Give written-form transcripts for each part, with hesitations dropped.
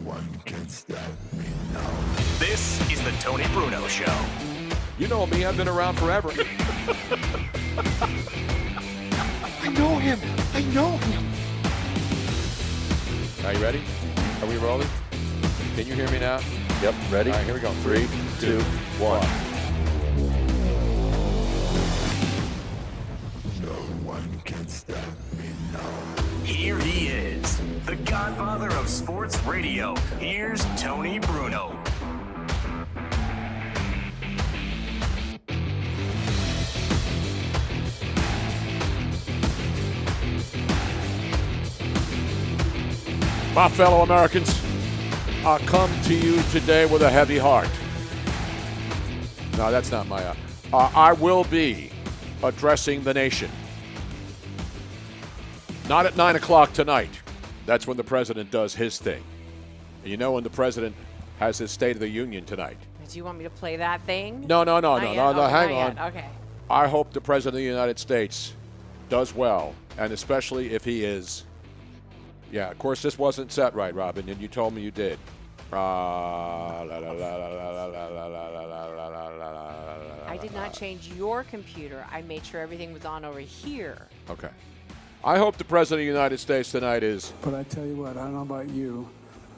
one can stop me now. This is the Tony Bruno Show. You know me, I've been around forever. I know him. I know him. Are you ready? Are we rolling? Can you hear me now? Yep, ready? All right, here we go. 3, 2, 1. No one can stop me now. Here he is, the godfather of sports radio. Here's Tony Bruno. My fellow Americans, I come to you today with a heavy heart. No, that's not my... I will be addressing the nation. Not at 9 o'clock tonight. That's when the president does his thing. And you know when the president has his State of the Union tonight. Do you want me to play that thing? No, Not hang yet? on. Okay. I hope the president of the United States does well, and especially if he is... Yeah, of course, this wasn't set right, Robin, and you told me you did. I did not change your computer. I made sure everything was on over here. Okay. I hope the president of the United States tonight is... But I tell you what, I don't know about you,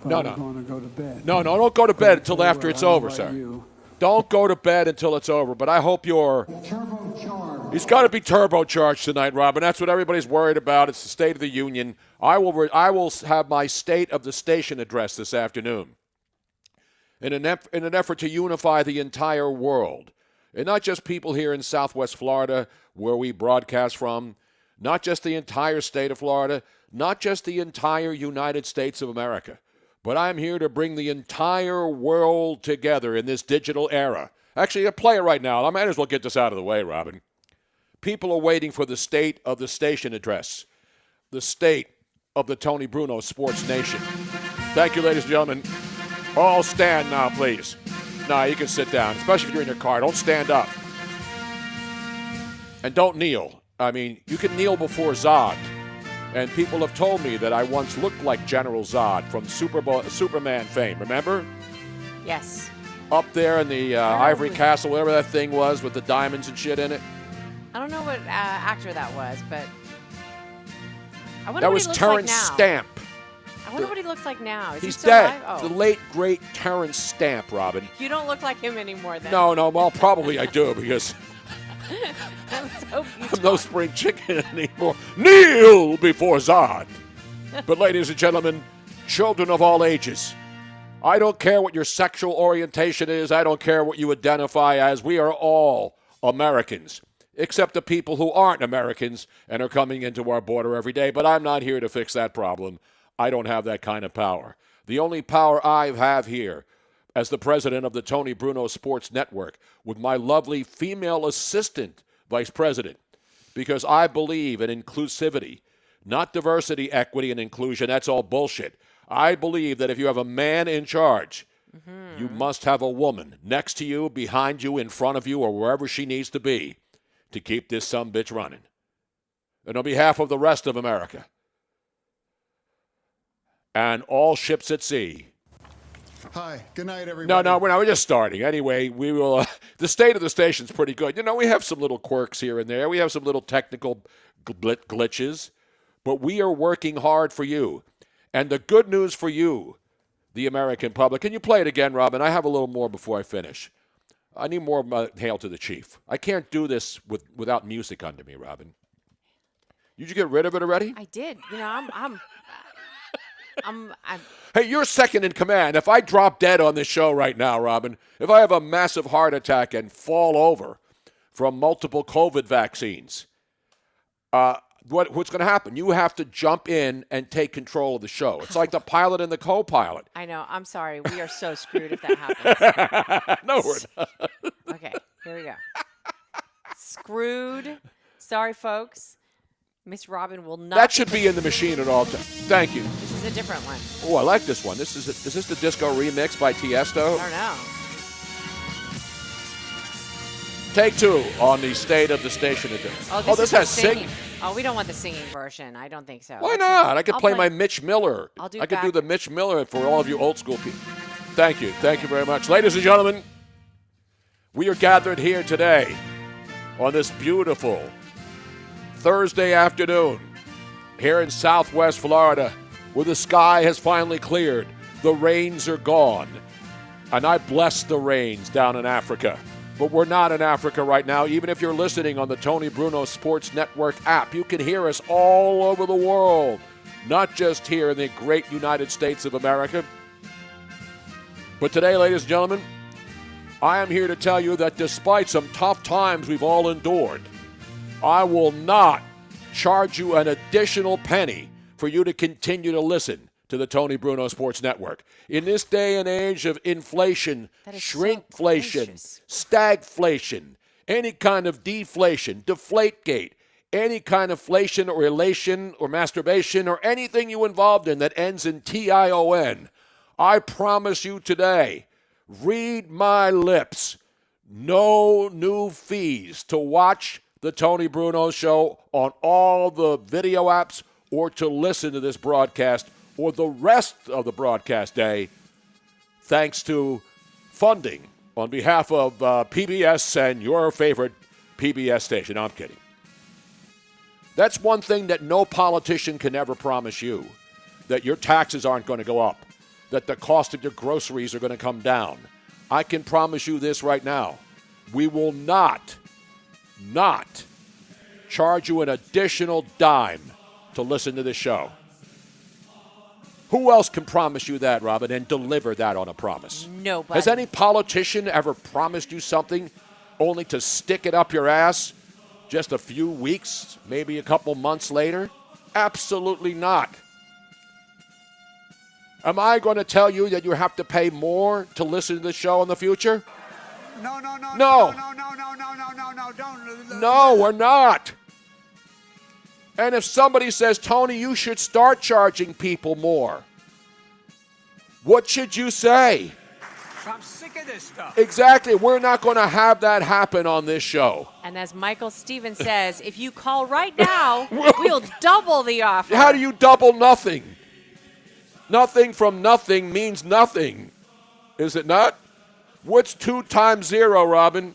but No, I'm no. going to go to bed. No, don't go to bed until Tell you after what, it's I don't know over, about sir. you. Don't go to bed until it's over, but I hope you're... He's got to be turbocharged tonight, Robin. That's what everybody's worried about. It's the State of the Union. I will have my State of the Station address this afternoon in an effort to unify the entire world, and not just people here in Southwest Florida where we broadcast from, not just the entire state of Florida, not just the entire United States of America, but I'm here to bring the entire world together in this digital era. Actually, I'll play it right now. I might as well get this out of the way, Robin. People are waiting for the State of the Station address, the State of the Tony Bruno Sports Nation. Thank you, ladies and gentlemen. All stand now, please. No, you can sit down, especially if you're in your car. Don't stand up. And don't kneel. I mean, you can kneel before Zod. And people have told me that I once looked like General Zod from Superman fame. Remember? Yes. Up there in the Ivory Castle, whatever that thing was with the diamonds and shit in it. I don't know what actor that was, but I wonder That what was he looks Terrence like now. Stamp. I wonder what he looks like now. Is he He's still dead. alive? Oh. The late, great Terrence Stamp, Robin. You don't look like him anymore then. No, well, probably I do because Let's hope you I'm no spring chicken anymore. Kneel before Zod. But ladies and gentlemen, children of all ages, I don't care what your sexual orientation is. I don't care what you identify as. We are all Americans, except the people who aren't Americans and are coming into our border every day. But I'm not here to fix that problem. I don't have that kind of power. The only power I have here as the president of the Tony Bruno Sports Network with my lovely female assistant vice president, because I believe in inclusivity, not diversity, equity, and inclusion. That's all bullshit. I believe that if you have a man in charge, you must have a woman next to you, behind you, in front of you, or wherever she needs to be to keep this sumbitch running. And on behalf of the rest of America and all ships at sea. Hi, good night, everybody. No, we're just starting. Anyway, we will. The state of the station's pretty good. You know, we have some little quirks here and there. We have some little technical glitches, but we are working hard for you. And the good news for you, the American public. Can you play it again, Robin? I have a little more before I finish. I need more Hail to the Chief. I can't do this without music under me, Robin. Did you get rid of it already? I did. You know, I'm Hey, you're second in command. If I drop dead on this show right now, Robin, if I have a massive heart attack and fall over from multiple COVID vaccines, what's going to happen? You have to jump in and take control of the show. It's like the pilot and the co-pilot. I know. I'm sorry. We are so screwed if that happens. No, we're not. Okay, here we go. Screwed. Sorry, folks. Miss Robin will not. That should be in the machine at all times. Thank you. This is a different one. Oh, I like this one. Is this the disco remix by Tiesto? I don't know. Take two on the State of the Station edition. This has singing. Oh, we don't want the singing version. I don't think so. Why not? I could I'll play my Mitch Miller. I'll do I could do back. the Mitch Miller for all of you old school people. Thank you. Thank you very much. Ladies and gentlemen, we are gathered here today on this beautiful Thursday afternoon here in Southwest Florida, where the sky has finally cleared. The rains are gone. And I bless the rains down in Africa. But we're not in Africa right now. Even if you're listening on the Tony Bruno Sports Network app, you can hear us all over the world, not just here in the great United States of America. But today, ladies and gentlemen, I am here to tell you that despite some tough times we've all endured, I will not charge you an additional penny for you to continue to listen to the Tony Bruno Sports Network. In this day and age of inflation, shrinkflation, stagflation, any kind of deflation, deflategate, any kind of flation or elation or masturbation or anything you involved in that ends in TION, I promise you today, read my lips, no new fees to watch the Tony Bruno Show on all the video apps or to listen to this broadcast or the rest of the broadcast day, thanks to funding on behalf of PBSN, your favorite PBS station. No, I'm kidding. That's one thing that no politician can ever promise you, that your taxes aren't going to go up, that the cost of your groceries are going to come down. I can promise you this right now. We will not charge you an additional dime to listen to this show. Who else can promise you that, Robin, and deliver that on a promise? Nobody. Has any politician ever promised you something only to stick it up your ass just a few weeks, maybe a couple months later? Absolutely not. Am I going to tell you that you have to pay more to listen to the show in the future? No. Don't. No, we're not. And if somebody says, Tony, you should start charging people more, what should you say? I'm sick of this stuff. Exactly. We're not going to have that happen on this show. And as Michael Stevens says, if you call right now, we'll double the offer. How do you double nothing? Nothing from nothing means nothing. Is it not? What's 2 times 0, Robin?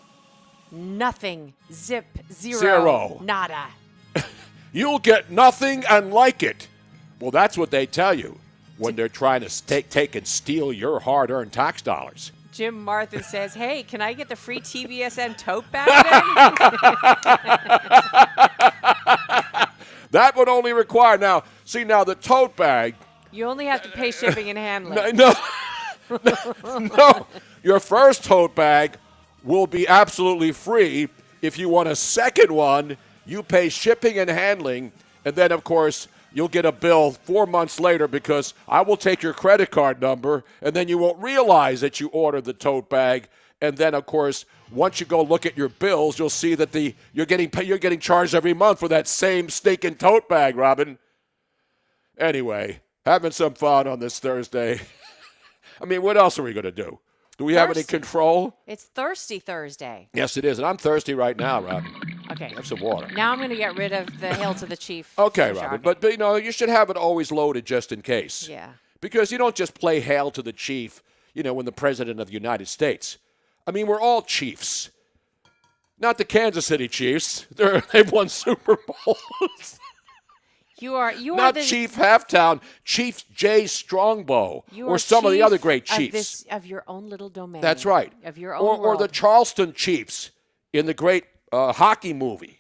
Nothing. Zip. Zero. Nada. You'll get nothing and like it. Well, that's what they tell you when they're trying to take and steal your hard-earned tax dollars. Jim Martha says, hey, can I get the free TBSN tote bag then? That would only require, now the tote bag. You only have to pay shipping and handling. No. Your first tote bag will be absolutely free. If you want a second one, you pay shipping and handling, and then, of course, you'll get a bill 4 months later because I will take your credit card number, and then you won't realize that you ordered the tote bag. And then, of course, once you go look at your bills, you'll see that you're getting charged every month for that same stinking tote bag, Robin. Anyway, having some fun on this Thursday. I mean, what else are we going to do? Do we have any control? It's Thirsty Thursday. Yes, it is. And I'm thirsty right now, Robin. Okay. Have some water. Now I'm going to get rid of the Hail to the Chief. Okay, Robin. But, you should have it always loaded just in case. Yeah. Because you don't just play Hail to the Chief, when the President of the United States. I mean, we're all Chiefs. Not the Kansas City Chiefs. They've won Super Bowls. You are Not the Chief Halftown, Chief Jay Strongbow, or some of the other great Chiefs. Of your own little domain. That's right. Of your own or world. the Charleston Chiefs in the great hockey movie.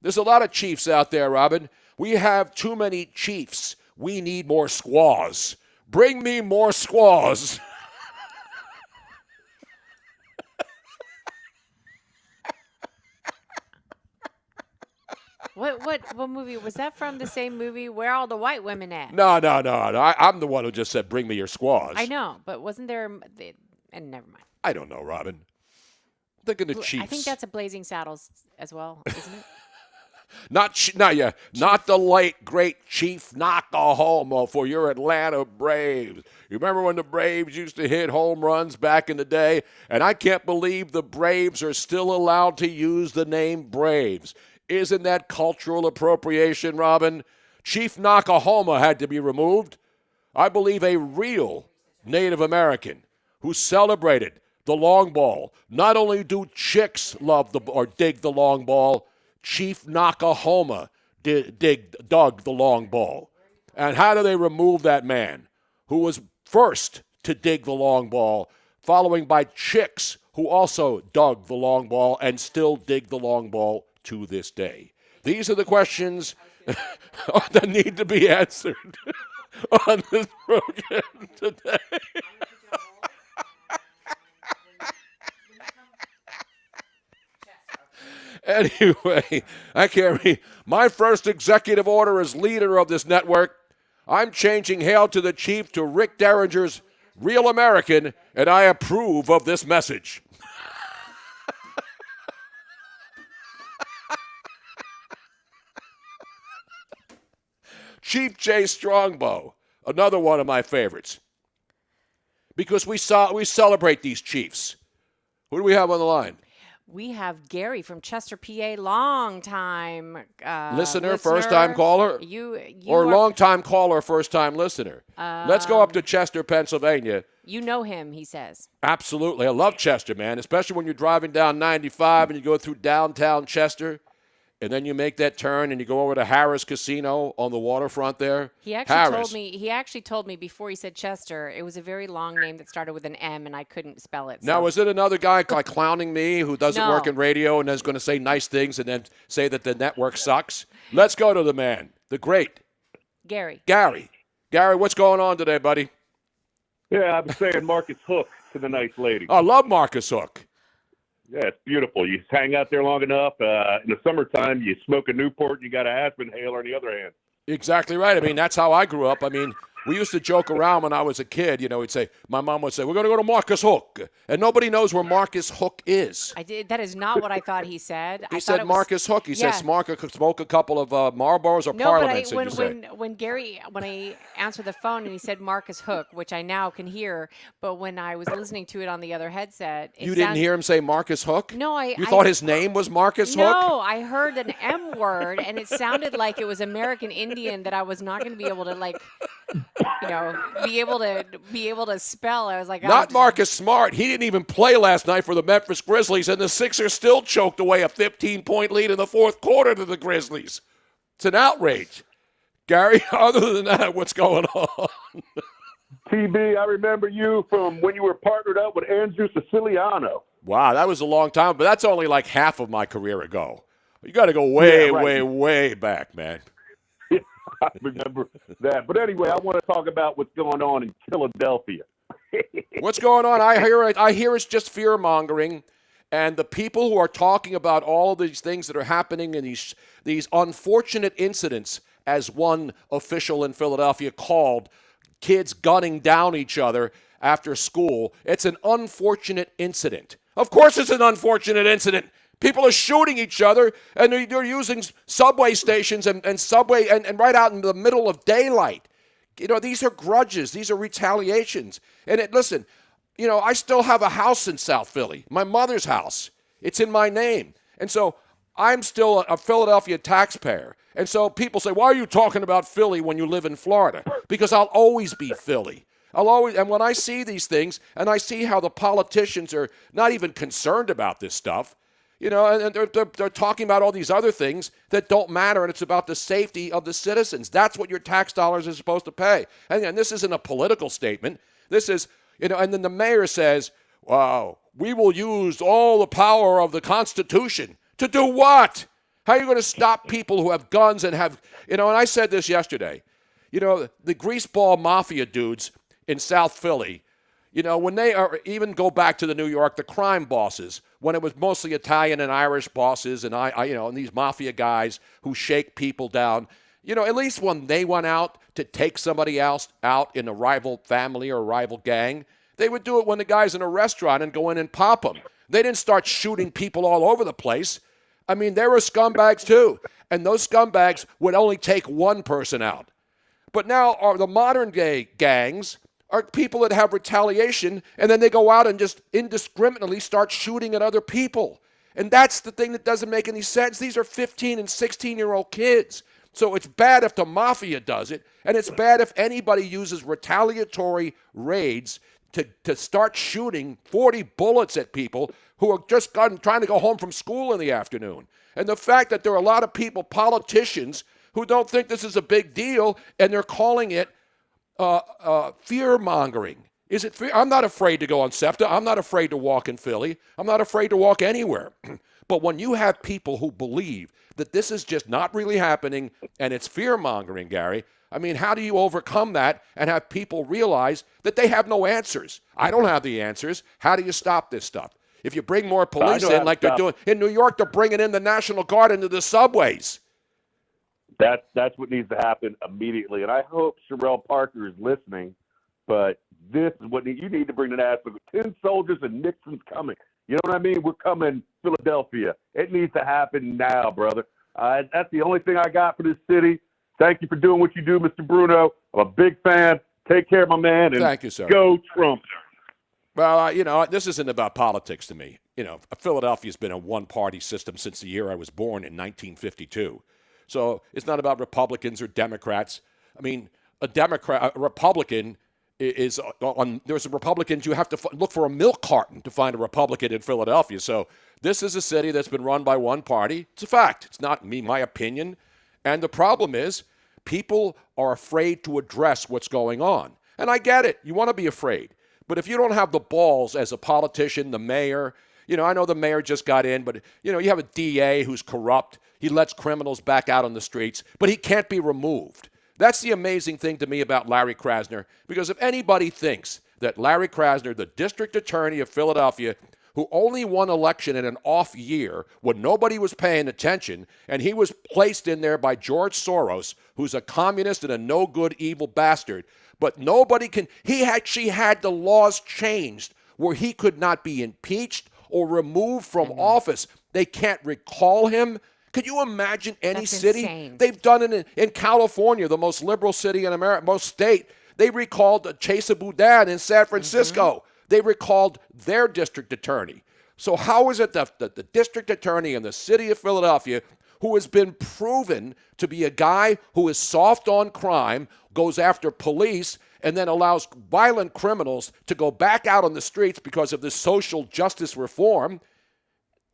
There's a lot of Chiefs out there, Robin. We have too many Chiefs. We need more squaws. Bring me more squaws. What movie was that from? The same movie? Where are all the white women at? No. I'm the one who just said, bring me your squaws. I know, but wasn't there? And never mind. I don't know, Robin. I'm thinking the Chiefs. I think that's a Blazing Saddles as well, isn't it? Not the late, great Chief Knockahoma for your Atlanta Braves. You remember when the Braves used to hit home runs back in the day? And I can't believe the Braves are still allowed to use the name Braves. Isn't that cultural appropriation, Robin? Chief Nakahoma had to be removed. I believe a real Native American who celebrated the long ball. Not only do chicks love or dig the long ball, Chief Nakahoma dug the long ball. And how do they remove that man who was first to dig the long ball, following by chicks who also dug the long ball and still dig the long ball to this day? These are the questions that need to be answered on this program today. Anyway, I can't read. My first executive order as leader of this network, I'm changing Hail to the Chief to Rick Derringer's Real American, and I approve of this message. Chief Jay Strongbow, another one of my favorites. Because we celebrate these chiefs. Who do we have on the line? We have Gary from Chester, PA, long-time listener, first-time caller? Or long-time caller, first-time listener? Let's go up to Chester, Pennsylvania. You know him, he says. Absolutely. I love Chester, man, especially when you're driving down 95 and you go through downtown Chester, and then you make that turn and you go over to Harris Casino on the waterfront there. He actually told me before he said Chester, it was a very long name that started with an M, and I couldn't spell it. Now, is it another guy like clowning me who doesn't work in radio and is going to say nice things and then say that the network sucks? Let's go to the man, the great Gary. Gary, what's going on today, buddy? Yeah, I've been saying Marcus Hook to the nice lady. I love Marcus Hook. Yeah, it's beautiful. You hang out there long enough. In the summertime, you smoke a Newport and you got a aspen inhaler on the other hand. Exactly right. I mean, that's how I grew up. I mean, we used to joke around when I was a kid. You know, my mom would say, we're going to go to Marcus Hook. And nobody knows where Marcus Hook is. That is not what I thought he said. He said Marcus Hook. He said Marcus could smoke a couple of Marlboros or Parliaments. When I answered the phone and he said Marcus Hook, which I now can hear, but when I was listening to it on the other headset. You didn't hear him say Marcus Hook? No, You thought his name was Marcus Hook? No, I heard an M word, and it sounded like it was American Indian that I was not going to be able to, be able to spell. I was like, not Marcus Smart. He didn't even play last night for the Memphis Grizzlies, and the Sixers still choked away a 15-point lead in the fourth quarter to the Grizzlies. It's an outrage. Gary, other than that, what's going on? TB, I remember you from when you were partnered up with Andrew Siciliano. Wow, that was a long time, but that's only like half of my career ago. You got to go way back, man. I remember that. But anyway, I want to talk about what's going on in Philadelphia. What's going on? I hear it's just fear-mongering, and the people who are talking about all of these things that are happening in these unfortunate incidents, as one official in Philadelphia called kids gunning down each other after school. It's an unfortunate incident. Of course it's an unfortunate incident. People are shooting each other, and they're using subway stations and subway and right out in the middle of daylight. You know, these are grudges. These are retaliations. And listen, you know, I still have a house in South Philly, my mother's house. It's in my name. And so I'm still a Philadelphia taxpayer. And so people say, why are you talking about Philly when you live in Florida? Because I'll always be Philly. And when I see these things and I see how the politicians are not even concerned about this stuff, you know, and they're talking about all these other things that don't matter, and it's about the safety of the citizens. That's what your tax dollars are supposed to pay. And this isn't a political statement. This is, you know, and then the mayor says, wow, we will use all the power of the Constitution. To do what? How are you going to stop people who have guns and have, you know, and I said this yesterday, you know, the greaseball mafia dudes in South Philly, you know, when they are, even go back to the New York, the crime bosses, when it was mostly Italian and Irish bosses and and these mafia guys who shake people down, you know, at least when they went out to take somebody else out in a rival family or a rival gang, they would do it when the guy's in a restaurant and go in and pop them. They didn't start shooting people all over the place. I mean, they were scumbags too. And those scumbags would only take one person out. But now the modern day gangs are people that have retaliation, and then they go out and just indiscriminately start shooting at other people. And that's the thing that doesn't make any sense. These are 15 and 16-year-old kids. So it's bad if the mafia does it, and it's bad if anybody uses retaliatory raids to start shooting 40 bullets at people who are just trying to go home from school in the afternoon. And the fact that there are a lot of people, politicians, who don't think this is a big deal, and they're calling it fear-mongering. Is it fear? I'm not afraid to go on SEPTA. I'm not afraid to walk in Philly. I'm not afraid to walk anywhere. But when you have people who believe that this is just not really happening and it's fear-mongering, Gary, I mean, how do you overcome that and have people realize that they have no answers? I don't have the answers. How do you stop this stuff? If you bring more police in like they're doing in New York, they're bringing in the National Guard into the subways. That's what needs to happen immediately. And I hope Sherelle Parker is listening, but this is what you need to bring to Nashville. 10 soldiers and Nixon's coming. You know what I mean? We're coming, Philadelphia. It needs to happen now, brother. That's the only thing I got for this city. Thank you for doing what you do, Mr. Bruno. I'm a big fan. Take care, my man. And thank you, sir. Go Trump. Well, this isn't about politics to me. Philadelphia's been a one-party system since the year I was born in 1952. So it's not about Republicans or Democrats. I mean, a Republican is on. There's Republicans. You have to look for a milk carton to find a Republican in Philadelphia. So this is a city that's been run by one party. It's a fact. It's not my opinion. And the problem is, people are afraid to address what's going on. And I get it. You want to be afraid. But if you don't have the balls as a politician, the mayor, I know the mayor just got in, but, you have a DA who's corrupt. He lets criminals back out on the streets, but he can't be removed. That's the amazing thing to me about Larry Krasner, because if anybody thinks that Larry Krasner, the district attorney of Philadelphia, who only won election in an off year when nobody was paying attention, and he was placed in there by George Soros, who's a communist and a no-good, evil bastard, but nobody can, he actually had the laws changed where he could not be impeached or removed from office. They can't recall him. Could you imagine any city? Insane. They've done it in California, the most liberal city in America, most state. They recalled Chesa Boudin in San Francisco. They recalled their district attorney. So how is it that the district attorney in the city of Philadelphia, who has been proven to be a guy who is soft on crime, goes after police, and then allows violent criminals to go back out on the streets because of this social justice reform?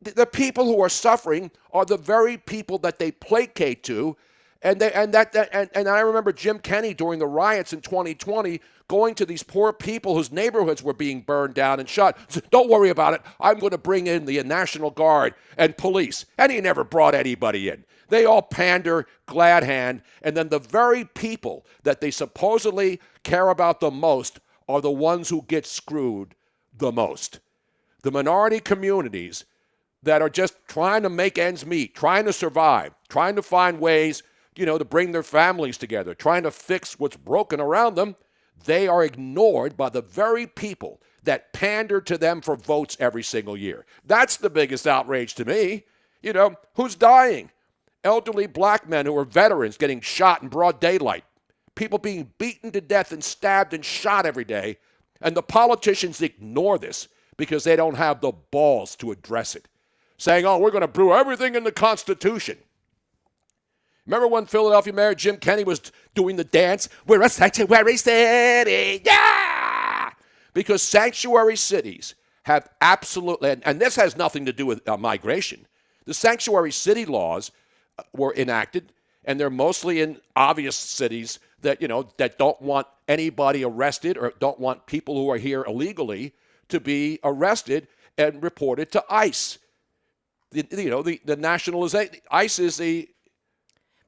The people who are suffering are the very people that they placate to, and I remember Jim Kenney during the riots in 2020 going to these poor people whose neighborhoods were being burned down and shot. Said, don't worry about it. I'm going to bring in the National Guard and police, and he never brought anybody in. They all pander, glad hand, and then the very people that they supposedly care about the most are the ones who get screwed the most. The minority communities that are just trying to make ends meet, trying to survive, trying to find ways, to bring their families together, trying to fix what's broken around them, they are ignored by the very people that pander to them for votes every single year. That's the biggest outrage to me. Who's dying? Elderly black men who are veterans getting shot in broad daylight, people being beaten to death and stabbed and shot every day, and the politicians ignore this because they don't have the balls to address it. Saying, we're going to brew everything in the Constitution. Remember when Philadelphia Mayor Jim Kenney was doing the dance? We're a sanctuary city, yeah! Because sanctuary cities have absolutely, and this has nothing to do with migration. The sanctuary city laws were enacted, and they're mostly in obvious cities that, that don't want anybody arrested or don't want people who are here illegally to be arrested and reported to ICE. The nationalization. ICE is the.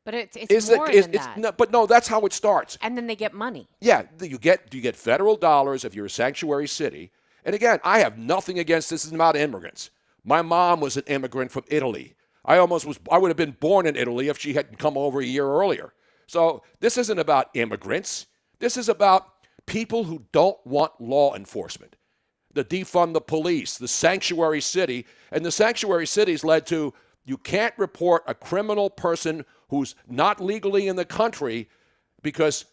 But it's more than that. No, but no, that's how it starts. And then they get money. Yeah, you get federal dollars if you're a sanctuary city. And again, I have nothing against this. This is about immigrants. My mom was an immigrant from Italy. I would have been born in Italy if she hadn't come over a year earlier. So this isn't about immigrants. This is about people who don't want law enforcement. The defund the police, the sanctuary city, and the sanctuary cities led to you can't report a criminal person who's not legally in the country because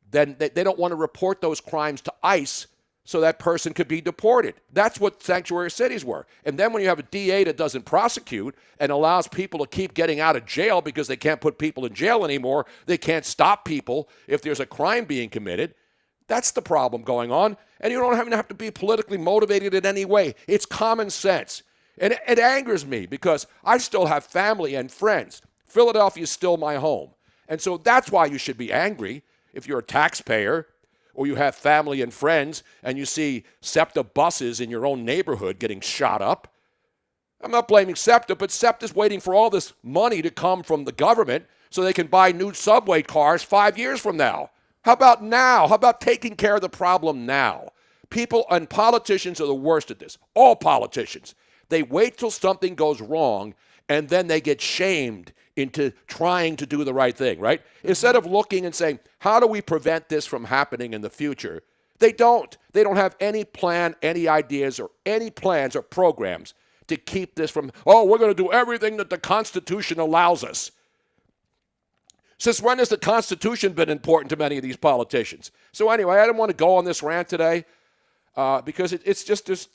then they don't want to report those crimes to ICE, so that person could be deported. That's what sanctuary cities were. And then when you have a DA that doesn't prosecute and allows people to keep getting out of jail because they can't put people in jail anymore, they can't stop people if there's a crime being committed, that's the problem going on. And you don't even have to be politically motivated in any way. It's common sense. And it angers me because I still have family and friends. Philadelphia is still my home. And so that's why you should be angry if you're a taxpayer or you have family and friends and you see SEPTA buses in your own neighborhood getting shot up. I'm not blaming SEPTA, but SEPTA's waiting for all this money to come from the government so they can buy new subway cars 5 years from now. How about now? How about taking care of the problem now? People and politicians are the worst at this. All politicians. They wait till something goes wrong and then they get shamed into trying to do the right thing, right? Instead of looking and saying, how do we prevent this from happening in the future? They don't. They don't have any plan, any ideas, or any plans or programs to keep this from, we're going to do everything that the Constitution allows us. Since when has the Constitution been important to many of these politicians? So anyway, I didn't want to go on this rant today because it's just this,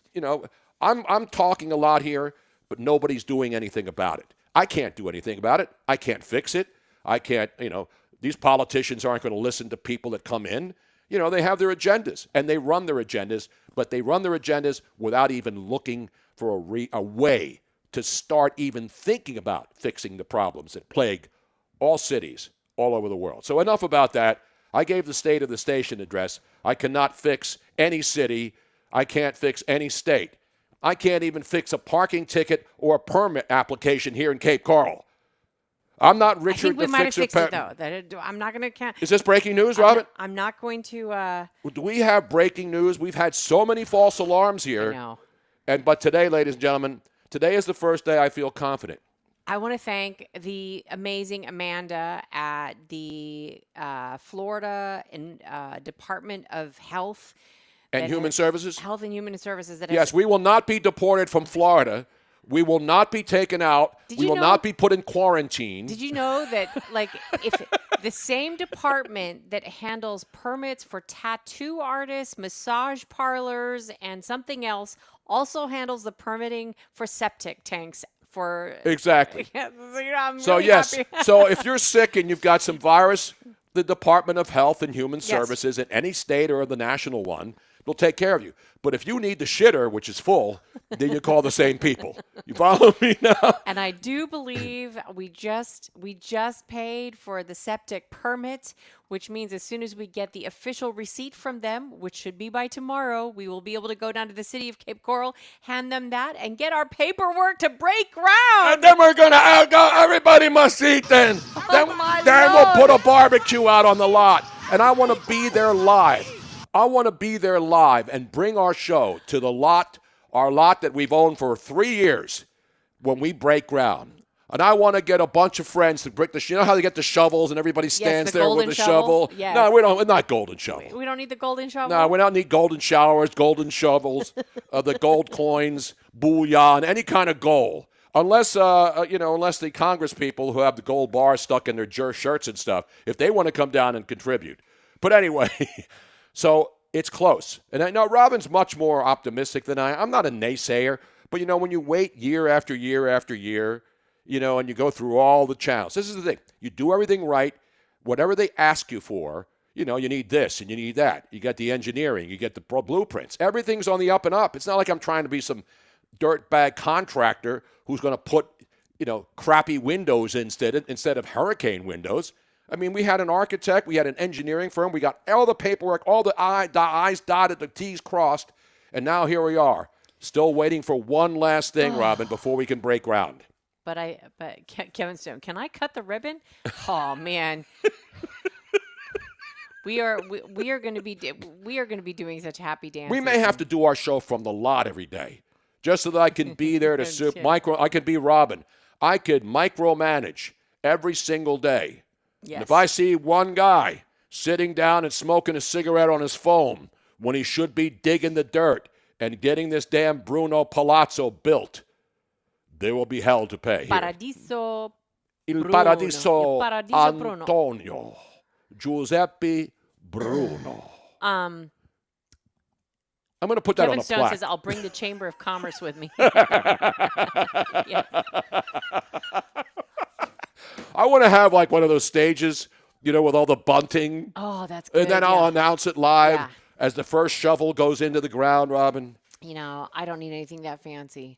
I'm talking a lot here, but nobody's doing anything about it. I can't do anything about it. I can't fix it. I can't, these politicians aren't going to listen to people that come in. They have their agendas, and they run their agendas, but they run their agendas without even looking for a way to start even thinking about fixing the problems that plague all cities all over the world. So enough about that. I gave the State of the Station address. I cannot fix any city. I can't fix any state. I can't even fix a parking ticket or a permit application here in Cape Coral. I'm not Richard. I think we might have fixed it, though. I'm not going to count. Is this breaking news, Robin? I'm not going to. Do we have breaking news? We've had so many false alarms here. I know. But today, ladies and gentlemen, today is the first day I feel confident. I want to thank the amazing Amanda at the Florida Department of Health. And Human Services? Health and Human Services. Yes, we will not be deported from Florida. We will not be taken out. We will not be put in quarantine. Did you know that, if the same department that handles permits for tattoo artists, massage parlors, and something else also handles the permitting for septic tanks for... Exactly. I'm so, really yes. happy. So, if you're sick and you've got some virus, the Department of Health and Human Services in any state or the national one will take care of you. But if you need the shitter, which is full, then you call the same people. You follow me now? And I do believe we just paid for the septic permit, which means as soon as we get the official receipt from them, which should be by tomorrow, we will be able to go down to the city of Cape Coral, hand them that, and get our paperwork to break ground. And then we're going to go, everybody must eat then. Then we'll put a barbecue out on the lot. And I want to be there live. I want to be there live and bring our show to the lot, our lot that we've owned for 3 years when we break ground. And I want to get a bunch of friends to break you know how they get the shovels and everybody stands there with the shovel? Yes. No, we don't. Not golden shovel. We don't need the golden shovel? No, we don't need golden showers, golden shovels, the gold coins, bullion, any kind of gold. Unless, unless the Congress people who have the gold bars stuck in their shirts and stuff, if they want to come down and contribute. But anyway... So it's close. And I know Robin's much more optimistic than I am. I'm not a naysayer. But, when you wait year after year after year, and you go through all the channels. This is the thing. You do everything right. Whatever they ask you for, you need this and you need that. You got the engineering. You get the blueprints. Everything's on the up and up. It's not like I'm trying to be some dirtbag contractor who's going to put, crappy windows instead of hurricane windows. I mean, we had an architect, we had an engineering firm, we got all the paperwork, all the I's dotted, the T's crossed, and now here we are, still waiting for one last thing, Robin, before we can break ground. But Kevin Stone, can I cut the ribbon? Oh man, we are going to be doing such happy dances. We may have to do our show from the lot every day, just so that I can be there to I could be Robin. I could micromanage every single day. Yes. And if I see one guy sitting down and smoking a cigarette on his phone when he should be digging the dirt and getting this damn Bruno Palazzo built, there will be hell to pay. Paradiso Il Bruno. Paradiso Il Paradiso Bruno. Antonio Giuseppe Bruno. I'm going to put that Kevin on a Stone plaque. says, I'll bring the Chamber of Commerce with me. Yes. I want to have like one of those stages, with all the bunting. Oh, that's good. And then I'll announce it live Yeah. as the first shovel goes into the ground, Robin. I don't need anything that fancy.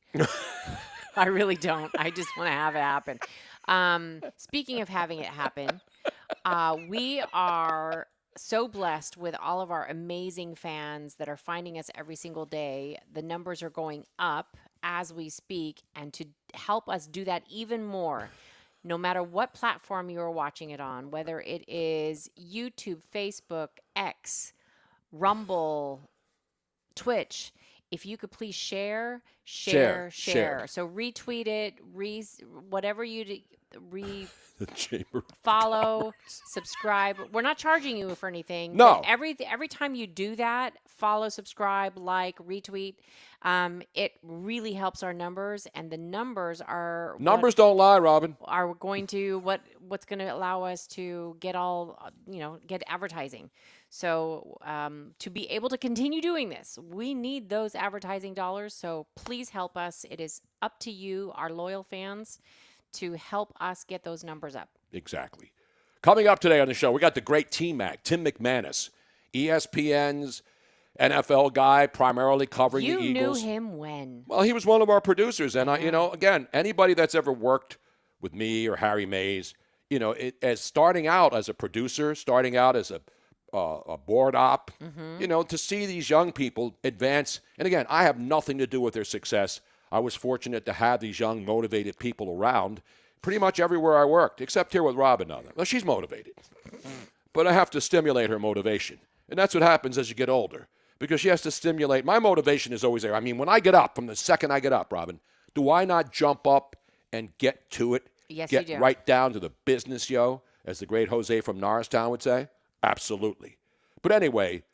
I really don't. I just want to have it happen. Speaking of having it happen, we are so blessed with all of our amazing fans that are finding us every single day. The numbers are going up as we speak, and to help us do that even more, no matter what platform you are watching it on, whether it is YouTube, Facebook, X, Rumble, Twitch, if you could please share. Share. So retweet it, whatever The Chamber. follow, subscribe. We're not charging you for anything. No. But every time you do that, follow, subscribe, like, retweet, it really helps our numbers, and the numbers are Numbers don't lie, Robin. are going to what's going to allow us to get get advertising. So to be able to continue doing this, we need those advertising dollars. So please help us. It is up to you, our loyal fans, to help us get those numbers up. Exactly. Coming up today on the show, we got the great T-Mac, Tim McManus, ESPN's NFL guy, primarily covering the Eagles. You knew him when? Well, he was one of our producers, and again, anybody that's ever worked with me or Harry Mays, as starting out as a producer, starting out as a board op, to see these young people advance. And again, I have nothing to do with their success. I was fortunate to have these young, motivated people around pretty much everywhere I worked, except here with Robin. Well, she's motivated, but I have to stimulate her motivation. And that's what happens as you get older, because she has to stimulate. My motivation is always there. I mean, when I get up, from the second I get up, Robin, do I not jump up and get to it? Yes, get you do. Right down to the business, as the great Jose from Norristown would say? Absolutely. But anyway,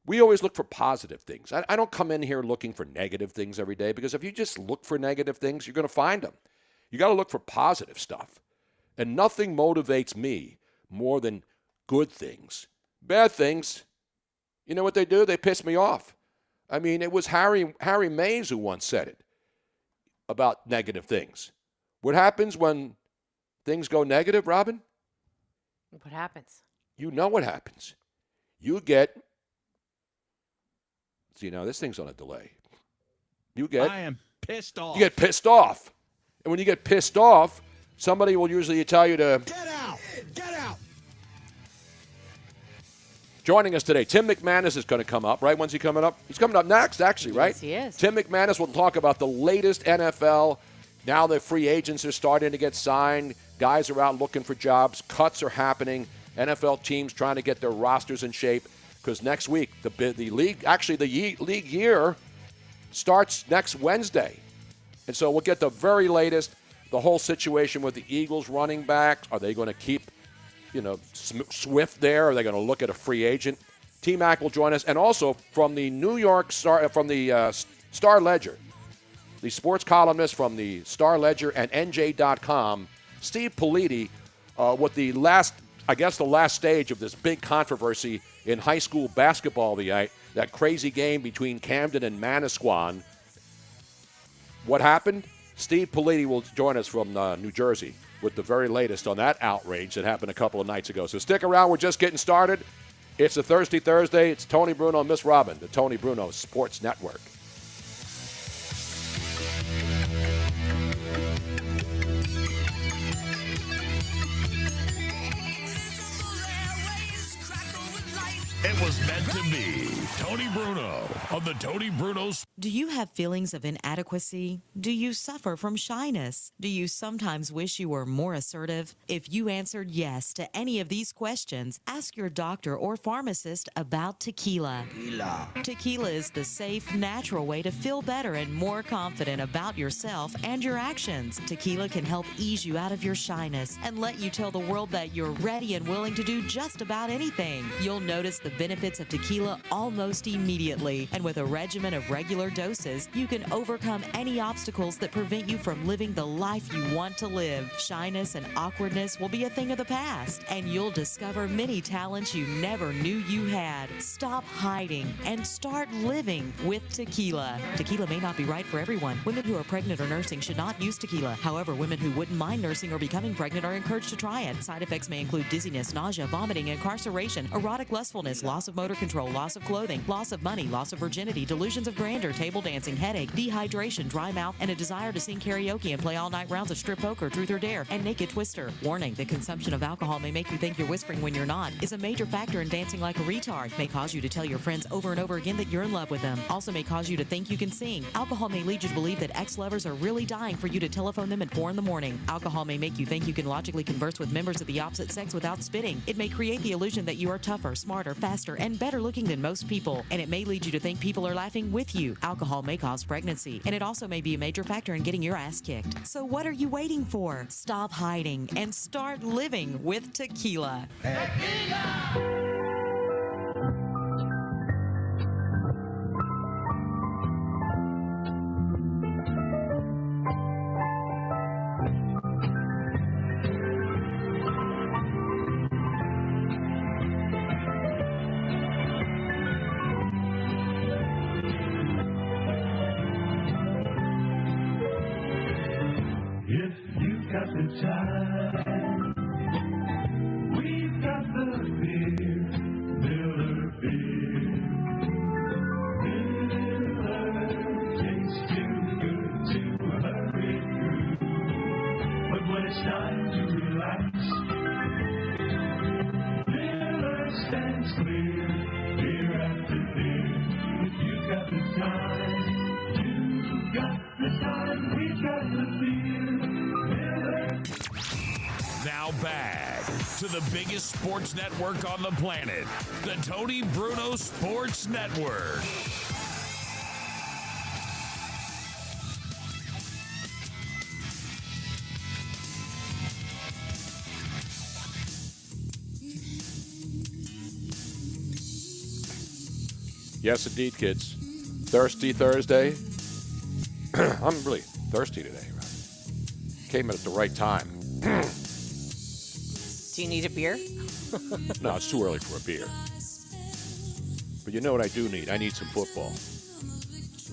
we always look for positive things. I don't come in here looking for negative things every day, because if you just look for negative things, you're going to find them. You got to look for positive stuff. And nothing motivates me more than good things. Bad things, you know what they do? They piss me off. I mean, it was Harry Mays who once said it about negative things. What happens when things go negative, Robin? What happens? You know what happens. You get, this thing's on a delay. I am pissed off. You get pissed off. And when you get pissed off, somebody will usually tell you to Get out! Get out! Joining us today, Tim McManus is going to come up, right? When's he coming up? He's coming up next, actually, right? Yes, he is. Tim McManus will talk about the latest NFL. Now the free agents are starting to get signed. Guys are out looking for jobs. Cuts are happening. NFL teams trying to get their rosters in shape, because next week, the league year starts next Wednesday. And so we'll get the very latest, the whole situation with the Eagles running backs. Are they going to keep Swift there? Are they going to look at a free agent? T-Mac will join us. And also from the New York Star, from the Star Ledger, the sports columnist from the Star Ledger and NJ.com, Steve Politi, with the last stage of this big controversy in high school basketball the night, that crazy game between Camden and Manasquan. What happened? Steve Politi will join us from New Jersey with the very latest on that outrage that happened a couple of nights ago. So stick around. We're just getting started. It's a Thursday. It's Tony Bruno and Miss Robin, the Tony Bruno Sports Network. It was meant to be. Tony Bruno on the Tony Bruno. Do you have feelings of inadequacy? Do you suffer from shyness? Do you sometimes wish you were more assertive? If you answered yes to any of these questions, ask your doctor or pharmacist about tequila. Tequila is the safe, natural way to feel better and more confident about yourself and your actions. Tequila can help ease you out of your shyness and let you tell the world that you're ready and willing to do just about anything. You'll notice the benefits of tequila almost immediately. And with a regimen of regular doses, you can overcome any obstacles that prevent you from living the life you want to live. Shyness and awkwardness will be a thing of the past, and you'll discover many talents you never knew you had. Stop hiding and start living with tequila. Tequila may not be right for everyone. Women who are pregnant or nursing should not use tequila. However, women who wouldn't mind nursing or becoming pregnant are encouraged to try it. Side effects may include dizziness, nausea, vomiting, incarceration, erotic lustfulness, loss of motor control, loss of clothing, loss of money, loss of virginity, delusions of grandeur, table dancing, headache, dehydration, dry mouth, and a desire to sing karaoke and play all-night rounds of strip poker, truth or dare, and naked twister. Warning, the consumption of alcohol may make you think you're whispering when you're not, is a major factor in dancing like a retard, may cause you to tell your friends over and over again that you're in love with them, also may cause you to think you can sing. Alcohol may lead you to believe that ex-lovers are really dying for you to telephone them at 4 in the morning. Alcohol may make you think you can logically converse with members of the opposite sex without spitting. It may create the illusion that you are tougher, smarter, faster, and better looking than most people, and it may lead you to think people are laughing with you. Alcohol may cause pregnancy, and it also may be a major factor in getting your ass kicked. So what are you waiting for? Stop hiding and start living with tequila. If you've got the time, we've got the beer, Miller beer. Miller tastes too good to hurry through, but when it's time to relax, Miller stands clear, beer after beer. If you've got the time, you've got the time, we've got the beer. Now back to the biggest sports network on the planet, the Tony Bruno Sports Network. Yes, indeed, kids. Thirsty Thursday. I'm really thirsty today. Came at the right time. Do you need a beer? No, it's too early for a beer. But you know what I do need? I need some football.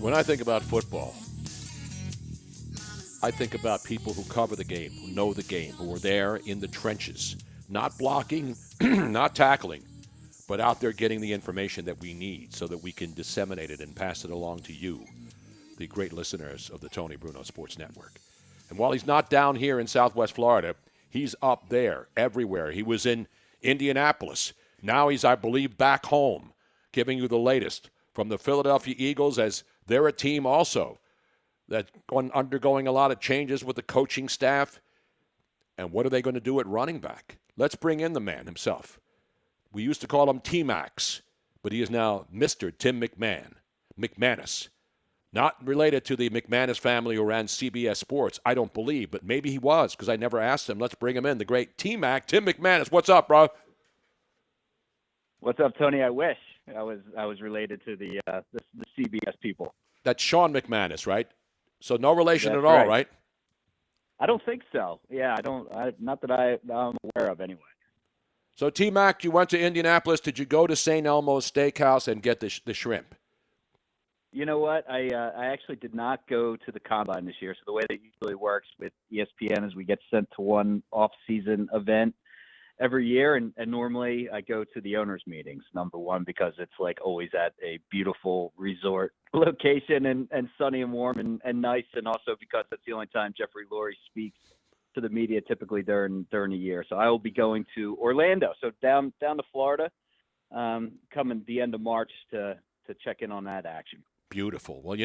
When I think about football, I think about people who cover the game, who know the game, who are there in the trenches, not blocking, not tackling, but out there getting the information that we need so that we can disseminate it and pass it along to you, the great listeners of the Tony Bruno Sports Network. And while he's not down here in Southwest Florida, he's up there everywhere. He was in Indianapolis. Now he's, I believe, back home, giving you the latest from the Philadelphia Eagles, as they're a team also that's undergoing a lot of changes with the coaching staff. And what are they going to do at running back? Let's bring in the man himself. We used to call him T-Max, but he is now Mr. Tim McManus. Not related to the McManus family who ran CBS Sports, I don't believe, but maybe he was because I never asked him. Let's bring him in, the great T-Mac, Tim McManus. What's up, bro? What's up, Tony? I wish I was related to the CBS people. That's Sean McManus, right? So no relation That's at all, right? I don't think so. Yeah, not that I'm aware of anyway. So T-Mac, you went to Indianapolis. Did you go to St. Elmo's Steakhouse and get the shrimp? You know what? I actually did not go to the Combine this year. So the way that usually works with ESPN is we get sent to one off-season event every year, and normally I go to the owners' meetings, number one, because it's like always at a beautiful resort location and sunny and warm and nice, and also because that's the only time Jeffrey Lurie speaks to the media typically during a year. So I will be going to Orlando, so down to Florida, coming the end of March to check in on that action. Beautiful. Well,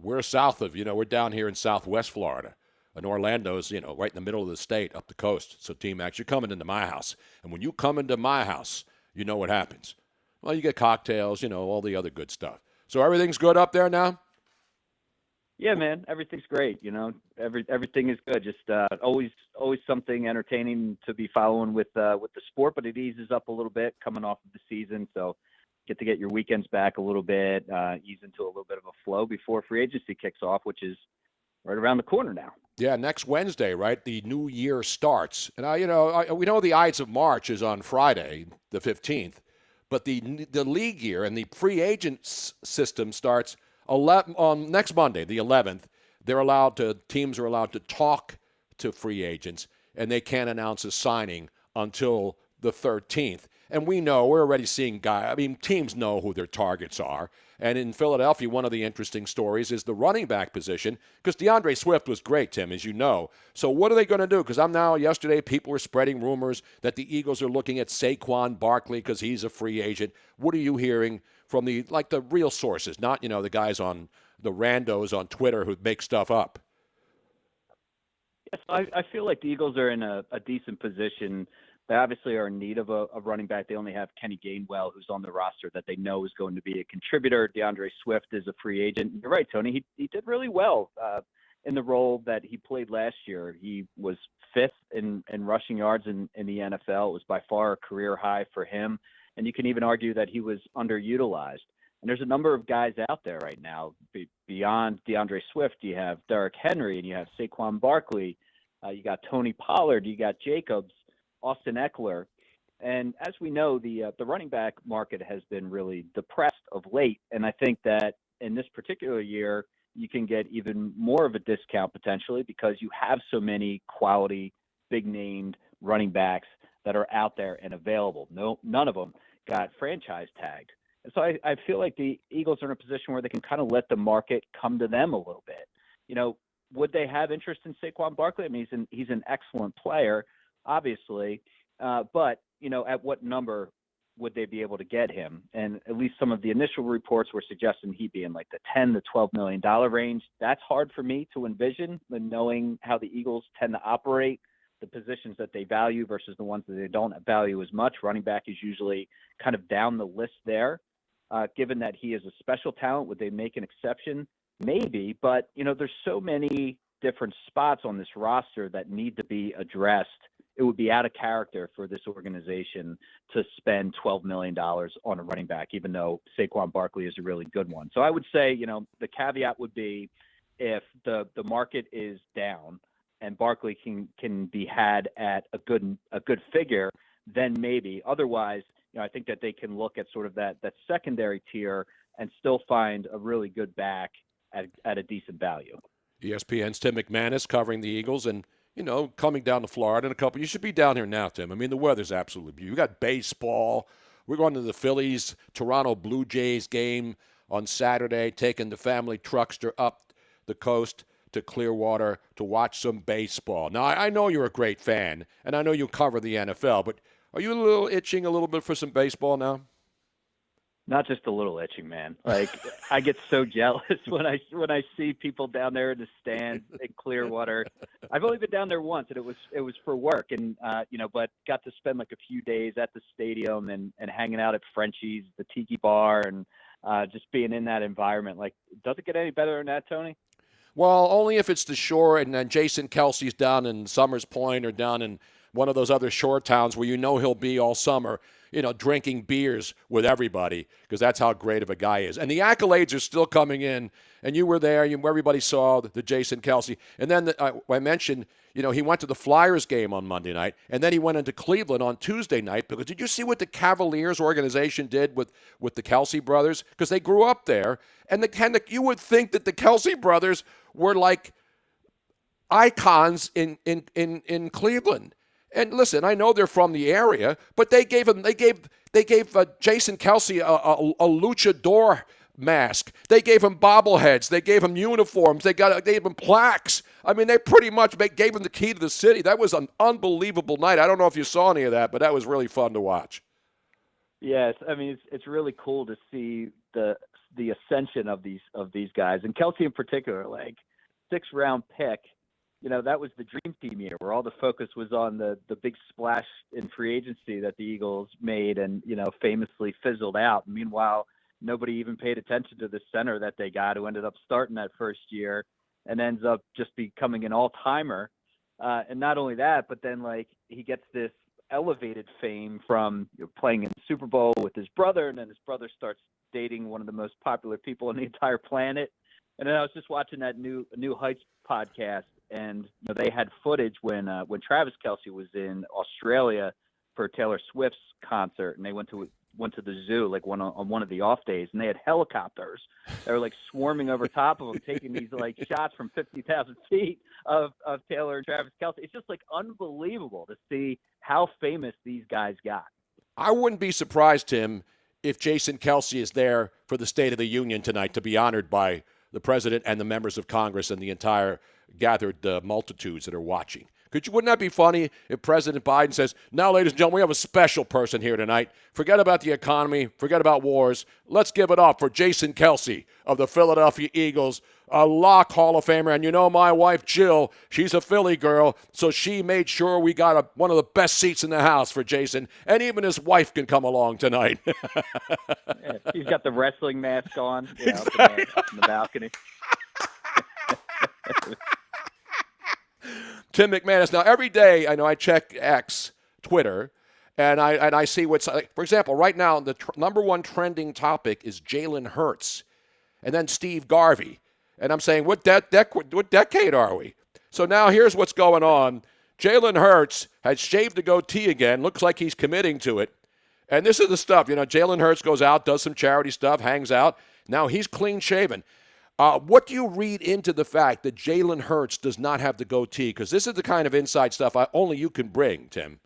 we're we're down here in Southwest Florida. And Orlando's, right in the middle of the state, up the coast. So, T-Max, you're coming into my house. And when you come into my house, you know what happens. Well, you get cocktails, all the other good stuff. So everything's good up there now? Yeah, man, everything's great. Everything is good. Just always something entertaining to be following with the sport, but it eases up a little bit coming off of the season. So get your weekends back a little bit, ease into a little bit of a flow before free agency kicks off, which is right around the corner now. Yeah, next Wednesday, right? The new year starts. And, we know the Ides of March is on Friday, the 15th, but the league year and the free agent system starts on next Monday, the 11th. Teams are allowed to talk to free agents, and they can't announce a signing until the 13th. And we're already seeing teams know who their targets are. And in Philadelphia, one of the interesting stories is the running back position, because DeAndre Swift was great, Tim, as you know. So what are they going to do? Because yesterday, people were spreading rumors that the Eagles are looking at Saquon Barkley because he's a free agent. What are you hearing from the real sources, not, the guys on the randos on Twitter who make stuff up? Yes, I feel like the Eagles are in a decent position. They obviously are in need of a running back. They only have Kenny Gainwell, who's on the roster that they know is going to be a contributor. DeAndre Swift is a free agent. You're right, Tony. He did really well in the role that he played last year. He was fifth in rushing yards in the NFL. It was by far a career high for him. And you can even argue that he was underutilized. And there's a number of guys out there right now. Beyond DeAndre Swift, you have Derrick Henry, and you have Saquon Barkley. You got Tony Pollard. You got Jacobs. Austin Eckler. And as we know, the running back market has been really depressed of late. And I think that in this particular year, you can get even more of a discount potentially because you have so many quality, big-named running backs that are out there and available. None of them got franchise tagged. And so I feel like the Eagles are in a position where they can kind of let the market come to them a little bit. Would they have interest in Saquon Barkley? I mean, he's an excellent player, obviously, but at what number would they be able to get him? And at least some of the initial reports were suggesting he'd be in like the $10 to $12 million range. That's hard for me to envision, knowing how the Eagles tend to operate, the positions that they value versus the ones that they don't value as much. Running back is usually kind of down the list there. Given that he is a special talent, would they make an exception? Maybe, but there's so many different spots on this roster that need to be addressed. It would be out of character for this organization to spend $12 million on a running back, even though Saquon Barkley is a really good one. So I would say, the caveat would be if the market is down and Barkley can be had at a good figure, then maybe. Otherwise, I think that they can look at sort of that secondary tier and still find a really good back at a decent value. ESPN's Tim McManus covering the Eagles and, coming down to Florida in a couple. You should be down here now, Tim. I mean, the weather's absolutely beautiful. You got baseball. We're going to the Phillies, Toronto Blue Jays game on Saturday, taking the family truckster up the coast to Clearwater to watch some baseball. Now, I know you're a great fan, and I know you cover the NFL, but are you itching a little bit for some baseball now? Not just a little itching, man. Like I get so jealous when I see people down there in the stands in Clearwater. I've only been down there once, and it was for work, and but got to spend like a few days at the stadium and hanging out at Frenchie's, the Tiki Bar, and just being in that environment. Like, does it get any better than that, Tony? Well, only if it's the shore, and then Jason Kelsey's down in Summers Point or down in one of those other shore towns where he'll be all summer, drinking beers with everybody, because that's how great of a guy is. And the accolades are still coming in, and you were there. Everybody saw the Jason Kelsey. And then I mentioned, he went to the Flyers game on Monday night, and then he went into Cleveland on Tuesday night. Because did you see what the Cavaliers organization did with the Kelsey brothers? Because they grew up there, and you would think that the Kelsey brothers were like icons in Cleveland. And listen, I know they're from the area, but they gave Jason Kelsey a luchador mask. They gave him bobbleheads. They gave him uniforms. They gave him plaques. I mean, they pretty much gave him the key to the city. That was an unbelievable night. I don't know if you saw any of that, but that was really fun to watch. Yes, I mean it's really cool to see the ascension of these guys, and Kelsey in particular, like 6th-round pick. That was the dream team year where all the focus was on the big splash in free agency that the Eagles made and, famously fizzled out. Meanwhile, nobody even paid attention to the center that they got, who ended up starting that first year and ends up just becoming an all-timer. And not only that, but then like he gets this elevated fame from playing in the Super Bowl with his brother, and then his brother starts dating one of the most popular people on the entire planet. And then I was just watching that New Heights podcast, and they had footage when Travis Kelce was in Australia for Taylor Swift's concert, and they went to the zoo like on one of the off days, and they had helicopters that were like swarming over top of them, taking these like shots from 50,000 feet of Taylor and Travis Kelce. It's just like unbelievable to see how famous these guys got. I wouldn't be surprised, Tim, if Jason Kelce is there for the State of the Union tonight to be honored by the president and the members of Congress and the entire gathered multitudes that are watching. Wouldn't that be funny if President Biden says, now, ladies and gentlemen, we have a special person here tonight. Forget about the economy. Forget about wars. Let's give it up for Jason Kelce of the Philadelphia Eagles, a Lock Hall of Famer. And my wife, Jill, she's a Philly girl, so she made sure we got one of the best seats in the house for Jason. And even his wife can come along tonight. Yeah, he's got the wrestling mask on up in the balcony. Tim McManus. Now, every day, I know I check X, Twitter, and I see what's, for example, right now, the number one trending topic is Jalen Hurts, and then Steve Garvey. And I'm saying, what decade are we? So now here's what's going on. Jalen Hurts has shaved the goatee again. Looks like he's committing to it. And this is the stuff. Jalen Hurts goes out, does some charity stuff, hangs out. Now he's clean shaven. What do you read into the fact that Jalen Hurts does not have the goatee? Because this is the kind of inside stuff only you can bring, Tim.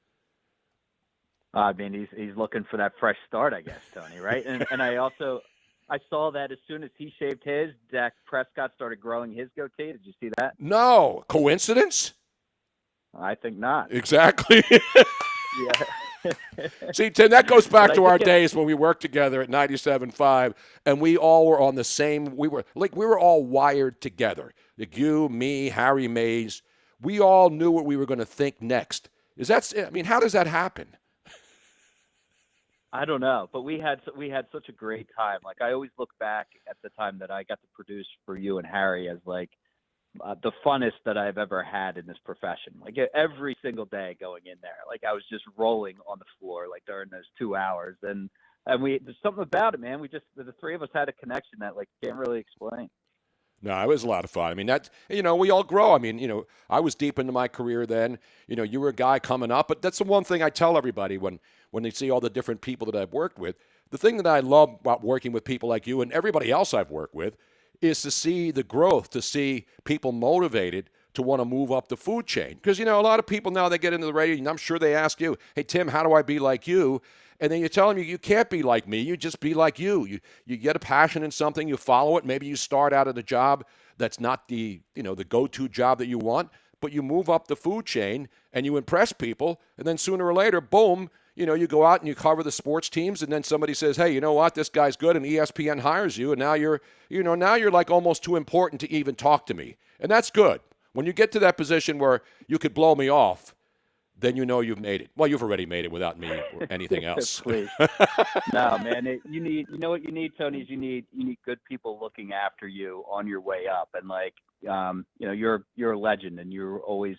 I mean, he's looking for that fresh start, I guess, Tony, right? And I saw that as soon as he shaved his, Dak Prescott started growing his goatee. Did you see that? No. Coincidence? I think not. Exactly. Yeah. See, Tim, that goes back to our days when we worked together at 97.5, and we all were on the same. We were all wired together. Like you, me, Harry Mays. We all knew what we were going to think next. How does that happen? I don't know, but we had such a great time. Like I always look back at the time that I got to produce for you and Harry as like the funnest that I've ever had in this profession. Like every single day going in there, like I was just rolling on the floor like during those 2 hours, and there's something about it, man. The three of us had a connection that like can't really explain. No, it was a lot of fun. I mean, we all grow. I mean, I was deep into my career then. You were a guy coming up, but that's the one thing I tell everybody when they see all the different people that I've worked with. The thing that I love about working with people like you and everybody else I've worked with is to see the growth, to see people motivated to want to move up the food chain. Because, a lot of people now, they get into the radio, and I'm sure they ask you, hey, Tim, how do I be like you? And then you tell them you can't be like me. You just be like you. You get a passion in something, you follow it. Maybe you start out at a job that's not the go-to job that you want, but you move up the food chain and you impress people. And then sooner or later, boom, you go out and you cover the sports teams, and then somebody says, hey, you know what, this guy's good, and ESPN hires you, and now you're like almost too important to even talk to me. And that's good. When you get to that position where you could blow me off, then you've made it. Well, you've already made it without me or anything else. Please. No, man, you know what you need, Tony, is you need good people looking after you on your way up. And like, you're a legend, and you're always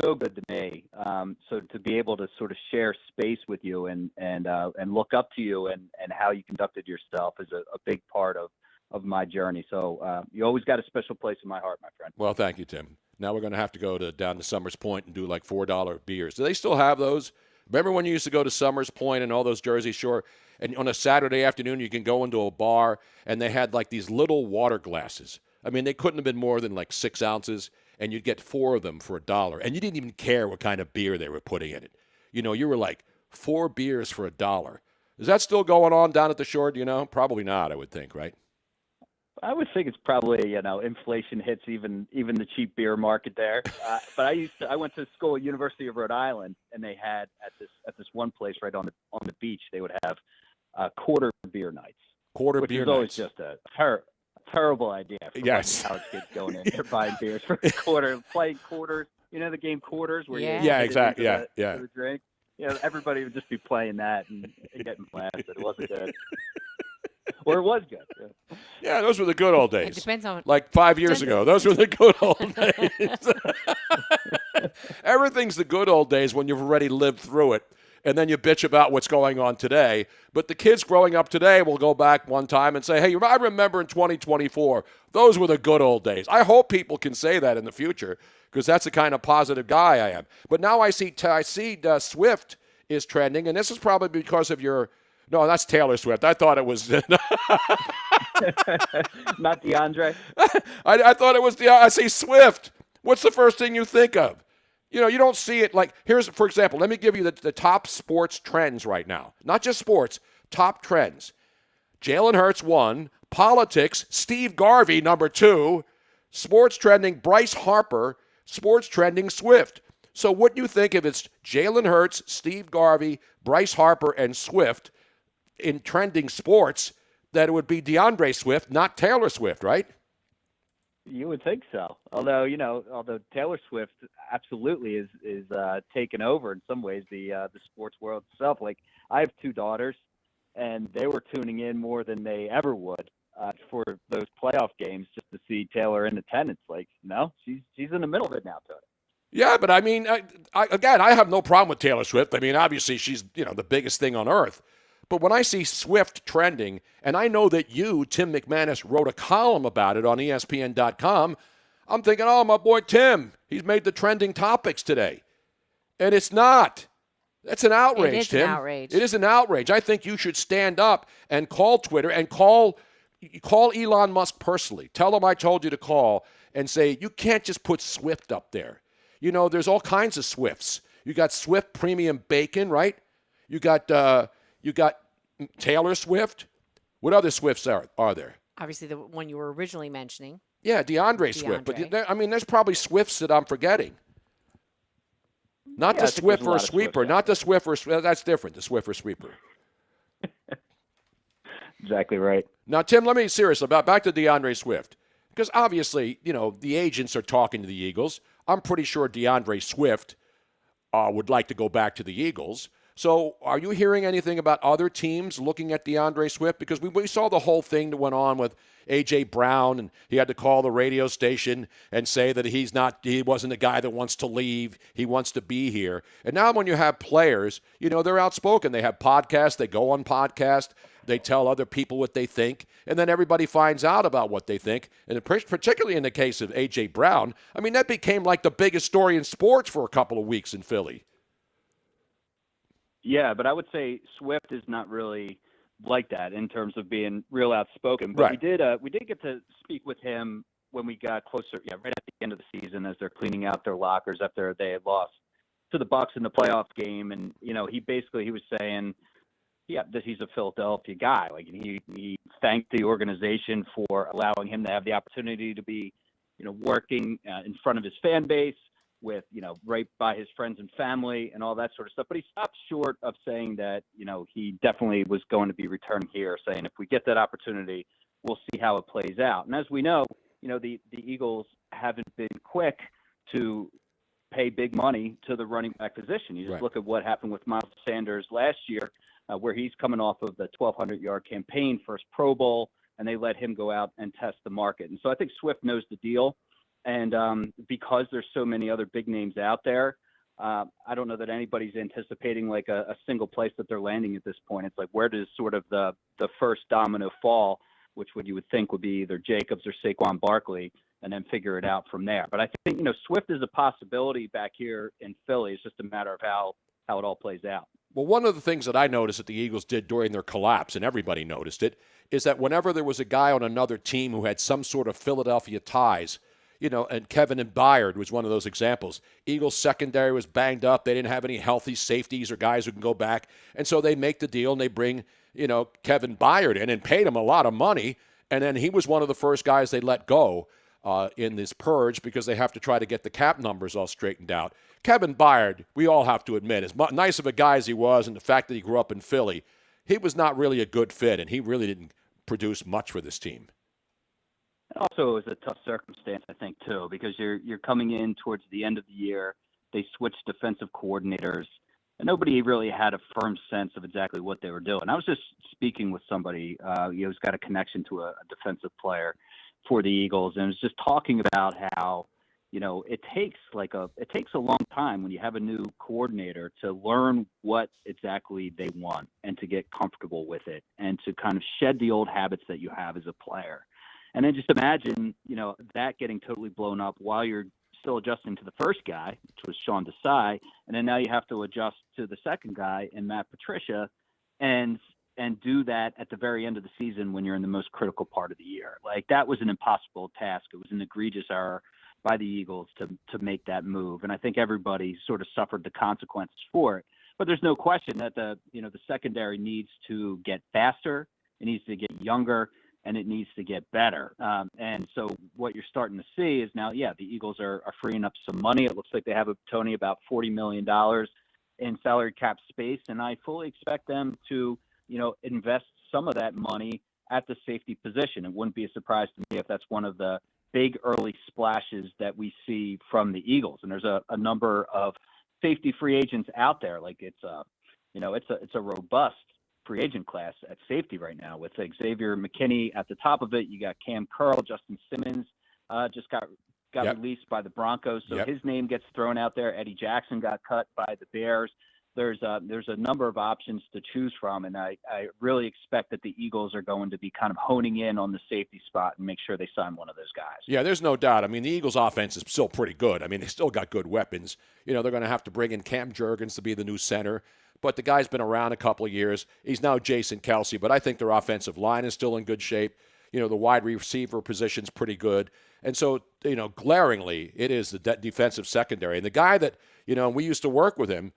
so good to me. So to be able to sort of share space with you and look up to you and how you conducted yourself is a big part of my journey. So you always got a special place in my heart, my friend. Well, thank you, Tim. Now we're going to have to go down to Summers Point and do like $4 beers. Do they still have those? Remember when you used to go to Summers Point and all those Jersey Shore, and on a Saturday afternoon you can go into a bar and they had like these little water glasses. I mean, they couldn't have been more than like 6 ounces, and you'd get 4 of them for $1. And you didn't even care what kind of beer they were putting in it. You were like 4 beers for $1. Is that still going on down at the Shore? Probably not, I would think, right? I would think it's probably, inflation hits even the cheap beer market there. But I went to school at University of Rhode Island, and they had at this one place right on the beach, they would have quarter beer nights. Which is always just a terrible idea for yes. college kids going in there buying beers for playing quarters. The game quarters where you exactly. The drink. Everybody would just be playing that and getting blasted. It wasn't good. or it was good. Yeah, those were the good old days. It depends on like 5 years ago. Those were the good old days. Everything's the good old days when you've already lived through it, and then you bitch about what's going on today. But the kids growing up today will go back one time and say, hey, I remember in 2024, those were the good old days. I hope people can say that in the future because that's the kind of positive guy I am. But now I see Swift is trending, and this is probably because of your – no, that's Taylor Swift. I thought it was – Not DeAndre? I thought it was I see Swift. What's the first thing you think of? You don't see it like, here's, for example, let me give you the top sports trends right now. Not just sports, top trends. Jalen Hurts, 1. Politics, Steve Garvey, number 2. Sports trending, Bryce Harper. Sports trending, Swift. So what do you think if it's Jalen Hurts, Steve Garvey, Bryce Harper, and Swift in trending sports, that it would be DeAndre Swift, not Taylor Swift, right? You would think so. Although Taylor Swift absolutely is taken over in some ways the sports world itself. Like, I have 2 daughters, and they were tuning in more than they ever would for those playoff games just to see Taylor in attendance. Like, no, she's in the middle of it now, Tote. Yeah, but I mean, I have no problem with Taylor Swift. I mean, obviously she's the biggest thing on earth. But when I see Swift trending, and I know that you, Tim McManus, wrote a column about it on ESPN.com, I'm thinking, oh, my boy Tim, he's made the trending topics today. And it's not. That's an outrage, It is Tim. an outrage. It is an outrage. I think you should stand up and call Twitter and call Elon Musk personally. Tell him I told you to call and say, you can't just put Swift up there. There's all kinds of Swifts. You got Swift Premium Bacon, right? You got Taylor Swift. What other Swifts are there? obviously the one you were originally mentioning. Yeah, DeAndre Swift. But there's probably Swifts that I'm forgetting. Not the Swiffer sweeper. Not the Swiffer. That's different. The Swiffer sweeper. Exactly right. Now, Tim, let me be serious about back to DeAndre Swift. Because obviously, the agents are talking to the Eagles. I'm pretty sure DeAndre Swift would like to go back to the Eagles. So are you hearing anything about other teams looking at DeAndre Swift? Because we saw the whole thing that went on with A.J. Brown, and he had to call the radio station and say that he wasn't a guy that wants to leave. He wants to be here. And now when you have players, they're outspoken. They have podcasts. They go on podcasts. They tell other people what they think, and then everybody finds out about what they think. And particularly in the case of A.J. Brown, I mean, that became like the biggest story in sports for a couple of weeks in Philly. Yeah, but I would say Swift is not really like that in terms of being real outspoken. But right. we did get to speak with him when we got closer, right at the end of the season as they're cleaning out their lockers after they had lost to the Bucs in the playoff game. And, he was saying, that he's a Philadelphia guy. Like, he thanked the organization for allowing him to have the opportunity to be, working in front of his fan base with, right by his friends and family and all that sort of stuff. But he stopped short of saying that, he definitely was going to be returning here, saying if we get that opportunity, we'll see how it plays out. And as we know, the Eagles haven't been quick to pay big money to the running back position. You just look at what happened with Miles Sanders last year, where he's coming off of the 1,200-yard campaign, first Pro Bowl, and they let him go out and test the market. And so I think Swift knows the deal. And because there's so many other big names out there, I don't know that anybody's anticipating like a single place that they're landing at this point. It's like, where does sort of the first domino fall, which you would think would be either Jacobs or Saquon Barkley, and then figure it out from there. But I think, Swift is a possibility back here in Philly. It's just a matter of how it all plays out. Well, one of the things that I noticed that the Eagles did during their collapse, and everybody noticed it, is that whenever there was a guy on another team who had some sort of Philadelphia ties, and Kevin and Byard was one of those examples. Eagles secondary was banged up. They didn't have any healthy safeties or guys who can go back. And so they make the deal and they bring, Kevin Byard in and paid him a lot of money. And then he was one of the first guys they let go in this purge because they have to try to get the cap numbers all straightened out. Kevin Byard, we all have to admit, as nice of a guy as he was and the fact that he grew up in Philly, he was not really a good fit, and he really didn't produce much for this team. Also, it was a tough circumstance, I think, too, because you're coming in towards the end of the year. They switched defensive coordinators, and nobody really had a firm sense of exactly what they were doing. I was just speaking with somebody who's got a connection to a defensive player for the Eagles, and was just talking about how, it takes a long time when you have a new coordinator to learn what exactly they want and to get comfortable with it and to kind of shed the old habits that you have as a player. And then just imagine, that getting totally blown up while you're still adjusting to the first guy, which was Sean Desai, and then now you have to adjust to the second guy and Matt Patricia, and do that at the very end of the season when you're in the most critical part of the year. Like, that was an impossible task. It was an egregious error by the Eagles to make that move, and I think everybody sort of suffered the consequences for it. But there's no question that the secondary needs to get faster, it needs to get younger, and it needs to get better. And so what you're starting to see is now, the Eagles are freeing up some money. It looks like they have, Tony, about $40 million in salary cap space, and I fully expect them to, invest some of that money at the safety position. It wouldn't be a surprise to me if that's one of the big early splashes that we see from the Eagles. And there's a number of safety free agents out there. Like, it's a robust free agent class at safety right now with Xavier McKinney at the top of it. You got Cam Curl, Justin Simmons just got released by the Broncos, so his name gets thrown out there. Eddie Jackson got cut by the Bears. There's a number of options to choose from, and I really expect that the Eagles are going to be kind of honing in on the safety spot and make sure they sign one of those guys. Yeah, there's no doubt. I mean, the Eagles' offense is still pretty good. I mean, they still got good weapons. They're going to have to bring in Cam Jurgens to be the new center. But the guy's been around a couple of years. He's now Jason Kelsey, but I think their offensive line is still in good shape. The wide receiver position's pretty good. And so, glaringly, it is the defensive secondary. And the guy that, we used to work with him,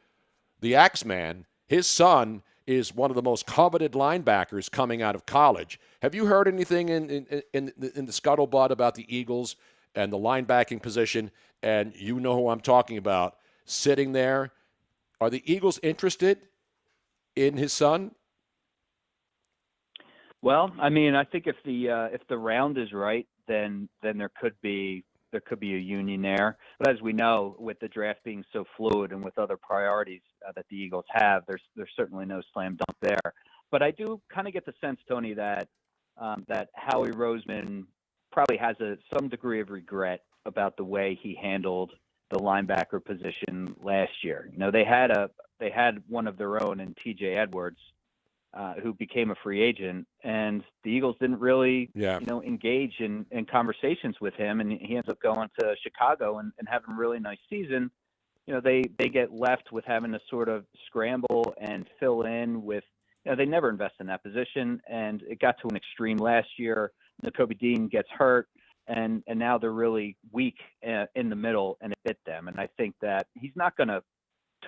the Axeman, his son is one of the most coveted linebackers coming out of college. Have you heard anything in the scuttlebutt about the Eagles and the linebacking position? And you know who I'm talking about sitting there. Are the Eagles interested in his son? Well, I mean, I think if the round is right, then there could be a union there. But as we know, with the draft being so fluid and with other priorities that the Eagles have, there's certainly no slam dunk there. But I do kind of get the sense, Tony, that Howie Roseman probably has some degree of regret about the way he handled the linebacker position last year. They had one of their own in TJ Edwards, who became a free agent, and the Eagles didn't really, engage in conversations with him, and he ends up going to Chicago and having a really nice season. They get left with having to sort of scramble and fill in with, they never invest in that position, and it got to an extreme last year. Nakobe Dean gets hurt, and now they're really weak in the middle, and it bit them. And I think that he's not going to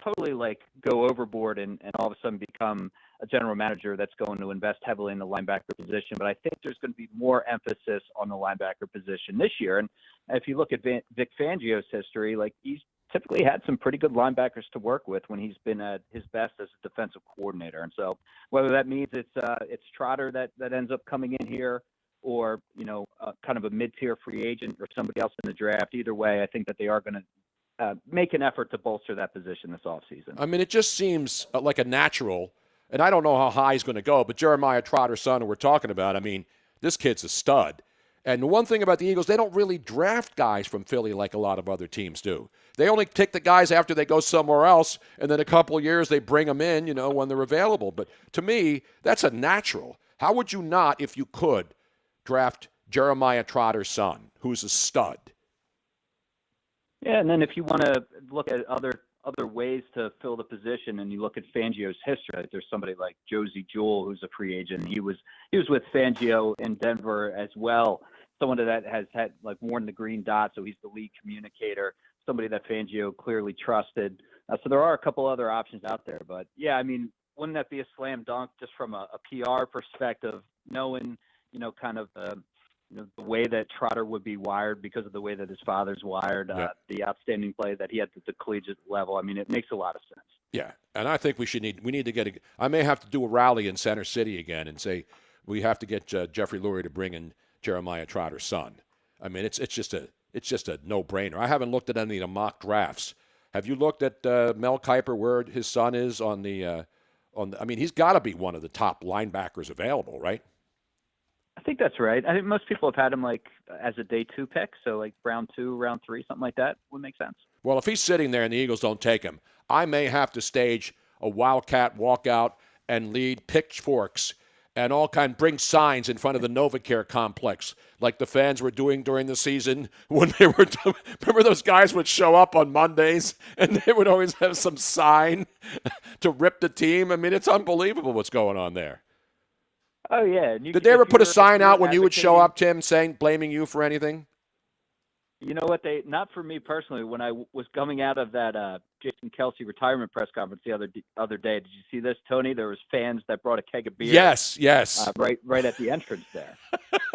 totally go overboard and all of a sudden become a general manager that's going to invest heavily in the linebacker position. But I think there's going to be more emphasis on the linebacker position this year. And if you look at Vic Fangio's history, he's typically had some pretty good linebackers to work with when he's been at his best as a defensive coordinator. And so whether that means it's Trotter that ends up coming in here, or kind of a mid-tier free agent or somebody else in the draft, either way, I think that they are going to make an effort to bolster that position this offseason. I mean, it just seems like a natural, and I don't know how high he's going to go, but Jeremiah Trotter's son, who we're talking about, I mean, this kid's a stud. And the one thing about the Eagles, they don't really draft guys from Philly like a lot of other teams do. They only take the guys after they go somewhere else, and then a couple of years they bring them in, when they're available. But to me, that's a natural. How would you not, if you could, draft Jeremiah Trotter's son, who's a stud? Yeah, and then if you want to look at other ways to fill the position, and you look at Fangio's history, there's somebody like Josie Jewell, who's a free agent. He was with Fangio in Denver as well. Someone that has had worn the green dot, so he's the lead communicator. Somebody that Fangio clearly trusted. So there are a couple other options out there, but yeah, I mean, wouldn't that be a slam dunk just from a PR perspective, knowing kind of the way that Trotter would be wired because of the way that his father's wired, the outstanding play that he had at the collegiate level. I mean, it makes a lot of sense. Yeah, and I think we need to get I may have to do a rally in Center City again and say we have to get Jeffrey Lurie to bring in Jeremiah Trotter's son. I mean, it's just a no-brainer. I haven't looked at any of the mock drafts, Have you looked at Mel Kiper, where his son is on the I mean, he's got to be one of the top linebackers available, right? I think that's right. I think most people have had him like as a day 2 pick, so like round 2, round 3, something like that would make sense. Well, if he's sitting there and the Eagles don't take him, I may have to stage a Wildcat walkout and lead pitchforks and bring signs in front of the NovaCare complex like the fans were doing during the season when they were remember those guys would show up on Mondays and they would always have some sign to rip the team. I mean, it's unbelievable what's going on there. Oh, yeah. Did they ever put a sign out when you would show up, Tim, blaming you for anything? You know what? Not for me personally. When I was coming out of that Jason Kelsey retirement press conference the other day, did you see this, Tony? There was fans that brought a keg of beer. Yes. Right at the entrance there.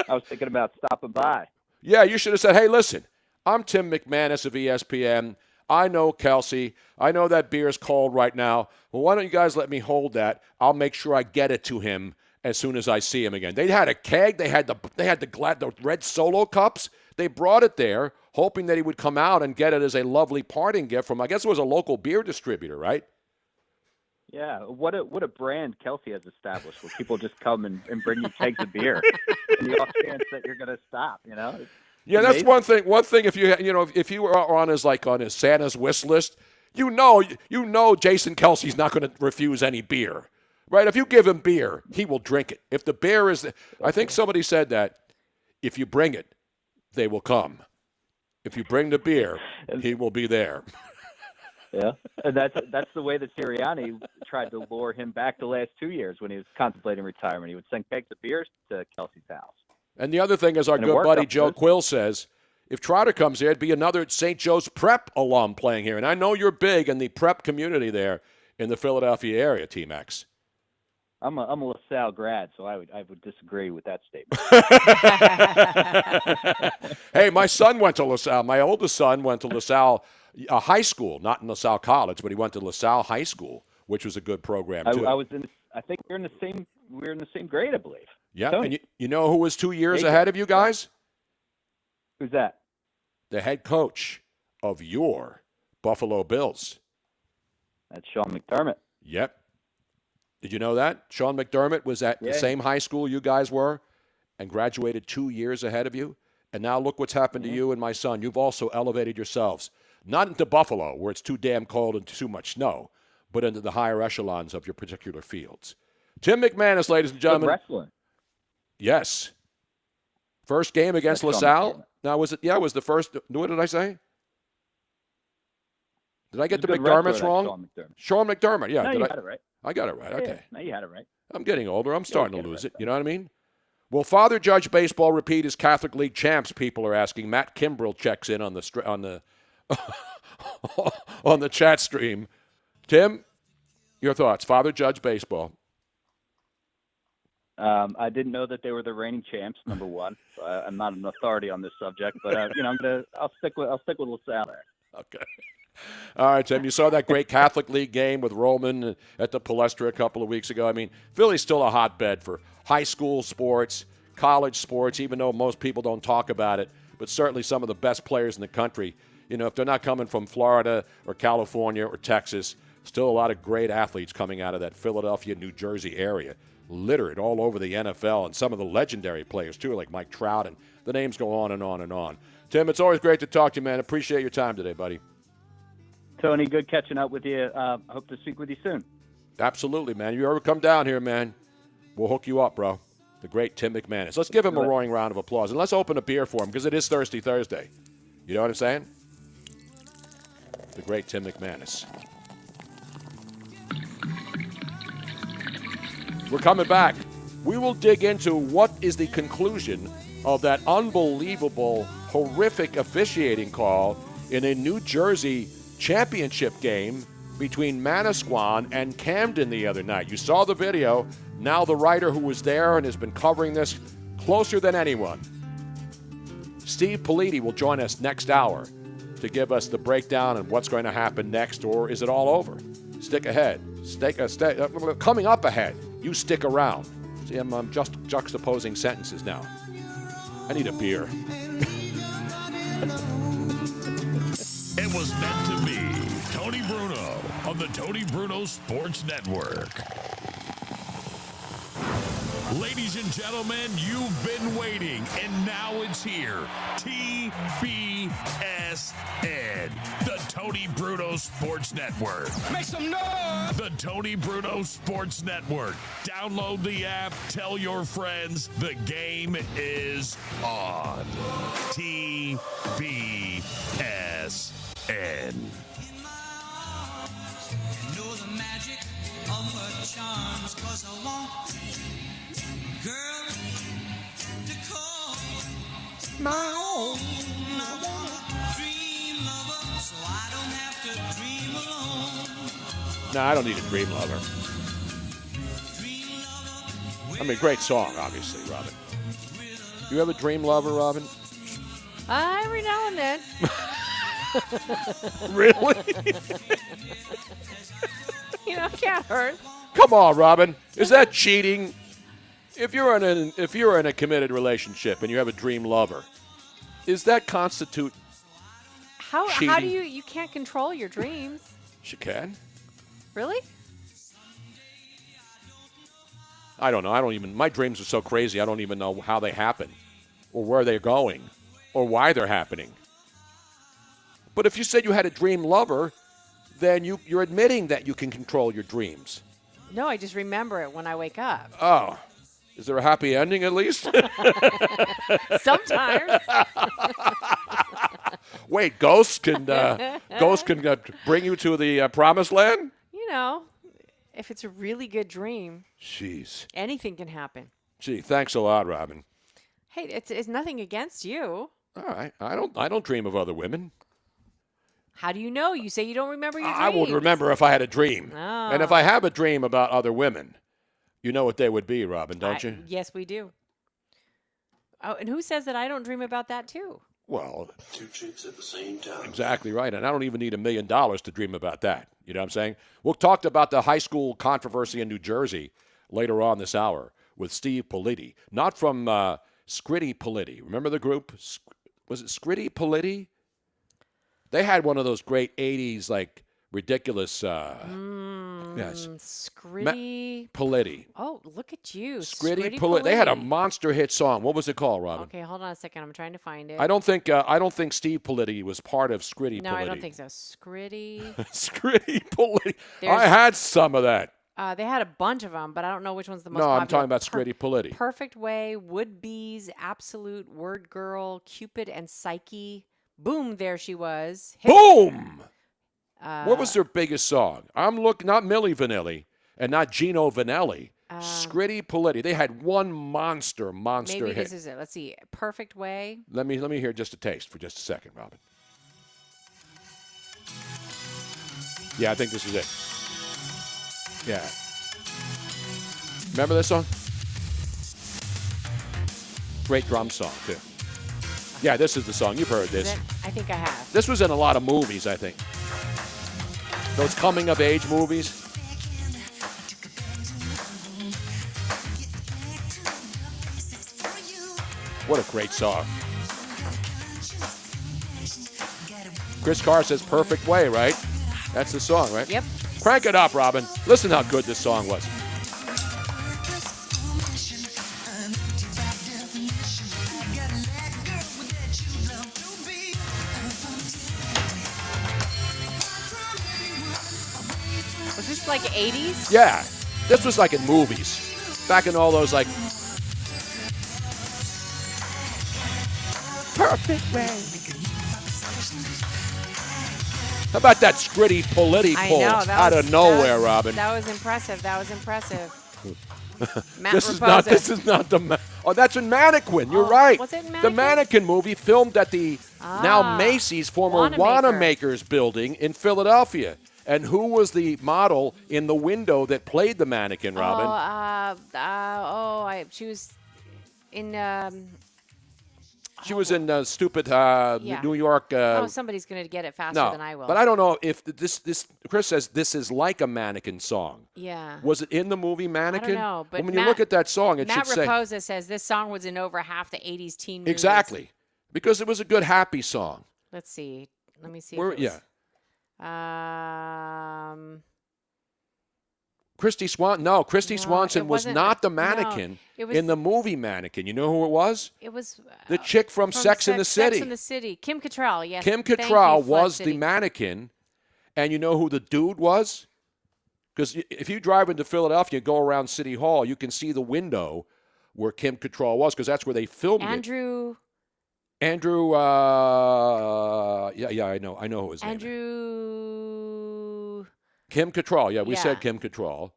I was thinking about stopping by. Yeah, you should have said, hey, listen, I'm Tim McManus of ESPN. I know Kelsey. I know that beer is cold right now. Well, why don't you guys let me hold that? I'll make sure I get it to him as soon as I see him again. They had a keg. They had the red Solo cups. They brought it there, hoping that he would come out and get it as a lovely parting gift from, I guess it was a local beer distributor, right? Yeah, what a brand Kelsey has established, where people just come and bring you kegs of beer, and the off chance that you're going to stop, you know? Yeah, that's one thing. One thing, if you were on his Santa's wish list, you know Jason Kelsey's not going to refuse any beer, right? If you give him beer, he will drink it. If the beer is, I think somebody said that, if you bring it, they will come. If you bring the beer, he will be there. Yeah, and that's the way that Sirianni tried to lure him back the last 2 years when he was contemplating retirement. He would send kegs of beers to Kelsey's house. And the other thing is, our good buddy Joe Quill says, if Trotter comes here, it'd be another St. Joe's Prep alum playing here. And I know you're big in the prep community there in the Philadelphia area, T-Max. I'm a LaSalle grad, so I would disagree with that statement. Hey, my son went to LaSalle. My oldest son went to LaSalle High School, not in LaSalle College, but he went to LaSalle High School, which was a good program too. I think we were in the same grade, I believe. Yeah, Tony. and you know who was 2 years ahead of you guys? Who's that? The head coach of your Buffalo Bills. That's Sean McDermott. Yep. Did you know that? Sean McDermott was at the same high school you guys were and graduated 2 years ahead of you. And now look what's happened to you and my son. You've also elevated yourselves, not into Buffalo, where it's too damn cold and too much snow, but into the higher echelons of your particular fields. Tim McManus, ladies and gentlemen. Wrestling. Yes. First game against LaSalle. Now, was it? Yeah, it was the first. What did I say? Did I get the McDermott's wrong? Sean McDermott. Yeah. No, you got it right. I got it right. Okay. No, you had it right. I'm getting older. I'm starting to lose it. You know what I mean? Will Father Judge Baseball repeat as Catholic League champs? People are asking. Matt Kimbrell checks in on the on the chat stream. Tim, your thoughts? Father Judge Baseball. I didn't know that they were the reigning champs. Number one, I'm not an authority on this subject, but I'll stick with LaSalle there. Okay. All right, Tim. You saw that great Catholic League game with Roman at the Palestra a couple of weeks ago. I mean, Philly's still a hotbed for high school sports, college sports, even though most people don't talk about it. But certainly some of the best players in the country, if they're not coming from Florida or California or Texas, still a lot of great athletes coming out of that Philadelphia, New Jersey area, littered all over the NFL, and some of the legendary players, too, like Mike Trout, and the names go on and on and on. Tim, it's always great to talk to you, man. Appreciate your time today, buddy. Tony, good catching up with you. I hope to speak with you soon. Absolutely, man. You ever come down here, man, we'll hook you up, bro. The great Tim McManus. Let's give him a roaring round of applause, and let's open a beer for him because it is Thirsty Thursday. You know what I'm saying? The great Tim McManus. We're coming back. We will dig into what is the conclusion of that unbelievable, horrific officiating call in a New Jersey championship game between Manasquan and Camden the other night. You saw the video. Now the writer who was there and has been covering this closer than anyone, Steve Politi, will join us next hour to give us the breakdown and what's going to happen next, or is it all over? Stick ahead. Coming up ahead. You stick around. See, I'm just juxtaposing sentences now. I need a beer. It was meant to be. on the Tony Bruno Sports Network. Ladies and gentlemen, you've been waiting, and now it's here. TBSN, the Tony Bruno Sports Network. Make some noise! The Tony Bruno Sports Network. Download the app. Tell your friends the game is on. TBSN. Know the magic of her charms, 'cause I want girl to call my own. I want a dream lover, so I don't have to dream alone. No, I don't need a dream lover. I mean, great song, obviously, Robin. You have a dream lover, Robin? Every now and then. Really? It can't hurt. Come on, Robin. Is that cheating? If you're in a committed relationship and you have a dream lover, is that constitute How cheating? do you can't control your dreams? She can. Really? I don't know. My dreams are so crazy, I don't even know how they happen or where they're going or why they're happening. But if you said you had a dream lover, then you're admitting that you can control your dreams. No, I just remember it when I wake up. Oh. Is there a happy ending at least? Sometimes. Wait, ghosts can bring you to the promised land? If it's a really good dream. Jeez. Anything can happen. Gee, thanks a lot, Robin. Hey, it's nothing against you. All right. I don't dream of other women. How do you know? You say you don't remember your dreams. I would remember if I had a dream. Oh. And if I have a dream about other women, you know what they would be, Robin, don't you? Yes, we do. Oh, and who says that I don't dream about that too? Well, two chicks at the same time. Exactly right. And I don't even need $1 million to dream about that. You know what I'm saying? We'll talk about the high school controversy in New Jersey later on this hour with Steve Politi. Not from Scritti Politti. Remember the group? Was it Scritti Politti? They had one of those great 80s, like, ridiculous. Yes. Scritti Politti. Oh, look at you. Scritti Politti. They had a monster hit song. What was it called, Robin? Okay, hold on a second. I'm trying to find it. I don't think Steve Politti was part of Scritti Politti. No, I don't think so. Scritti. Scritti Politti. I had some of that. They had a bunch of them, but I don't know which one's the most popular. popular. I'm talking about Scritti Politti. Perfect Way, Would Be's, Absolute, Word Girl, Cupid and Psyche. Boom, there she was. Boom! What was their biggest song? I'm looking, not Milli Vanilli and not Gino Vanelli. Scritti Politti. They had one monster maybe hit. This is it. Let's see. Perfect Way. Let me hear just a taste for just a second, Robin. Yeah, I think this is it. Yeah. Remember this song? Great drum song, too. Yeah, this is the song. You've heard this. I think I have. This was in a lot of movies, I think. Those coming-of-age movies. What a great song. Chris Carr says Perfect Way, right? That's the song, right? Yep. Crank it up, Robin. Listen how good this song was. Was this like 80s? Yeah. This was like in movies. Back in all those like Perfect Way. How about that Scritti Politti pull out of nowhere, Robin? That was impressive. Matt This is not the. Oh, that's in Mannequin. You're right. Was it in The Mannequin? Mannequin movie filmed at the now Macy's former Wanamaker's building in Philadelphia. And who was the model in the window that played the mannequin, Robin? She was in. She was in stupid New York. Somebody's going to get it faster than I will. But I don't know if this. Chris says this is like a mannequin song. Yeah. Was it in the movie Mannequin? I don't know. But when you look at that song, it Matt should say. Raposa says this song was in over half the 80s teen movies. Exactly. Because it was a good, happy song. Let's see. Let me see. Christy Swanson. No, Christy Swanson was not the mannequin in the movie Mannequin. You know who it was? It was the chick from Sex and the City. Sex and the City. Kim Cattrall, yes. Kim Cattrall was the mannequin. And you know who the dude was? Because if you drive into Philadelphia, go around City Hall, you can see the window where Kim Cattrall was, because that's where they filmed it. Andrew, yeah, I know who his name is. Kim Cattrall, yeah, we said Kim Cattrall.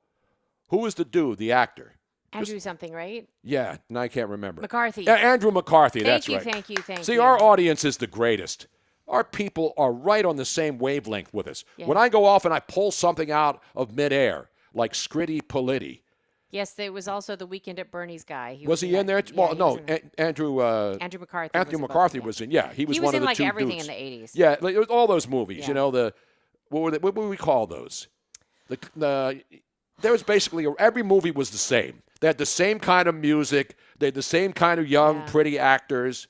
Who was the dude, the actor? Andrew something, right? Yeah, and I can't remember. McCarthy. Yeah, Andrew McCarthy, that's right. Thank you. See, our audience is the greatest. Our people are right on the same wavelength with us. Yeah. When I go off and I pull something out of midair, like Scritti Politti. Yes, there was also the Weekend at Bernie's guy. Was he in there? Well, no, Andrew McCarthy. Anthony McCarthy was in. Yeah, he was one of the two dudes. He was in like everything in the 80s. Yeah, like, all those movies. You know, what would we call those? There was basically every movie was the same. They had the same kind of music. They had the same kind of young, pretty actors.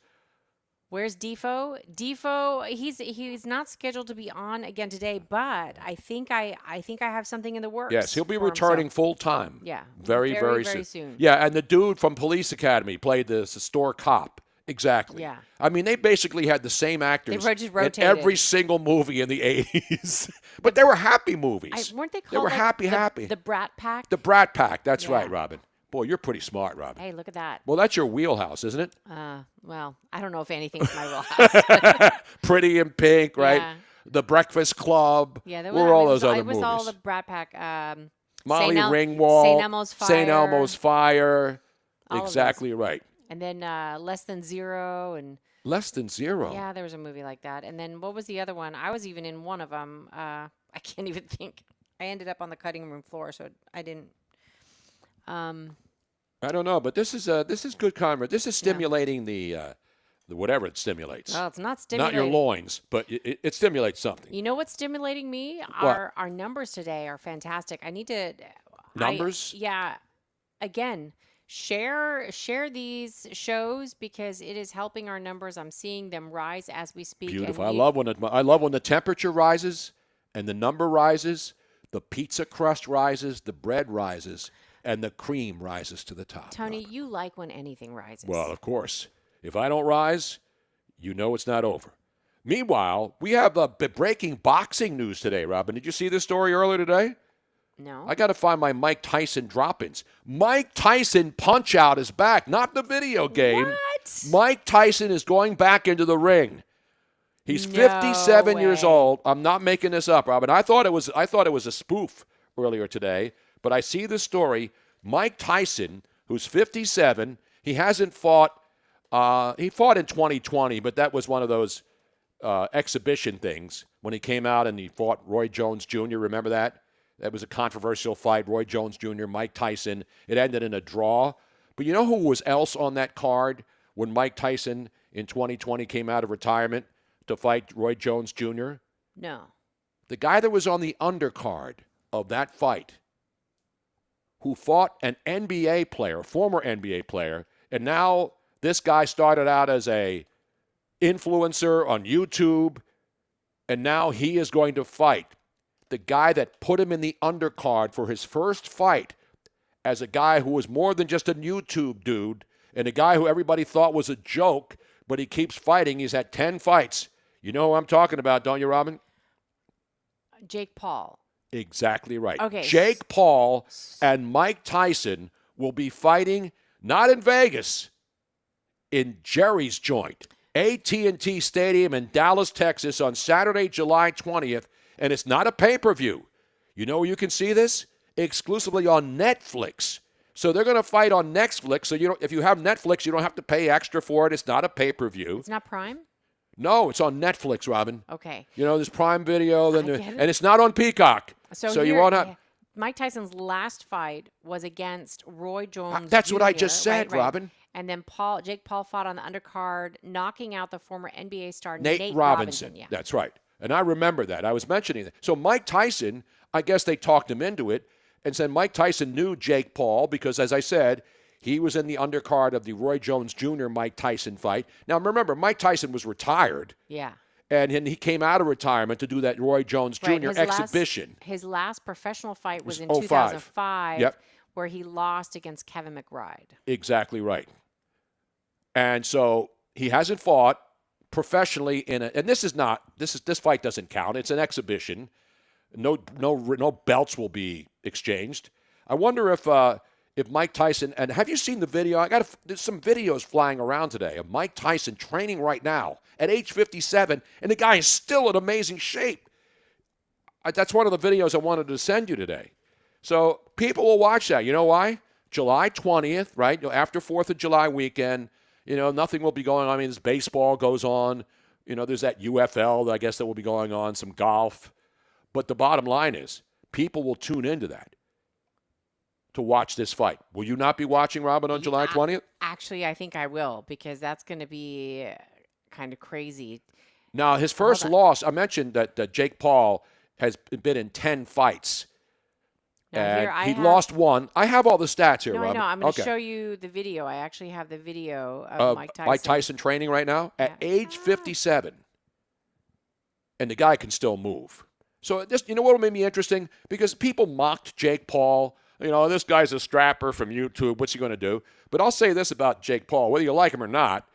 Where's Defo? Defo, he's not scheduled to be on again today, but I think I have something in the works. Yes, he'll be returning full time. Yeah, very soon. Yeah, and the dude from Police Academy played the store cop. Exactly. Yeah. I mean, they basically had the same actors in every single movie in the 80s. But they were happy movies. Weren't they called They were happy. The Brat Pack? The Brat Pack. That's right, Robin. Boy, you're pretty smart, Robin. Hey, look at that. Well, that's your wheelhouse, isn't it? Well, I don't know if anything's my wheelhouse. Pretty in Pink, right? Yeah. The Breakfast Club. Yeah, there were all those other movies. It was all the Brat Pack. Molly Ringwald. St. Elmo's Fire. St. Elmo's Fire. All Exactly right. And then Less Than Zero and Less Than Zero. Yeah, there was a movie like that. And then what was the other one? I was even in one of them. I can't even think. I ended up on the cutting room floor, so I didn't. I don't know, but this is good conversation. This is stimulating the whatever it stimulates. Well, it's not stimulating. Not your loins, but it stimulates something. You know what's stimulating me? What? Our numbers today are fantastic. I need to numbers. Again. Share these shows because it is helping our numbers. I'm seeing them rise as we speak. Beautiful. I love when the temperature rises and the number rises, the pizza crust rises, the bread rises, and the cream rises to the top. Tony, you like when anything rises. Well, of course. If I don't rise, you know it's not over. Meanwhile, we have breaking boxing news today, Robin. Did you see this story earlier today? No. I got to find my Mike Tyson drop-ins. Mike Tyson Punch-Out is back, not the video game. What? Mike Tyson is going back into the ring. He's 57 years old. I'm not making this up, Robin. I thought it was a spoof earlier today, but I see the story. Mike Tyson, who's 57, he hasn't fought. He fought in 2020, but that was one of those exhibition things when he came out and he fought Roy Jones Jr. Remember that? That was a controversial fight, Roy Jones Jr., Mike Tyson. It ended in a draw. But you know who was else on that card when Mike Tyson in 2020 came out of retirement to fight Roy Jones Jr.? No. The guy that was on the undercard of that fight, who fought an NBA player, former NBA player, and now this guy started out as a influencer on YouTube, and now he is going to fight the guy that put him in the undercard for his first fight as a guy who was more than just a YouTube dude and a guy who everybody thought was a joke, but he keeps fighting. He's had 10 fights. You know who I'm talking about, don't you, Robin? Jake Paul. Exactly right. Okay. Jake Paul and Mike Tyson will be fighting not in Vegas, in Jerry's joint, AT&T Stadium in Dallas, Texas on Saturday, July 20th. And it's not a pay-per-view. You know where you can see this? Exclusively on Netflix. So they're going to fight on Netflix. So if you have Netflix, you don't have to pay extra for it. It's not a pay-per-view. It's not Prime? No, it's on Netflix, Robin. Okay. You know, there's Prime Video, and it's not on Peacock. So you won't have. Mike Tyson's last fight was against Roy Jones. That's Jr., what I just said, right. Robin. And then Jake Paul fought on the undercard, knocking out the former NBA star Nate Robinson. Yeah. That's right. And I remember that. I was mentioning that. So Mike Tyson, I guess they talked him into it and said Mike Tyson knew Jake Paul because, as I said, he was in the undercard of the Roy Jones Jr. Mike Tyson fight. Now, remember, Mike Tyson was retired. Yeah. And he came out of retirement to do that Roy Jones Jr. exhibition. His last professional fight was in 05. 2005, Yep. where he lost against Kevin McBride. Exactly right. And so he hasn't fought professionally and this fight doesn't count. It's an exhibition. No belts will be exchanged. I wonder if Mike Tyson, and have you seen the video? There's some videos flying around today of Mike Tyson training right now at age 57, and the guy is still in amazing shape. That's one of the videos I wanted to send you today. So people will watch that. You know why? July 20th, right? After 4th of July weekend, nothing will be going on. I mean, this baseball goes on. There's that UFL, I guess, that will be going on, some golf. But the bottom line is people will tune into that to watch this fight. Will you not be watching, Robin, on July 20th? Actually, I think I will, because that's going to be kind of crazy. Now, his first loss, I mentioned that Jake Paul has been in 10 fights. And he lost one. I have all the stats here, Robin. I know. I'm going to show you the video. I actually have the video of Mike Tyson. Mike Tyson training right now at age 57. And the guy can still move. So this, what will make me interesting? Because people mocked Jake Paul. This guy's a strapper from YouTube. What's he going to do? But I'll say this about Jake Paul, whether you like him or not,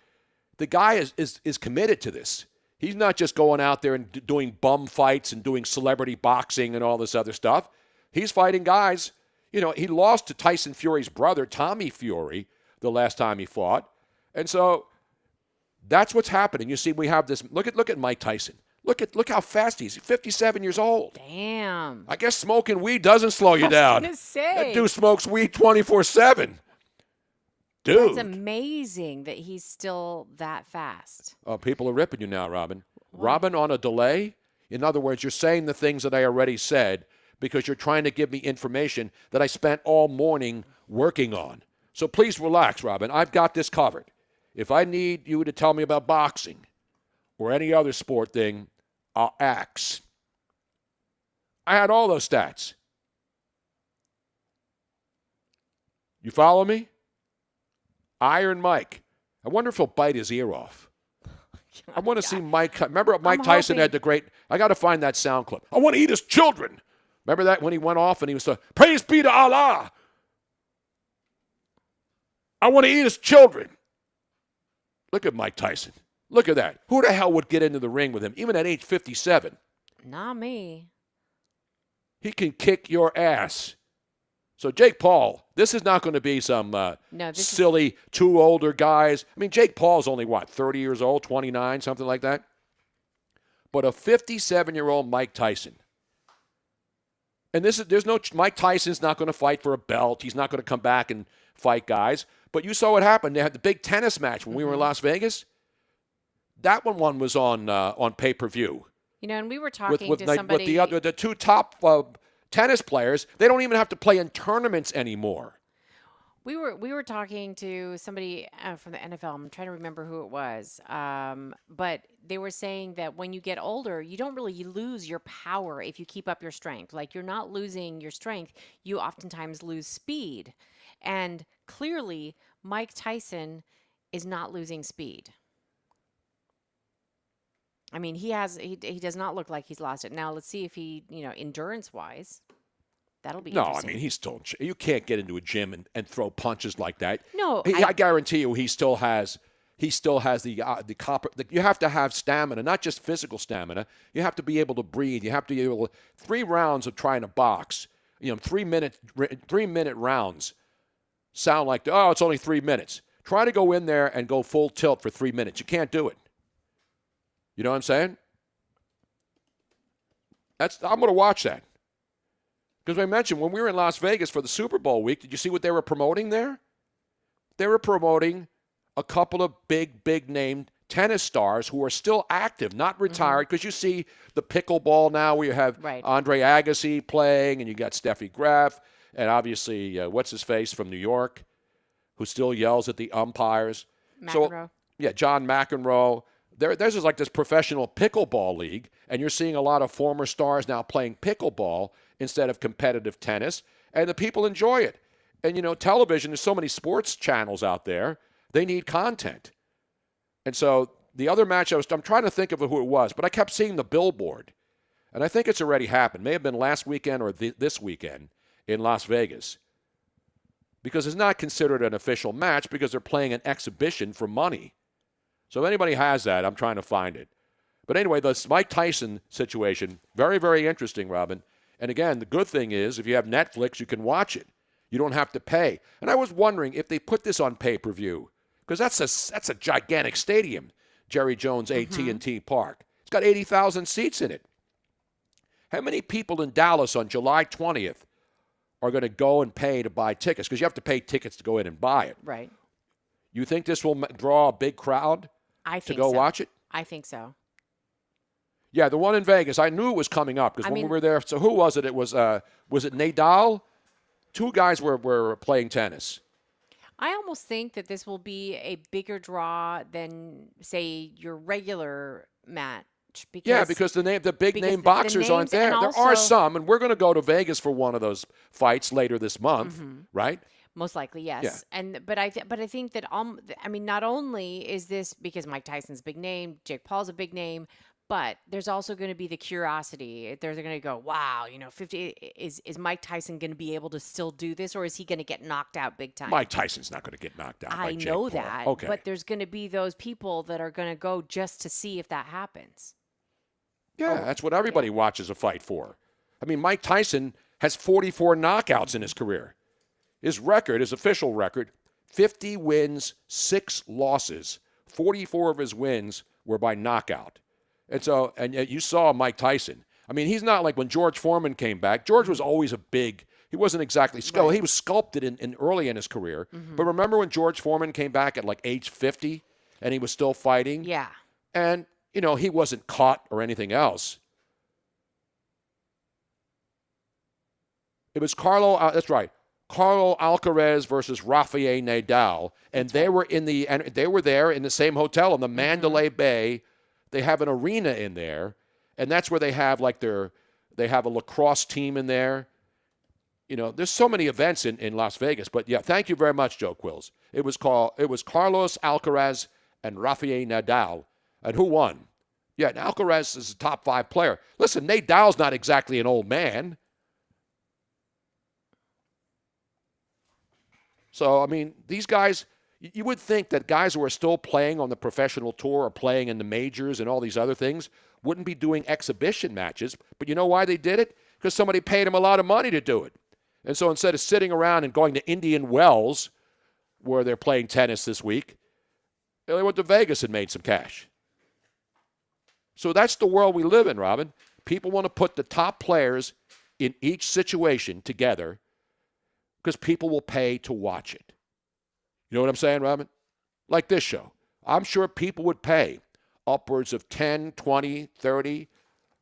the guy is committed to this. He's not just going out there and doing bum fights and doing celebrity boxing and all this other stuff. He's fighting guys. He lost to Tyson Fury's brother, Tommy Fury, the last time he fought. And so that's what's happening. You see, we have this. Look at Mike Tyson. Look how fast he is. He's 57 years old. Damn. I guess smoking weed doesn't slow you down. I was going to say. That dude smokes weed 24/7. Dude. That's amazing that he's still that fast. Oh, people are ripping you now, Robin. What? Robin on a delay? In other words, you're saying the things that I already said because you're trying to give me information that I spent all morning working on. So please relax, Robin. I've got this covered. If I need you to tell me about boxing or any other sport thing, I'll ask. I had all those stats. You follow me? Iron Mike. I wonder if he'll bite his ear off. I want to see Mike. Remember Mike Tyson had the great, I got to find that sound clip. I want to eat his children. Remember that when he went off and he was praise be to Allah. I want to eat his children. Look at Mike Tyson. Look at that. Who the hell would get into the ring with him, even at age 57? Not me. He can kick your ass. So Jake Paul, this is not going to be some silly two older guys. I mean, Jake Paul's only, 30 years old, 29, something like that? But a 57-year-old Mike Tyson. And Mike Tyson's not going to fight for a belt. He's not going to come back and fight guys. But you saw what happened. They had the big tennis match when we were in Las Vegas. That one was on pay-per-view. And we were talking to somebody. With the two top tennis players, they don't even have to play in tournaments anymore. We were talking to somebody from the NFL. I'm trying to remember who it was. But they were saying that when you get older, you don't really lose your power if you keep up your strength. Like, you're not losing your strength. You oftentimes lose speed. And clearly, Mike Tyson is not losing speed. I mean, he does not look like he's lost it. Now, let's see if he, endurance-wise, that'll be interesting. No, I mean, he's still, you can't get into a gym and throw punches like that. No. I guarantee you he still has the copper. You have to have stamina, not just physical stamina. You have to be able to breathe. You have to be able to, 3 rounds of trying to box, 3-minute rounds sound like, it's only 3 minutes. Try to go in there and go full tilt for 3 minutes. You can't do it. You know what I'm saying? I'm going to watch that. Because I mentioned when we were in Las Vegas for the Super Bowl week, did you see what they were promoting there? They were promoting a couple of big name tennis stars who are still active, not retired. Because you see the pickleball now where you have Andre Agassi playing and you got Steffi Graf and obviously what's his face from New York who still yells at the umpires. McEnroe. So, John McEnroe. There's like this professional pickleball league, and you're seeing a lot of former stars now playing pickleball instead of competitive tennis, and the people enjoy it. And, television, there's so many sports channels out there, they need content. And so the other match I'm trying to think of who it was, but I kept seeing the billboard. And I think it's already happened. May have been last weekend or this weekend in Las Vegas. Because it's not considered an official match because they're playing an exhibition for money. So if anybody has that, I'm trying to find it. But anyway, this Mike Tyson situation, very, very interesting, Robin. And again, the good thing is if you have Netflix, you can watch it. You don't have to pay. And I was wondering if they put this on pay-per-view, because that's a gigantic stadium, Jerry Jones AT&T Park. It's got 80,000 seats in it. How many people in Dallas on July 20th are going to go and pay to buy tickets? Because you have to pay tickets to go in and buy it. Right. You think this will draw a big crowd to go watch it? I think so. Yeah, the one in Vegas, I knew it was coming up because when we were there, so who was it? It was it Nadal? Two guys were playing tennis. I almost think that this will be a bigger draw than, say, your regular match. Because the big name boxers aren't there. There are some, and we're going to go to Vegas for one of those fights later this month, right? Most likely, yes. Yeah. But I think that not only is this because Mike Tyson's a big name, Jake Paul's a big name, but there's also going to be the curiosity. They're going to go, wow, 50 is Mike Tyson going to be able to still do this, or is he going to get knocked out big time? Mike Tyson's not going to get knocked out. I by Jake know Paul. that, okay. But there's going to be those people that are going to go just to see if that happens. Yeah, that's what everybody watches a fight for. I mean, Mike Tyson has 44 knockouts in his career. His record, his official record, 50 wins, 6 losses. 44 of his wins were by knockout. And you saw Mike Tyson. I mean, he's not like when George Foreman came back. George was always he wasn't exactly sculpted. Right. He was sculpted in early in his career. Mm-hmm. But remember when George Foreman came back at like age 50 and he was still fighting? Yeah. And he wasn't caught or anything else. It was that's right, Carlo Alcaraz versus Rafael Nadal, and they were there in the same hotel in the Mandalay Bay. They have an arena in there, and that's where they have they have a lacrosse team in there. There's so many events in Las Vegas. But yeah, thank you very much, Joe Quills. It was Carlos Alcaraz and Rafael Nadal. And who won? Yeah, and Alcaraz is a top 5 player. Listen, Nadal's not exactly an old man. So, I mean, these guys, you would think that guys who are still playing on the professional tour or playing in the majors and all these other things wouldn't be doing exhibition matches. But you know why they did it? Because somebody paid them a lot of money to do it. And so instead of sitting around and going to Indian Wells, where they're playing tennis this week, they went to Vegas and made some cash. So that's the world we live in, Robin. People want to put the top players in each situation together because people will pay to watch it. You know what I'm saying, Robin? Like this show. I'm sure people would pay upwards of $10, $20, $30,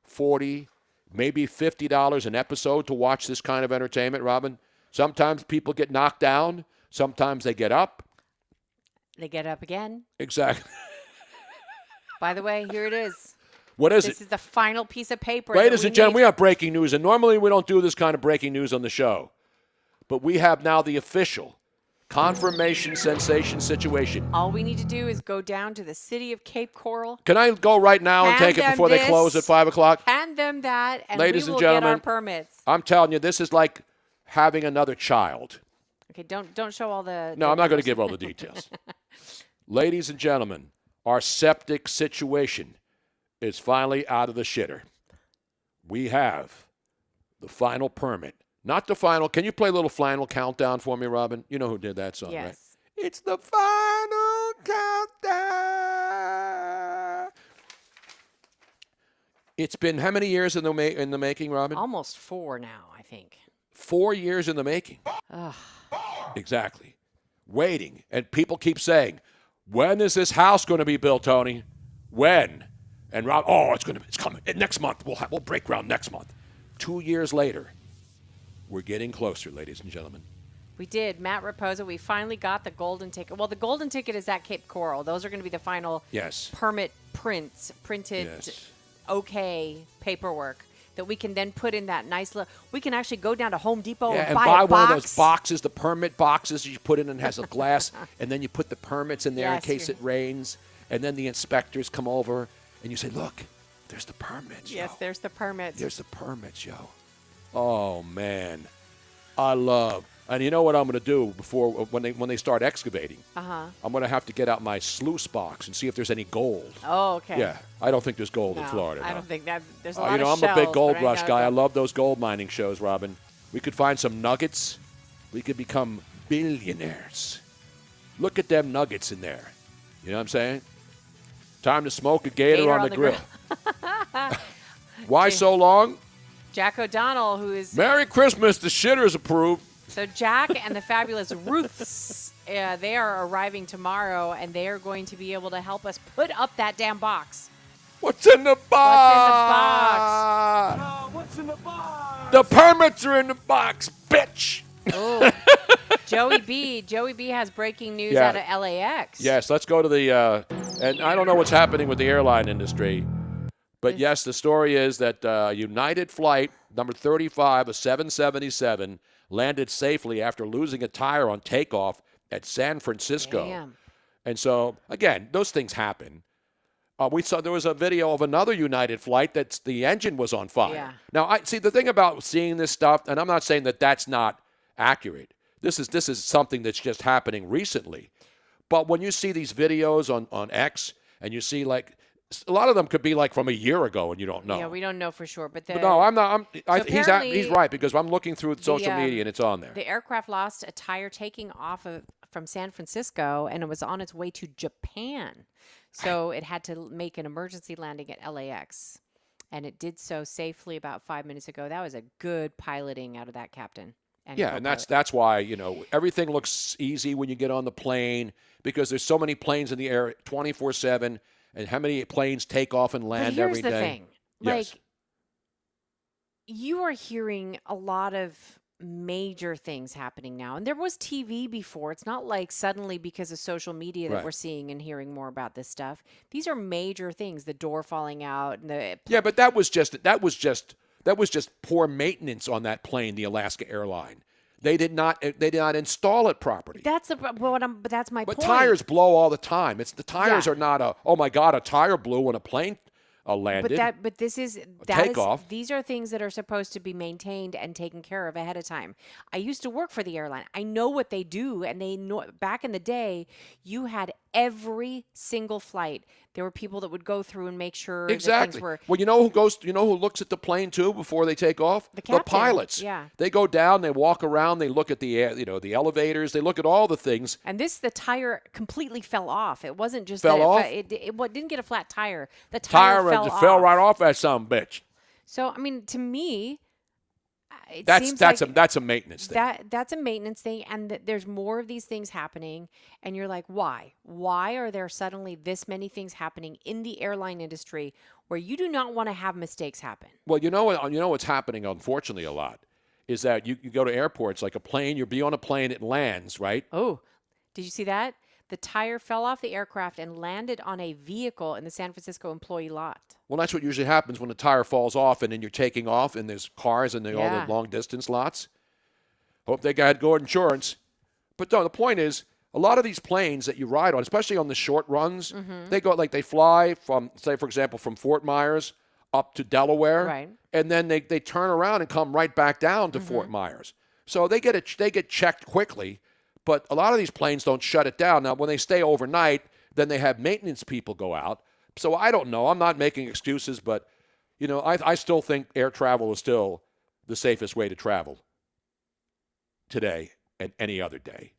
$40, maybe $50 an episode to watch this kind of entertainment, Robin. Sometimes people get knocked down. Sometimes they get up. They get up again. Exactly. By the way, here it is. What is it? This is the final piece of paper. Ladies and gentlemen, we have breaking news, and normally we don't do this kind of breaking news on the show. But we have now the official confirmation sensation situation. All we need to do is go down to the city of Cape Coral. Can I go right now and take it before they close at 5 o'clock? Hand them that, and Ladies we will and gentlemen, get our permits. I'm telling you, this is like having another child. Okay, don't show all the... No, I'm not going to give all the details. Ladies and gentlemen, our septic situation is finally out of the shitter. We have the final permit. Not the final. Can you play a little final countdown for me, Robin? You know who did that song, right? It's the final countdown. It's been how many years in the making, Robin? Almost 4 now, I think. 4 years in the making. Ugh. Exactly. Waiting. And people keep saying, when is this house going to be built, Tony? When? And Rob, it's coming. Next month. We'll break ground next month. 2 years later, we're getting closer, ladies and gentlemen. We did. Matt Raposa, we finally got the golden ticket. Well, the golden ticket is at Cape Coral. Those are going to be the final permit printed okay paperwork that we can then put in that nice little. We can actually go down to Home Depot and buy a one of those boxes, the permit boxes you put in and has a glass, and then you put the permits in there in case it rains. and then the inspectors come over, and you say, look, there's the permits, Yes, yo. there's the permit. There's the permits, yo. Oh, man. I love. And you know what I'm going to do before when they start excavating? Uh-huh. I'm going to have to get out my sluice box and see if there's any gold. Oh, okay. Yeah, I don't think there's gold in No, Florida. I no. don't think that there's a lot You know, of I'm a big shells, gold but rush know guy. I that- love those gold mining shows, Robin. We could find some nuggets. We could become billionaires. Look at them nuggets in there. You know what I'm saying? Time to smoke a gator on the grill. Why so long? Jack O'Donnell, who is Merry Christmas. The shitters approved. So Jack and the fabulous Ruths, they are arriving tomorrow, and they are going to be able to help us put up that damn box. What's in the box? What's in the box? The permits are in the box, bitch. Oh, Joey B has breaking news out of LAX. Yes, let's go to the and I don't know what's happening with the airline industry, but yes, the story is that United flight number 35, a 777, landed safely after losing a tire on takeoff at San Francisco. Damn. And so, again, those things happen. We saw there was a video of another United flight that the engine was on fire. Yeah. Now, I see the thing about seeing this stuff, and I'm not saying that that's not accurate. This is something that's just happening recently. But when you see these videos on X, and you see like a lot of them could be like from a year ago, and you don't know. Yeah, we don't know for sure, but No, I'm not. He's apparently right because I'm looking through social media and it's on there. The aircraft lost a tire taking off from San Francisco, and it was on its way to Japan. So it had to make an emergency landing at LAX, and it did so safely about 5 minutes ago. That was a good piloting out of that captain. Yeah, and that's why, everything looks easy when you get on the plane because there's so many planes in the air 24/7, and how many planes take off and land every day. Here's the thing. Yes. Like, you are hearing a lot of major things happening now. And there was TV before. It's not like suddenly because of social media that Right. we're seeing and hearing more about this stuff. These are major things, the door falling out and the Yeah, but that was just poor maintenance on that plane, the Alaska airline. They did not install it properly. That's that's my But point. tires blow all the time. The tires Yeah. are not oh my God, a tire blew when a plane landed. Takeoff. These are things that are supposed to be maintained and taken care of ahead of time. I used to work for the airline. I know what they do, and they know. Back in the day, you had every single flight. There were people that would go through and make sure that Exactly. things were. Well, you know who looks at the plane too before they take off? The captain. pilots. Yeah. They go down, they walk around, they look at the elevators, they look at all the things. And the tire completely fell off. It wasn't just Fell that off? It didn't get a flat tire. The tire fell right off that son of a bitch. So I mean, to me, it That's seems that's like a that's a maintenance thing. that's a maintenance thing, and there's more of these things happening, and you're like, why? Why are there suddenly this many things happening in the airline industry where you do not want to have mistakes happen? Well, you know what's happening, unfortunately, a lot is that you go to airports like a plane. You'll be on a plane, it lands, right? Oh, did you see that? The tire fell off the aircraft and landed on a vehicle in the San Francisco employee lot. Well, that's what usually happens when the tire falls off and then you're taking off and there's cars and all Yeah. the long distance lots. Hope they got good insurance. But no, the point is, a lot of these planes that you ride on, especially on the short runs, Mm-hmm. they fly from, say, for example, from Fort Myers up to Delaware, Right. and then they turn around and come right back down to Fort Myers. So they get checked quickly. But a lot of these planes don't shut it down. Now, when they stay overnight, then they have maintenance people go out. So I don't know. I'm not making excuses, but, I still think air travel is still the safest way to travel today and any other day.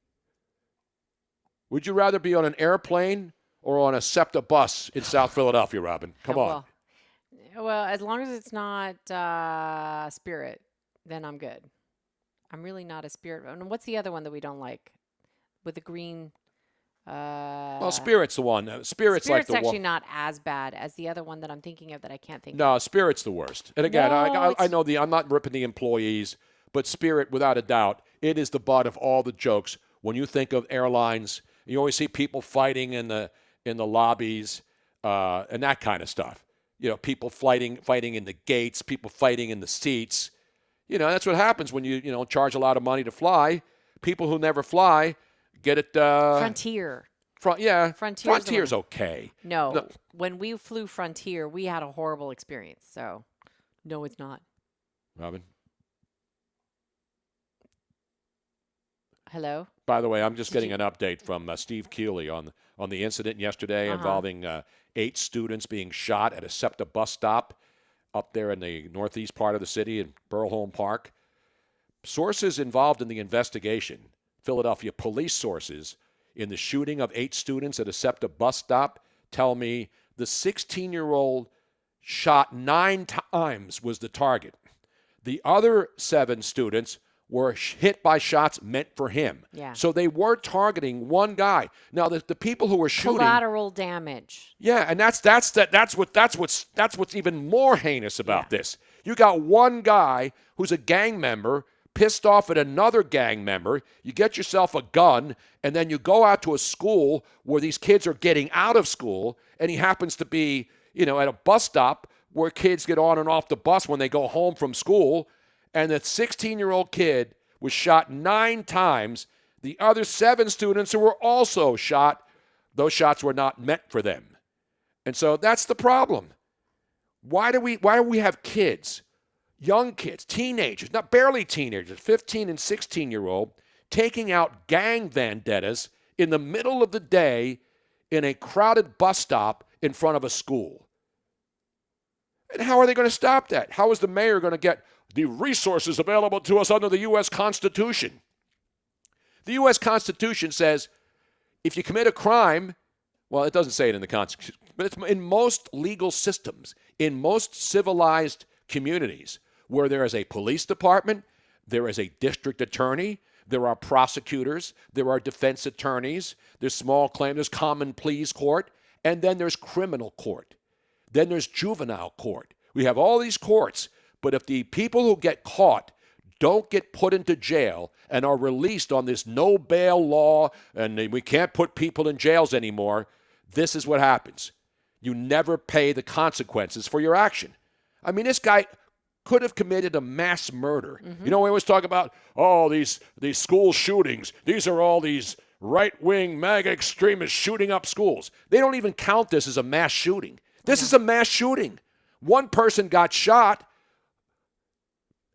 Would you rather be on an airplane or on a SEPTA bus in South Philadelphia, Robin? Come on. Well, as long as it's not Spirit, then I'm good. I'm really not a Spirit. And what's the other one that we don't like? With the green. Well, Spirit's the one. Spirit's like the actually one. not as bad as the other one that I'm thinking of that I can't think of. No, Spirit's the worst. And again, No, I know I'm not ripping the employees, but Spirit, without a doubt, it is the butt of all the jokes. When you think of airlines, you always see people fighting in the lobbies and that kind of stuff. People fighting in the gates, people fighting in the seats. That's what happens when you charge a lot of money to fly. People who never fly get it. Frontier. Frontier's okay. No, when we flew Frontier, we had a horrible experience. So, no, it's not. Robin? Hello? By the way, I'm just getting an update from Steve Keeley on the incident yesterday involving 8 students being shot at a SEPTA bus stop up there in the northeast part of the city in Burlholm Park. Sources involved in the investigation, Philadelphia police sources, in the shooting of 8 students at a SEPTA bus stop, tell me the 16-year-old shot 9 times was the target. The other 7 students were hit by shots meant for him. Yeah. So they were targeting one guy. Now the people who were shooting collateral damage. Yeah, and that's what's even more heinous about this. You got one guy who's a gang member pissed off at another gang member. You get yourself a gun, and then you go out to a school where these kids are getting out of school, and he happens to be, at a bus stop where kids get on and off the bus when they go home from school. And the 16-year-old kid was shot 9 times. The other 7 students who were also shot, those shots were not meant for them. And so that's the problem. Why do we have kids, young kids, teenagers, not barely teenagers, 15 and 16-year-old, taking out gang vendettas in the middle of the day in a crowded bus stop in front of a school? And how are they going to stop that? How is the mayor going to get the resources available to us under the U.S. Constitution? The U.S. Constitution says if you commit a crime, well, it doesn't say it in the Constitution, but it's in most legal systems, in most civilized communities where there is a police department, there is a district attorney, there are prosecutors, there are defense attorneys, there's small claim, there's common pleas court, and then there's criminal court. Then there's juvenile court. We have all these courts. But if the people who get caught don't get put into jail and are released on this no bail law and we can't put people in jails anymore, this is what happens. You never pay the consequences for your action. I mean, this guy could have committed a mass murder. Mm-hmm. We always talk about, these school shootings. These are all these right-wing MAGA extremists shooting up schools. They don't even count this as a mass shooting. This is a mass shooting. One person got shot,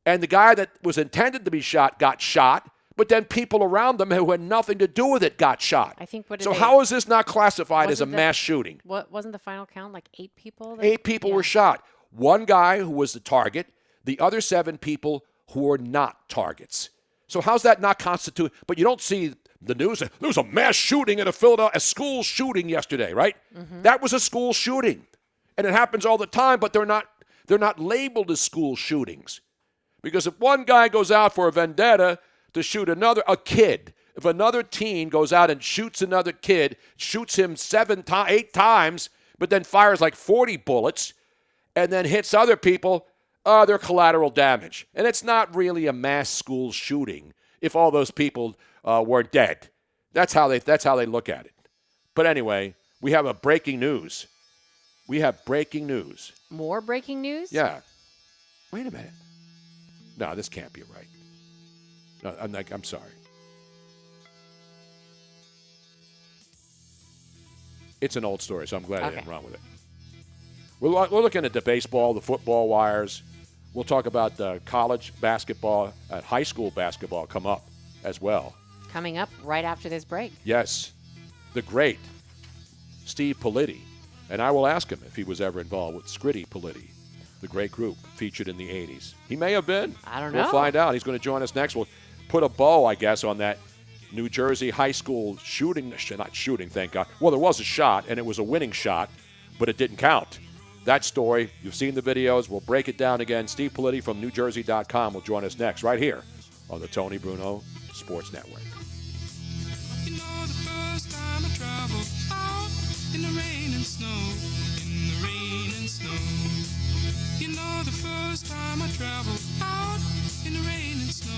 and the guy that was intended to be shot got shot, but then people around them who had nothing to do with it got shot. I think. How is this not classified as a mass shooting? What wasn't the final count like 8 people? 8 people were shot. One guy who was the target, the other 7 people who were not targets. So how's that not constitute? But you don't see the news. There was a mass shooting at a school shooting yesterday, right? Mm-hmm. That was a school shooting, and it happens all the time. But they're not labeled as school shootings. Because if one guy goes out for a vendetta to shoot a kid, if another teen goes out and shoots another kid, shoots him 8 times, but then fires like 40 bullets and then hits other people, they're collateral damage. And it's not really a mass school shooting if all those people were dead. That's how they look at it. But anyway, we have a breaking news. We have breaking news. More breaking news? Yeah. Wait a minute. No, this can't be right. No, I'm sorry. It's an old story, so I'm glad I didn't run with it. We're looking at the baseball, the football wires. We'll talk about college basketball, high school basketball come up as well. Coming up right after this break. Yes. The great Steve Politi. And I will ask him if he was ever involved with Scritti Politi, the great group featured in the 80s. He may have been. I don't know. We'll find out. He's going to join us next. We'll put a bow, I guess, on that New Jersey high school shooting. Not shooting, thank God. Well, there was a shot, and it was a winning shot, but it didn't count. That story, you've seen the videos. We'll break it down again. Steve Politi from NewJersey.com will join us next, right here on the Tony Bruno Sports Network. You know the first time I traveled out in the rain and snow, in the rain and snow. You know the first time I traveled out in the rain and snow,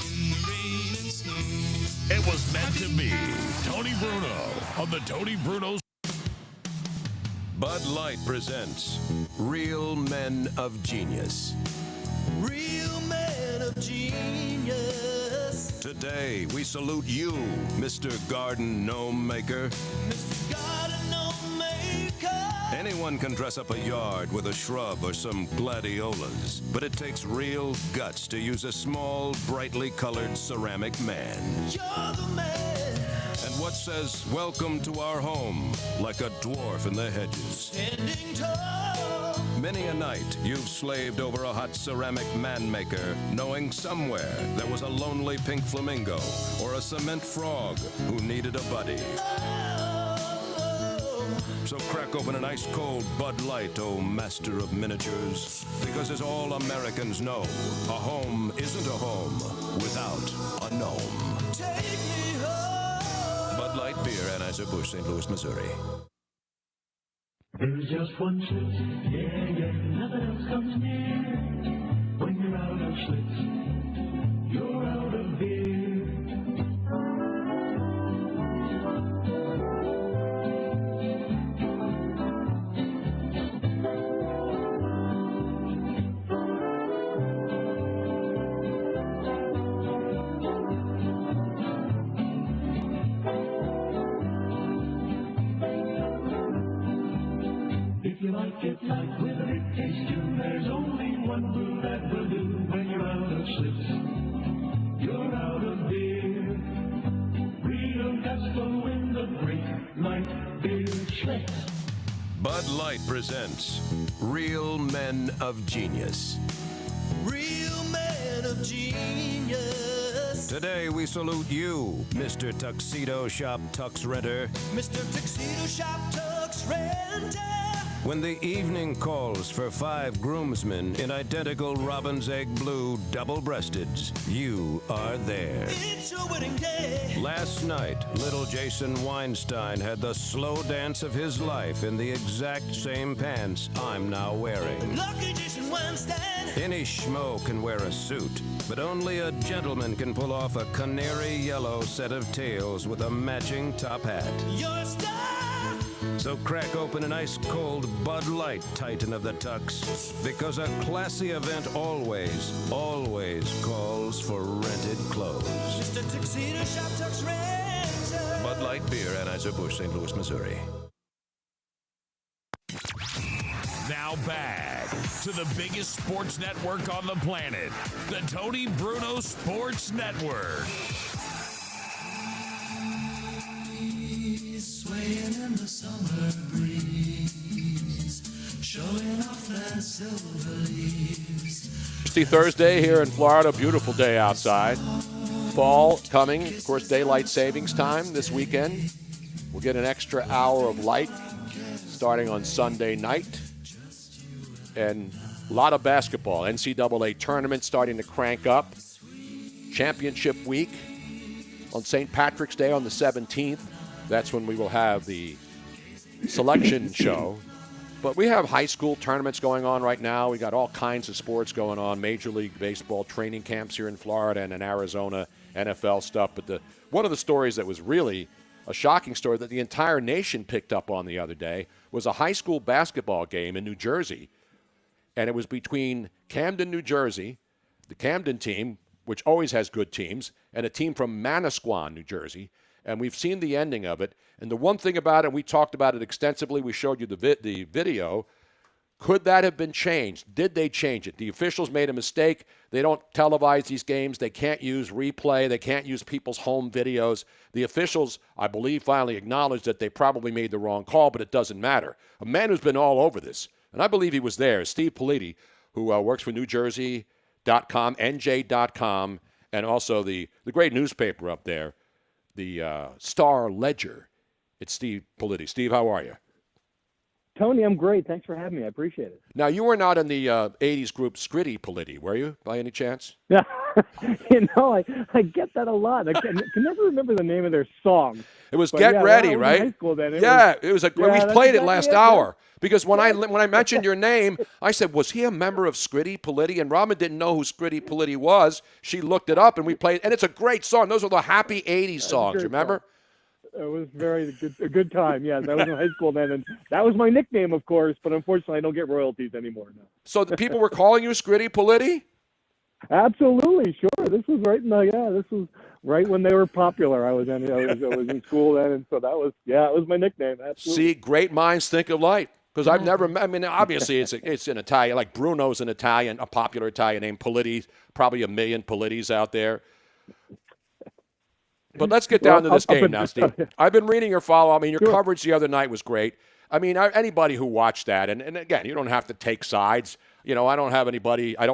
in the rain and snow. It was meant to be. Tony Bruno on the Tony Bruno. Bud Light presents Real Men of Genius. Real men of genius. Today, we salute you, Mr. Garden Gnome Maker. Anyone can dress up a yard with a shrub or some gladiolas, but it takes real guts to use a small, brightly colored ceramic man. You're the man. And what says, welcome to our home, like a dwarf in the hedges? Standing tall. Many a night, you've slaved over a hot ceramic man maker, knowing somewhere there was a lonely pink flamingo or a cement frog who needed a buddy. So crack open an ice-cold Bud Light, oh master of miniatures, because as all Americans know, a home isn't a home without a gnome. Take me home. Bud Light Beer, Anheuser-Busch, St. Louis, Missouri. There's just one Schlitz, yeah, nothing else comes near. When you're out of Schlitz, you're out of beer. If you like it light with a big taste too, there's only one brew that will do. When you're out of Schlitz, you're out of beer. Real guts flow in the great light beer Schlitz. Bud Light presents Real Men of Genius. Real man of genius. Today we salute you, Mr. Tuxedo Shop Tux Renter. Mr. Tuxedo Shop Tux Renter. When the evening calls for 5 groomsmen in identical robin's egg blue double-breasteds, you are there. It's your wedding day. Last night, little Jason Weinstein had the slow dance of his life in the exact same pants I'm now wearing. Lucky Jason Weinstein. Any schmo can wear a suit, but only a gentleman can pull off a canary yellow set of tails with a matching top hat. You're a star. So crack open an ice-cold Bud Light, Titan of the Tux, because a classy event always calls for rented clothes. Mr. Tuxedo Shop Tux Renter. Bud Light Beer, Anheuser-Busch, St. Louis, Missouri. Now back to the biggest sports network on the planet, the Tony Bruno Sports Network. Swaying in the summer breeze, showing off their silver leaves. Tuesday, Thursday here in Florida. Beautiful day outside. Fall coming. Of course, daylight savings time this weekend. We'll get an extra hour of light starting on Sunday night. And a lot of basketball. NCAA tournament starting to crank up. Championship week on St. Patrick's Day on the 17th. That's when we will have the selection show. But we have high school tournaments going on right now. We got all kinds of sports going on. Major League Baseball training camps here in Florida and in Arizona, NFL stuff. But one of the stories that was really a shocking story that the entire nation picked up on the other day was a high school basketball game in New Jersey. And it was between Camden, New Jersey, the Camden team, which always has good teams, and a team from Manasquan, New Jersey. And we've seen the ending of it. And the one thing about it, we talked about it extensively. We showed you the video. Could that have been changed? Did they change it? The officials made a mistake. They don't televise these games. They can't use replay. They can't use people's home videos. The officials, I believe, finally acknowledged that they probably made the wrong call, but it doesn't matter. A man who's been all over this, and I believe he was there, Steve Politi, who works for NewJersey.com, NJ.com, and also the great newspaper up there, the Star Ledger. It's Steve Politi. Steve, how are you? Tony, I'm great. Thanks for having me. I appreciate it. Now, you were not in the 80s group Scritty Politi, were you, by any chance? Yeah. I get that a lot. I can never remember the name of their song. It was Get Ready, right? In high school then. We played it last hour. Because when I mentioned your name, I said, was he a member of Scritty Politi? And Robin didn't know who Scritty Politi was. She looked it up, and we played. And it's a great song. Those are the happy 80s songs, remember? It was a good time, yes. I was in high school then, and that was my nickname, of course, but unfortunately I don't get royalties anymore now. So the people were calling you Scritty Politi? Absolutely, sure. This was this was right when they were popular. I was in school then, and so that was it was my nickname. Absolutely. See, great minds think alike. Because I've never met, I mean, obviously it's in Italian. Like Bruno's an Italian, a popular Italian name. Politti, probably a million Polittis out there. But let's get down to this game now, Steve. I've been reading your follow. I mean, your coverage the other night was great. I mean, anybody who watched that, and again, you don't have to take sides. You know, I don't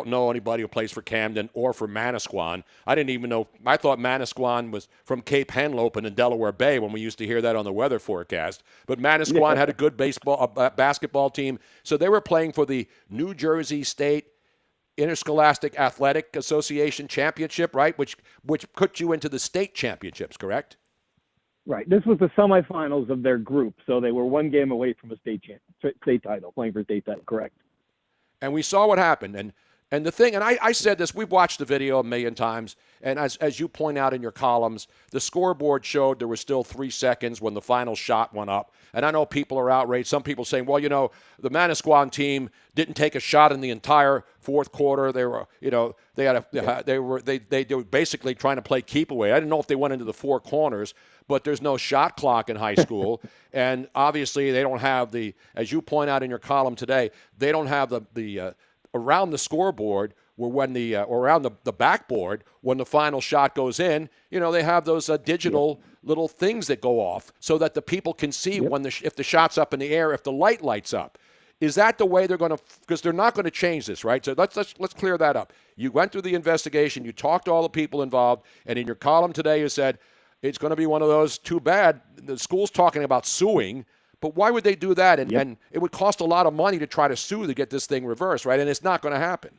know anybody who plays for Camden or for Manasquan. I didn't even know. I thought Manasquan was from Cape Henlopen in Delaware Bay when we used to hear that on the weather forecast. But Manasquan had a good basketball team. So they were playing for the New Jersey State Interscholastic Athletic Association Championship, right? Which put you into the state championships, correct? Right. This was the semifinals of their group, so they were one game away from a state title, playing for state title, correct. And we saw what happened. And the thing, and I said this, we've watched the video a million times, and as you point out in your columns, the scoreboard showed there was still 3 seconds when the final shot went up. And I know people are outraged. Some people saying, well, you know, the Manasquan team didn't take a shot in the entire fourth quarter. They were, you know, they were basically trying to play keep away. I didn't know if they went into the four corners, but there's no shot clock in high school. And obviously they don't have as you point out in your column today, they don't have the around the scoreboard or around the backboard when the final shot goes in, you know, they have those digital little things that go off so that the people can see if the shot's up in the air, if the light lights up. Is that the way they're going to? Because they're not going to change this, right? So let's clear that up. You went through the investigation, you talked to all the people involved, and in your column today you said it's going to be one of those. Too bad the school's talking about suing. But why would they do that? And it would cost a lot of money to try to sue to get this thing reversed, right? And it's not going to happen.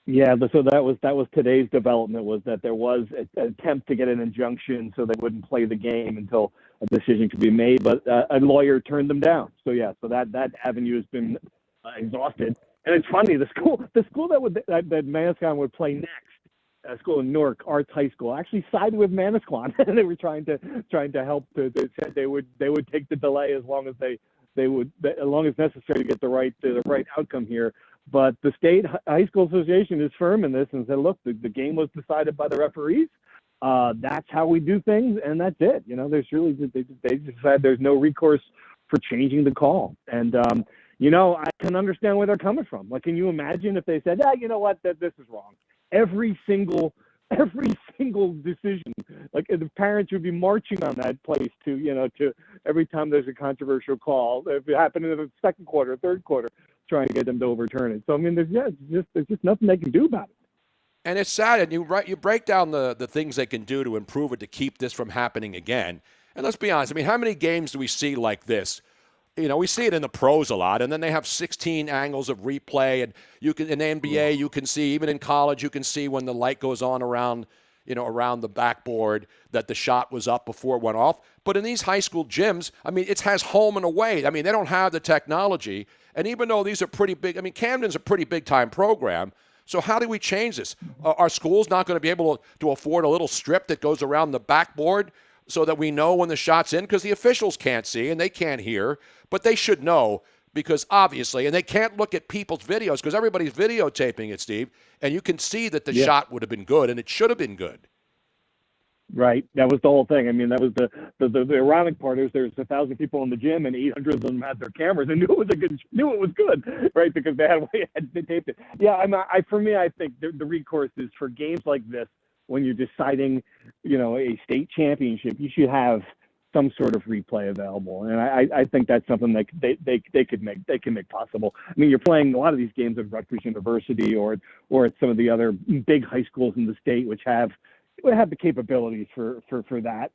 Yeah, so that was today's development, was that there was an attempt to get an injunction so they wouldn't play the game until a decision could be made, but a lawyer turned them down. So that avenue has been exhausted. And it's funny, the school that Manasquan would play next, a school in Newark, Arts High School, actually sided with Manasquan, and they were trying to help. They said they would take the delay as long as necessary to get the right outcome here. But the state high school association is firm in this and said, look, the game was decided by the referees. That's how we do things, and that's it. You know, there's really they decided there's no recourse for changing the call. And you know, I can understand where they're coming from. Like, can you imagine if they said, you know what, this is wrong. Every single decision, like the parents would be marching on that place to every time there's a controversial call. If it happened in the second quarter, third quarter, trying to get them to overturn it. So I mean, there's just nothing they can do about it. And it's sad, and you break down the things they can do to improve it to keep this from happening again. And let's be honest, I mean, how many games do we see like this? You know, we see it in the pros a lot, and then they have 16 angles of replay, and you can in the NBA you can see, even in college you can see when the light goes on around the backboard that the shot was up before it went off. But in these high school gyms, I mean, it has home and away. I mean, they don't have the technology, and even though these are pretty big, I mean, Camden's a pretty big time program. So how do we change this? Are schools not going to be able to afford a little strip that goes around the backboard so that we know when the shot's in? Because the officials can't see and they can't hear, but they should know because obviously, and they can't look at people's videos because everybody's videotaping it, Steve, and you can see that the shot would have been good and it should have been good. Right. That was the whole thing. I mean, that was the ironic part is there's 1,000 people in the gym and 800 of them had their cameras and knew it was good, right? Because they taped it. Yeah. For me, I think the recourse is for games like this when you're deciding, a state championship. You should have some sort of replay available, and I think that's something that they can make possible. I mean, you're playing a lot of these games at Rutgers University or at some of the other big high schools in the state, which would have the capabilities for that.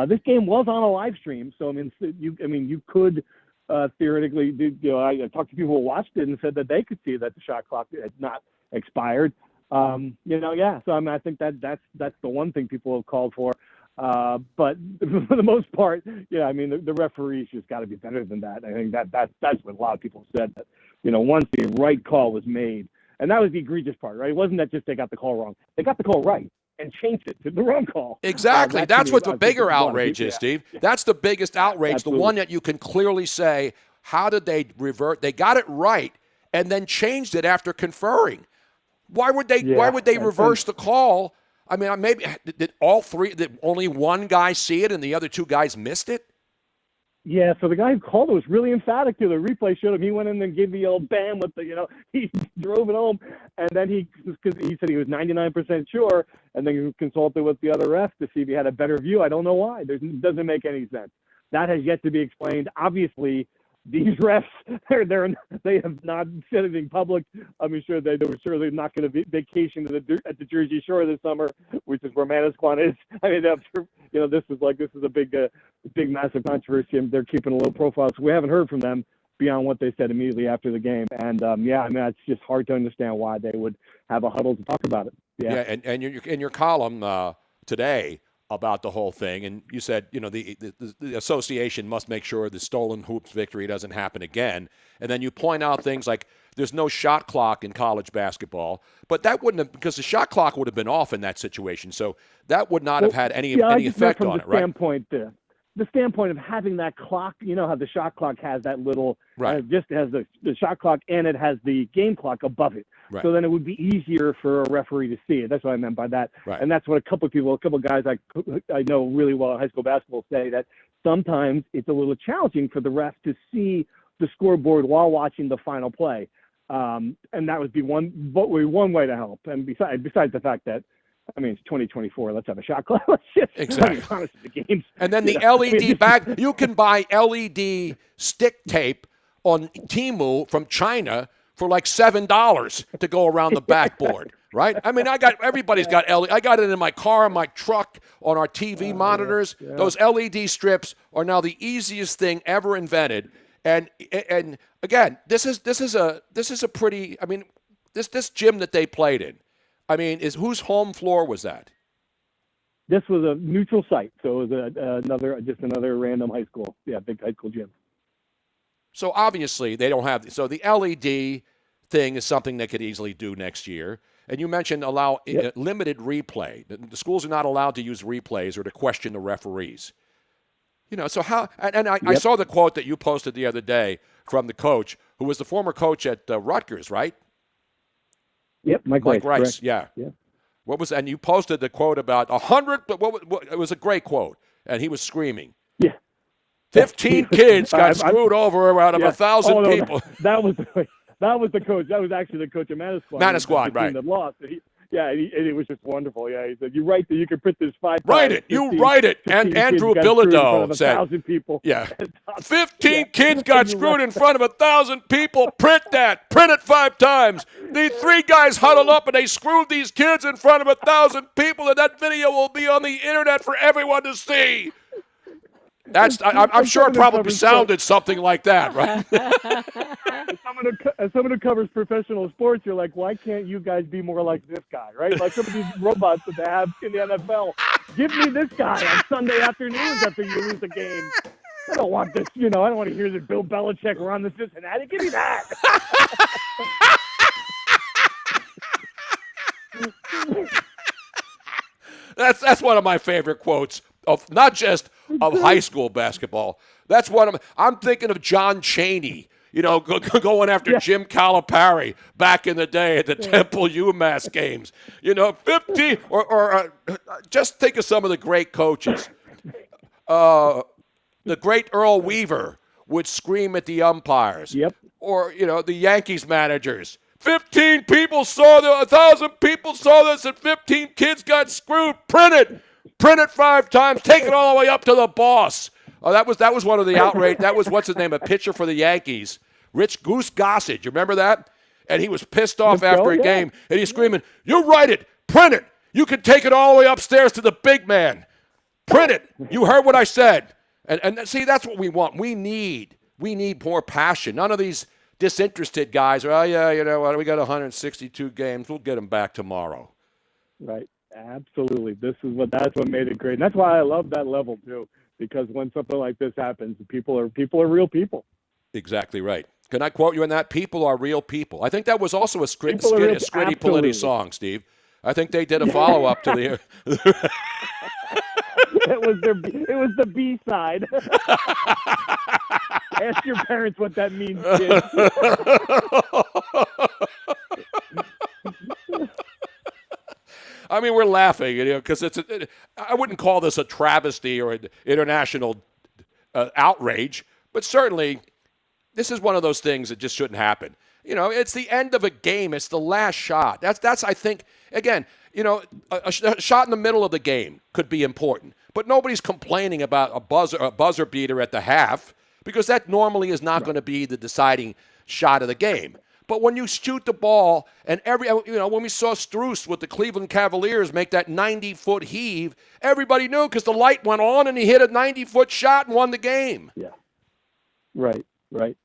This game was on a live stream, so you could theoretically. I talked to people who watched it and said that they could see that the shot clock had not expired. So I think that's the one thing people have called for. But for the most part, the referees just got to be better than that. I think that's what a lot of people said. That once the right call was made, and that was the egregious part, right? It wasn't that just they got the call wrong; they got the call right and changed it to the wrong call. Exactly. That's what the bigger outrage is, Steve. That's the biggest outrage. Absolutely. The one that you can clearly say, how did they revert? They got it right and then changed it after conferring. Why would they reverse the call I mean, maybe did all three? Did only one guy see it and the other two guys missed it? Yeah, so the guy who called it was really emphatic to the replay showed him. He went in and gave the old bam with the, he drove it home. And then he said he was 99% sure, and then he consulted with the other refs to see if he had a better view. I don't know why. It doesn't make any sense. That has yet to be explained. Obviously, these refs, they have not said anything public. I'm sure they were surely not going to vacation at the Jersey Shore this summer, which is where Manasquan is. I mean, this is a big, massive controversy, and they're keeping a low profile. So we haven't heard from them beyond what they said immediately after the game. And it's just hard to understand why they would have a huddle to talk about it. Yeah, and in your column today about the whole thing, and you said, the association must make sure the stolen hoops victory doesn't happen again. And then you point out things like there's no shot clock in college basketball, but that wouldn't have, because the shot clock would have been off in that situation. So that would not have had any effect on it, right? The standpoint of having that clock, how the shot clock has that little, it just has the shot clock and it has the game clock above it. Right. So then it would be easier for a referee to see it. That's what I meant by that. Right. And that's what a couple of guys I know really well in high school basketball say, that sometimes it's a little challenging for the ref to see the scoreboard while watching the final play. And that would be one way to help. And besides the fact that, it's 2024. Let's have a shot clock. Exactly. Honest, the games. And then the LED back. You can buy LED stick tape on Temu from China for like $7 to go around the backboard, right? Everybody's got LED. I got it in my car, in my truck, on our TV monitors. Yeah. Those LED strips are now the easiest thing ever invented. And again, this is a pretty. This gym that they played in. Whose home floor was that? This was a neutral site, so it was another random high school. Yeah, big high school gym. So obviously they don't have. So the LED thing is something they could easily do next year. And you mentioned limited replay. The schools are not allowed to use replays or to question the referees. So how? And I saw the quote that you posted the other day from the coach, who was the former coach at Rutgers, right? Yep, Mike Rice. Correct. Yeah. What was? And you posted the quote about 100. But what? It was a great quote, and he was screaming. Yeah. 15 kids got screwed over out of 1,000 people. That was the coach. That was actually the coach of Manasquan. Manasquan, right? That lost. It was just wonderful. Yeah, he said, "You write that you can print this 5 times." Write it. You write it. And Andrew Bilodeau said, 1,000 people. Yeah. 15 kids got screwed in front of 1,000 people. Print that. Print it 5 times. The 3 guys huddled up and they screwed these kids in front of 1,000 people, and that video will be on the internet for everyone to see. I'm sure it probably sounded something like that, right? As someone who covers professional sports, you're like, why can't you guys be more like this guy, right? Like some of these robots that they have in the NFL. Give me this guy on Sunday afternoons after you lose a game. I don't want this, I don't want to hear that Bill Belichick run the Cincinnati. Give me that. That's one of my favorite quotes of not just of high school basketball. That's I'm thinking of John Chaney, going after Jim Calipari back in the day at the Temple UMass games. 15 or just think of some of the great coaches. The great Earl Weaver would scream at the umpires. Yep. Or, the Yankees managers. 15 people saw this, 1,000 people saw this, and 15 kids got screwed. Print it. Print it 5 times. Take it all the way up to the boss. Oh, that was one of the outrage. That was, what's his name, a pitcher for the Yankees. Rich Goose Gossage. You remember that? And he was pissed off after a game, and he's screaming, "You write it. Print it. You can take it all the way upstairs to the big man. Print it. You heard what I said." And see, that's what we want. We need more passion. None of these disinterested guys are, we got 162 games. We'll get them back tomorrow. Right. Absolutely. That's what made it great. And that's why I love that level too, because when something like this happens, people are real people. Exactly right. Can I quote you on that? People are real people. I think that was also a Scritti Politti song, Steve. I think they did a follow-up to the It was the B side. Ask your parents what that means, kid. I mean, we're laughing, because I wouldn't call this a travesty or an international outrage, but certainly this is one of those things that just shouldn't happen. It's the end of a game. It's the last shot. That's I think, again, a shot in the middle of the game could be important, but nobody's complaining about a buzzer beater at the half, because that normally is not going to be the deciding shot of the game. But when you shoot the ball, and when we saw Strus with the Cleveland Cavaliers make that 90-foot heave, everybody knew because the light went on and he hit a 90-foot shot and won the game. Yeah. Right.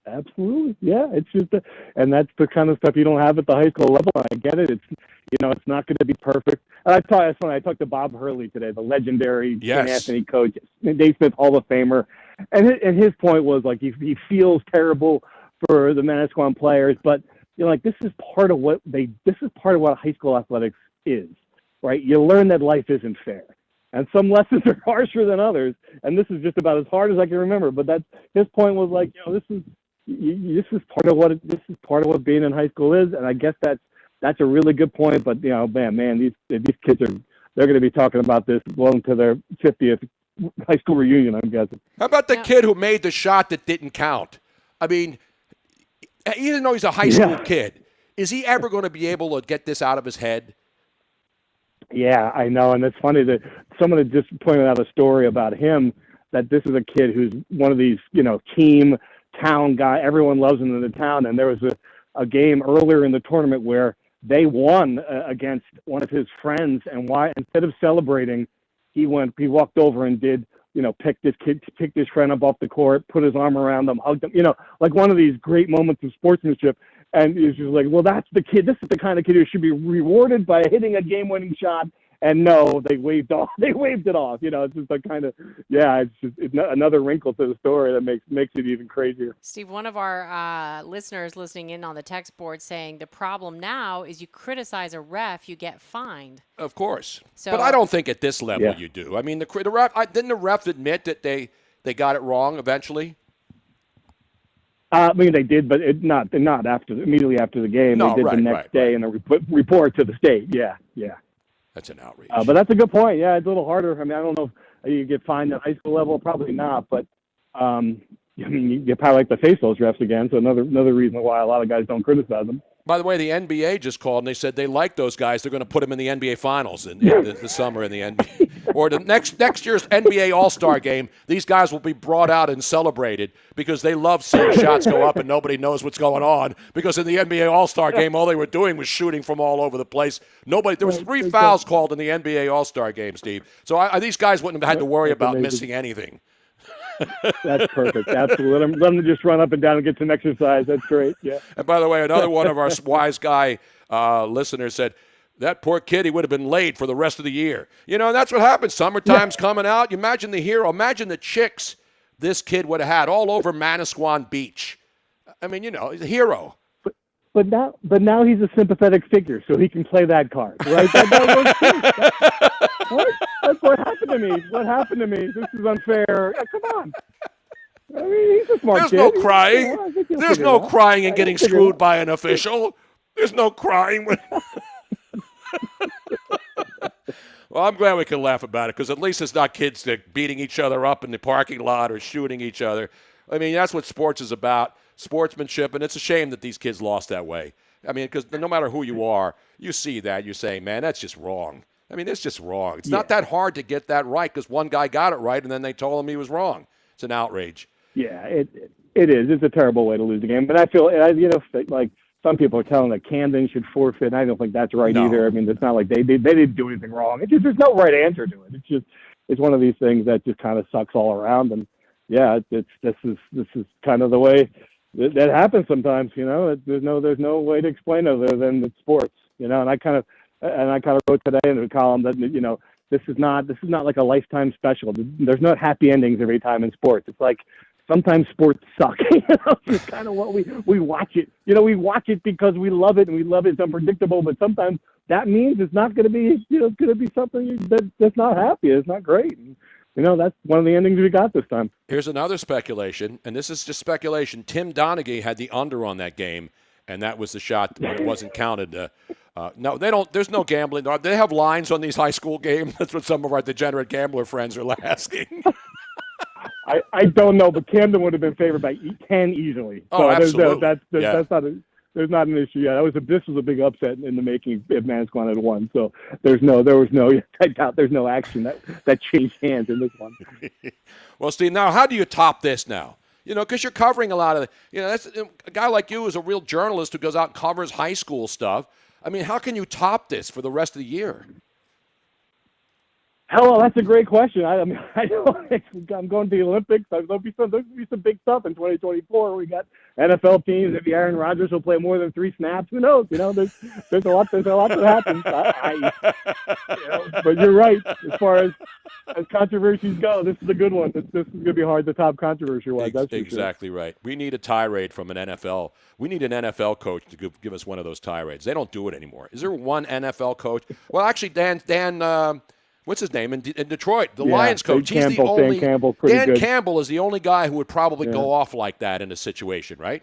Absolutely. Yeah. It's just, and that's the kind of stuff you don't have at the high school level. I get it. It's, it's not going to be perfect. That's funny. I talked to Bob Hurley today, the legendary St. Anthony coach, Dave Smith Hall of Famer, and his point was like he feels terrible for the Manasquan players, but this is part of what high school athletics is, right? You learn that life isn't fair, and some lessons are harsher than others, and this is just about as hard as I can remember. But his point was like, this is part of what being in high school is, and I guess that's a really good point. But man, these kids they're going to be talking about this well into their 50th high school reunion, I'm guessing. How about the kid who made the shot that didn't count? I mean, even though he's a high school kid, is he ever going to be able to get this out of his head? Yeah, I know, and it's funny that someone had just pointed out a story about him, that this is a kid who's one of these, team town guy. Everyone loves him in the town, and there was a game earlier in the tournament where they won against one of his friends, and instead of celebrating, he walked over and did, picked his friend up off the court, put his arm around them, hugged them, like one of these great moments of sportsmanship. And he's just like, well, that's the kid. This is the kind of kid who should be rewarded by hitting a game-winning shot. And no, they waved it off. It's just a kind of, it's another wrinkle to the story that makes it even crazier. Steve, one of our listeners listening in on the text board saying the problem now is you criticize a ref, you get fined. Of course. But I don't think at this level you do. I mean, the ref, didn't the ref admit that they got it wrong eventually? I mean, they did, but not immediately after the game. No, they did the next day in a report to the state. Yeah. That's an outrage. But that's a good point. Yeah, it's a little harder. I mean, I don't know if you get fined at high school level. Probably not. But, I mean, you probably like to face those refs again. So another reason why a lot of guys don't criticize them. By the way, the NBA just called, and they said they like those guys. They're going to put them in the NBA Finals in the summer in the NBA. Or the next year's NBA All-Star game, these guys will be brought out and celebrated because they love seeing shots go up and nobody knows what's going on. Because in the NBA All-Star game, all they were doing was shooting from all over the place. There was 3 fouls called in the NBA All-Star game, Steve. So these guys wouldn't have had to worry about missing anything. That's perfect. Absolutely. Let them just run up and down and get some exercise. That's great. Yeah. And by the way, another one of our wise guy listeners said, that poor kid, he would have been laid for the rest of the year. That's what happens. Summertime's coming out. You imagine the hero. Imagine the chicks this kid would have had all over Manasquan Beach. I mean, he's a hero. But now he's a sympathetic figure, so he can play that card, right? That's what happened to me. What happened to me? This is unfair. Come on. I mean, he's a smart kid. There's no crying. There's no crying and getting screwed by an official. There's no crying. Well, I'm glad we can laugh about it because at least it's not kids beating each other up in the parking lot or shooting each other. I mean, that's what sports is about. Sportsmanship, and it's a shame that these kids lost that way. I mean, because no matter who you are, you see that, you're saying, man, that's just wrong. I mean, it's just wrong. It's not that hard to get that right because one guy got it right, and then they told him he was wrong. It's an outrage. Yeah, it is. It's a terrible way to lose the game. But I feel, like some people are telling that Camden should forfeit, and I don't think that's right either. I mean, it's not like they didn't do anything wrong. There's no right answer to it. It's one of these things that just kind of sucks all around. And yeah, this is kind of the way that happens sometimes. There's no way to explain it other than it's sports. And I kind of wrote today in a column that this is not like a lifetime special. There's no happy endings every time in sports. It's like sometimes sports suck. It's kind of what we watch it. We watch it because we love it and we love it. It's unpredictable, but sometimes that means it's not going to be going to be something that's not happy. It's not great. And, that's one of the endings we got this time. Here's another speculation, and this is just speculation. Tim Donaghy had the under on that game, and that was the shot when it wasn't counted. No, they don't. There's no gambling. They have lines on these high school games. That's what some of our degenerate gambler friends are asking. I don't know, but Camden would have been favored by 10 easily. Oh, absolutely. That's not there's not an issue. Yeah, this was a big upset in the making if Manasquan had won. So there was no. I doubt there's no action that changed hands in this one. Well, Steve, now how do you top this now? Because you're covering a lot of, that's a guy like you is a real journalist who goes out and covers high school stuff. I mean, how can you top this for the rest of the year? Hello, that's a great question. I mean, I'm going to the Olympics. There'll be some big stuff in 2024. We got NFL teams. Maybe Aaron Rodgers will play more than 3 snaps. Who knows? There's a lot that happens. But you're right. As far as controversies go, this is a good one. This is going to be hard to top controversy-wise. That's exactly right. We need a tirade from an NFL. We need an NFL coach to give us one of those tirades. They don't do it anymore. Is there one NFL coach? Well, actually, Dan. What's his name in Detroit? The Lions coach. He's the only. Dan Campbell is the only guy who would probably go off like that in a situation, right?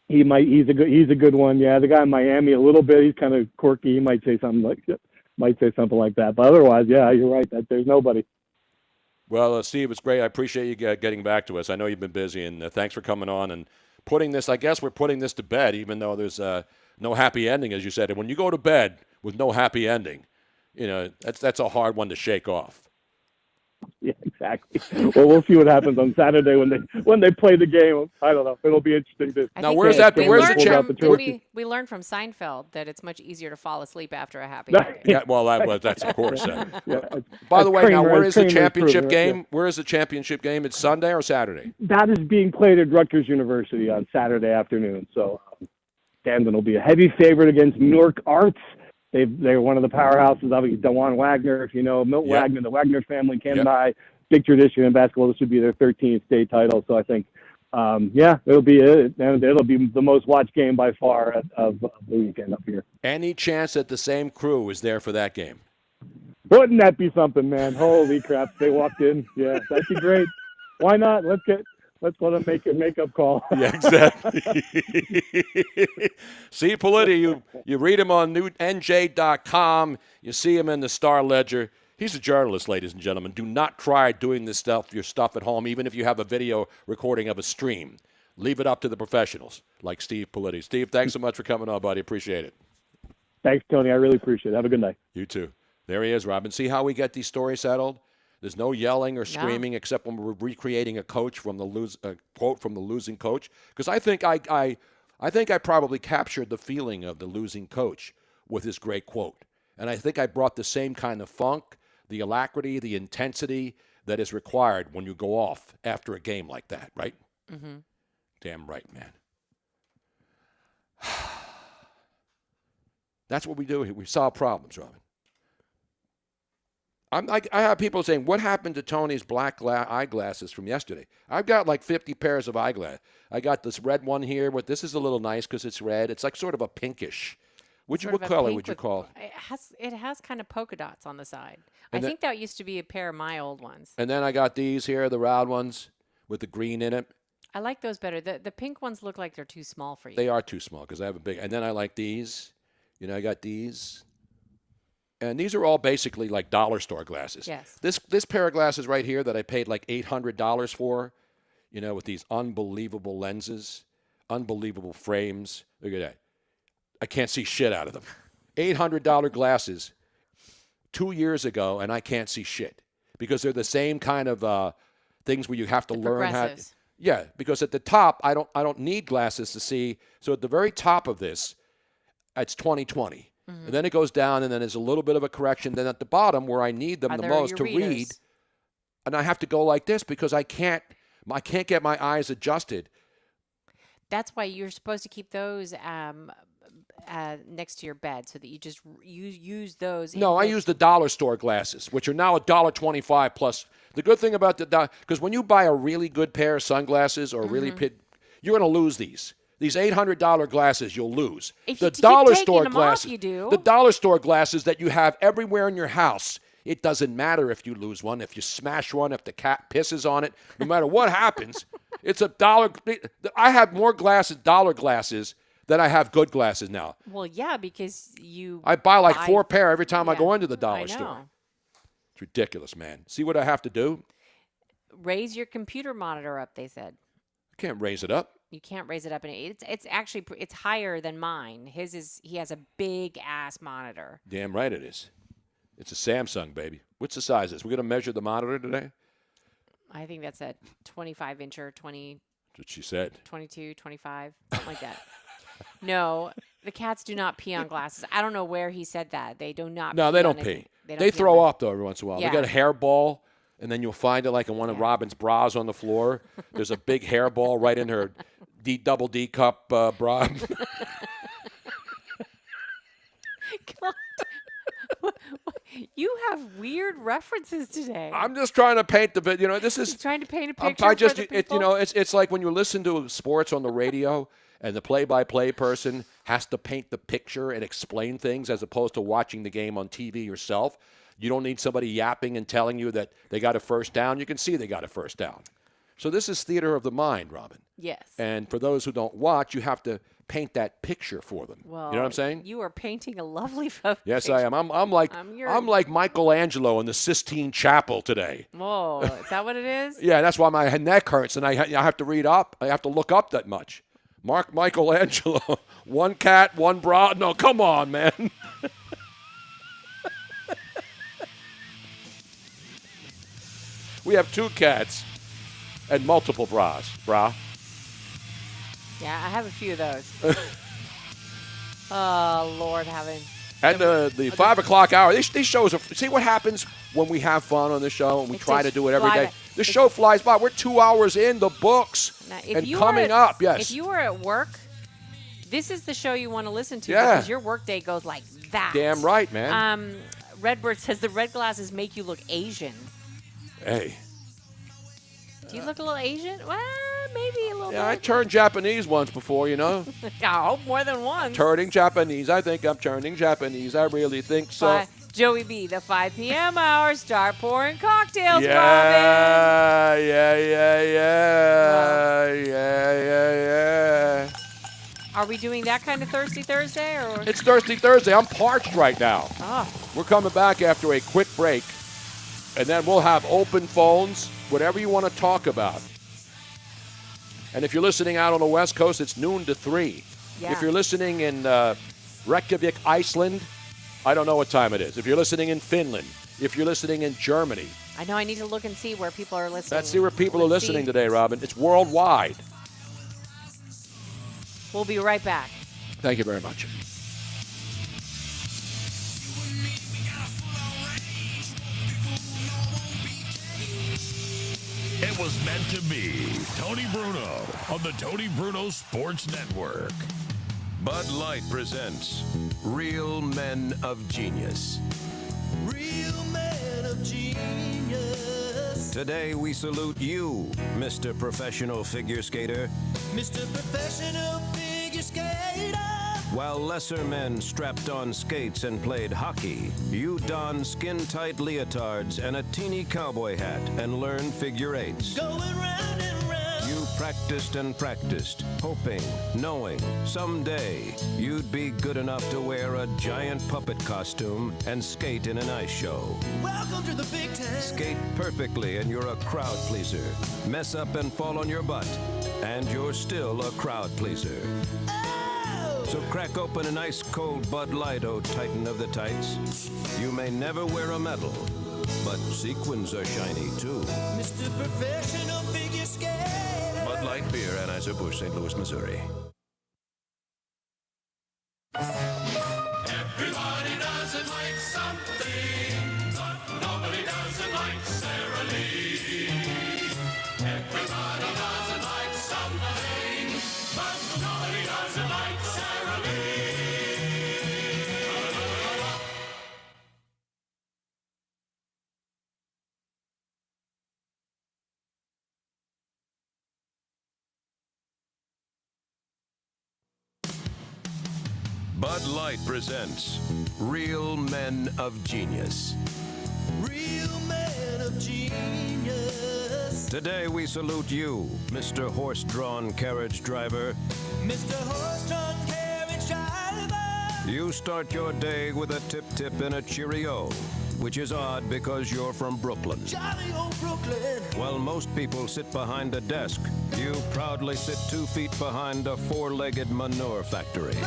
He might. He's a good one. Yeah, the guy in Miami a little bit. He's kind of quirky. He might say something like that. But otherwise, yeah, you're right. That there's nobody. Well, Steve, it's great. I appreciate you getting back to us. I know you've been busy, and thanks for coming on and putting this. I guess we're putting this to bed, even though there's no happy ending, as you said. And when you go to bed with no happy ending, that's a hard one to shake off. Yeah, exactly. Well, we'll see what happens on Saturday when they play the game. I don't know. It'll be interesting. Now, where's that? Where's the champion? We learned from Seinfeld that it's much easier to fall asleep after a happy ending. Yeah, well, that's of course. By the way, now where is the championship game? Where is the championship game? It's Sunday or Saturday? That is being played at Rutgers University on Saturday afternoon. So, Camden will be a heavy favorite against New York Arts. They're one of the powerhouses. Obviously, DeJuan Wagner, if you know, Milt Wagner, the Wagner family, Camden High, big tradition in basketball. This would be their 13th state title. So I think, it'll be the most watched game by far of the weekend up here. Any chance that the same crew is there for that game? Wouldn't that be something, man? Holy crap! They walked in. Yeah, that'd be great. Why not? Let's let them make a makeup call. Yeah, exactly. See Politi, you read him on NJ.com. You see him in the Star Ledger. He's a journalist, ladies and gentlemen. Do not try doing your stuff at home, even if you have a video recording of a stream. Leave it up to the professionals, like Steve Politi. Steve, thanks so much for coming on, buddy. Appreciate it. Thanks, Tony. I really appreciate it. Have a good night. You too. There he is, Robin. See how we get these stories settled? There's no yelling or screaming except when we're recreating a quote from the losing coach. Because I think I probably captured the feeling of the losing coach with this great quote. And I think I brought the same kind of funk, the alacrity, the intensity that is required when you go off after a game like that, right? Mm-hmm. Damn right, man. That's what we do here. We solve problems, Robin. I have people saying, what happened to Tony's black eyeglasses from yesterday? I've got like 50 pairs of eyeglasses. I got this red one here. This is a little nice because it's red. It's like sort of a pinkish. What color would you call it? It has kind of polka dots on the side. I think that used to be a pair of my old ones. And then I got these here, the round ones with the green in it. I like those better. The pink ones look like they're too small for you. They are too small because I have a big. And then I like these. I got these. And these are all basically like dollar store glasses. Yes. This pair of glasses right here that I paid like $800 for, with these unbelievable lenses, unbelievable frames. Look at that. I can't see shit out of them. $800 glasses 2 years ago, and I can't see shit because they're the same kind of things where you have to learn how. Yeah, because at the top, I don't need glasses to see. So at the very top of this, it's 20/20. Mm-hmm. And then it goes down, and then there's a little bit of a correction. Then at the bottom, where I need them the most to read, and I have to go like this because I can't get my eyes adjusted. That's why you're supposed to keep those next to your bed so that you just use those. No, I use the dollar store glasses, which are now $1.25 plus. The good thing about because when you buy a really good pair of sunglasses or really you're going to lose these. These $800 glasses, you'll lose. If the you dollar keep store them glasses, off, you do. The dollar store glasses that you have everywhere in your house. It doesn't matter if you lose one, if you smash one, if the cat pisses on it. No matter what happens, it's $1. I have more dollar glasses Then I have good glasses now. Well, yeah, because you. I buy like 4 pair every time I Yeah, go into the dollar I know. store. It's ridiculous, man. See what I have to do? Raise your computer monitor up, they said. I can't raise it up. You can't raise it up, and it's actually it's higher than mine. He has a big ass monitor. Damn right it is. It's a Samsung, baby. What's the size of this? We're going to measure the monitor today? I think that's a 25-incher, 20. That's what she said. 22, 25, something like that. No, the cats do not pee on glasses. I don't know where he said that. They do not. No, pee they on don't anything. pee. Don't They pee throw on up, though, every once in a while. Yeah. They got a hairball, and then you'll find it like in one of Robin's bras on the floor. There's a big hairball right in her double D cup bra. God. You have weird references today. I'm just trying to paint the video. You know, this is He's trying to paint a picture I just, for the you people. know, it's like when you listen to sports on the radio, and the play-by-play person has to paint the picture and explain things as opposed to watching the game on TV yourself. You don't need somebody yapping and telling you that they got a first down. You can see they got a first down. So this is theater of the mind, Robin. Yes. And for those who don't watch, you have to paint that picture for them. Well, you know what I'm saying? You are painting a lovely photo. Yes, I am. I'm like Michelangelo in the Sistine Chapel today. Whoa, is that what it is? Yeah, that's why my neck hurts, and I have to read up. I have to look up that much. Michelangelo, one cat, one bra. No, come on, man. We have 2 cats and multiple bras. Bra. Yeah, I have a few of those. Oh, Lord heaven. And the 5 o'clock hour, these shows are, see what happens when we have fun on the show and we try to do it every day? The show flies by. We're 2 hours in the books. Now, And coming up, yes. If you are at work, this is the show you want to listen to Yeah. because your workday goes like that. Damn right, man. Redbird says the red glasses make you look Asian. Hey. Do you look a little Asian? Well, maybe a little Yeah, I bit. turned Japanese once before, you know. I hope more than once. Turning Japanese. I think I'm turning Japanese. I really think so. Joey B, the 5 p.m. hour, start pouring cocktails, Robin. Yeah. Are we doing that kind of Thirsty Thursday? Or? It's Thirsty Thursday. I'm parched right now. Oh. We're coming back after a quick break, and then we'll have open phones, whatever you want to talk about. And if you're listening out on the West Coast, it's noon to 3. Yeah. If you're listening in Reykjavik, Iceland, I don't know what time it is. If you're listening in Finland, if you're listening in Germany. I know I need to look and see where people are listening. Let's see where people are Let's listening see. today, Robin. It's worldwide. We'll be right back. Thank you very much. It was meant to be. Tony Bruno on the Tony Bruno Sports Network. Bud Light presents Real Men of Genius. Real men of genius. Today we salute you, Mr. Professional Figure Skater. Mr. Professional Figure Skater. While lesser men strapped on skates and played hockey, you don skin-tight leotards and a teeny cowboy hat and learn figure eights. Going round and round. You practiced and practiced, hoping, knowing, someday you'd be good enough to wear a giant puppet costume and skate in an ice show. Welcome to the big time. Skate perfectly and you're a crowd pleaser. Mess up and fall on your butt, and you're still a crowd pleaser. So crack open an ice-cold Bud Light, oh Titan of the Tights. You may never wear a medal, but sequins are shiny too. Mr. Professional Figure Skater. Bud Light Beer, Anheuser-Busch, St. Louis, Missouri. Everybody doesn't like something, but nobody doesn't like Sara Lee. Everybody doesn't like something, but nobody doesn't like Sara Lee. Bud Light presents Real Men of Genius. Real men of genius. Today we salute you, Mr. Horse-Drawn Carriage Driver. Mr. Horse-Drawn Carriage You start your day with a tip-tip and a Cheerio, which is odd because you're from Brooklyn. Jolly old Brooklyn. While most people sit behind a desk, you proudly sit 2 feet behind a 4-legged manure factory.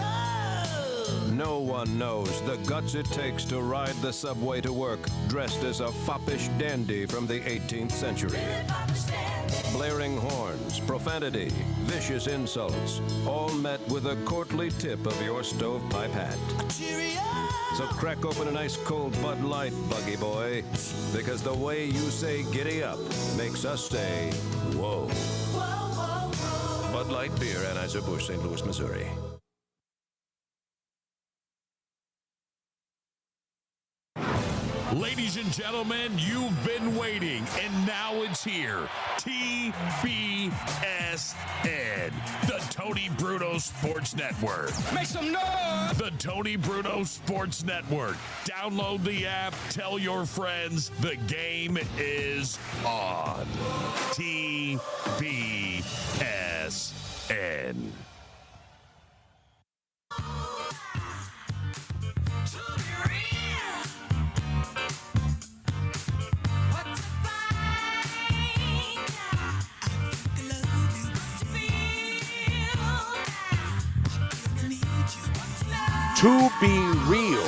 No one knows the guts it takes to ride the subway to work dressed as a foppish dandy from the 18th century. Blaring horns, profanity, vicious insults, all met with a courtly tip of your stovepipe hat. So crack open an ice cold Bud Light, buggy boy, because the way you say giddy up makes us say, whoa. Bud Light Beer, Anheuser-Busch, St. Louis, Missouri. Ladies and gentlemen, you've been waiting, and now it's here. TBSN, the Tony Bruno Sports Network. Make some noise! The Tony Bruno Sports Network. Download the app. Tell your friends the game is on. TBSN. To be real,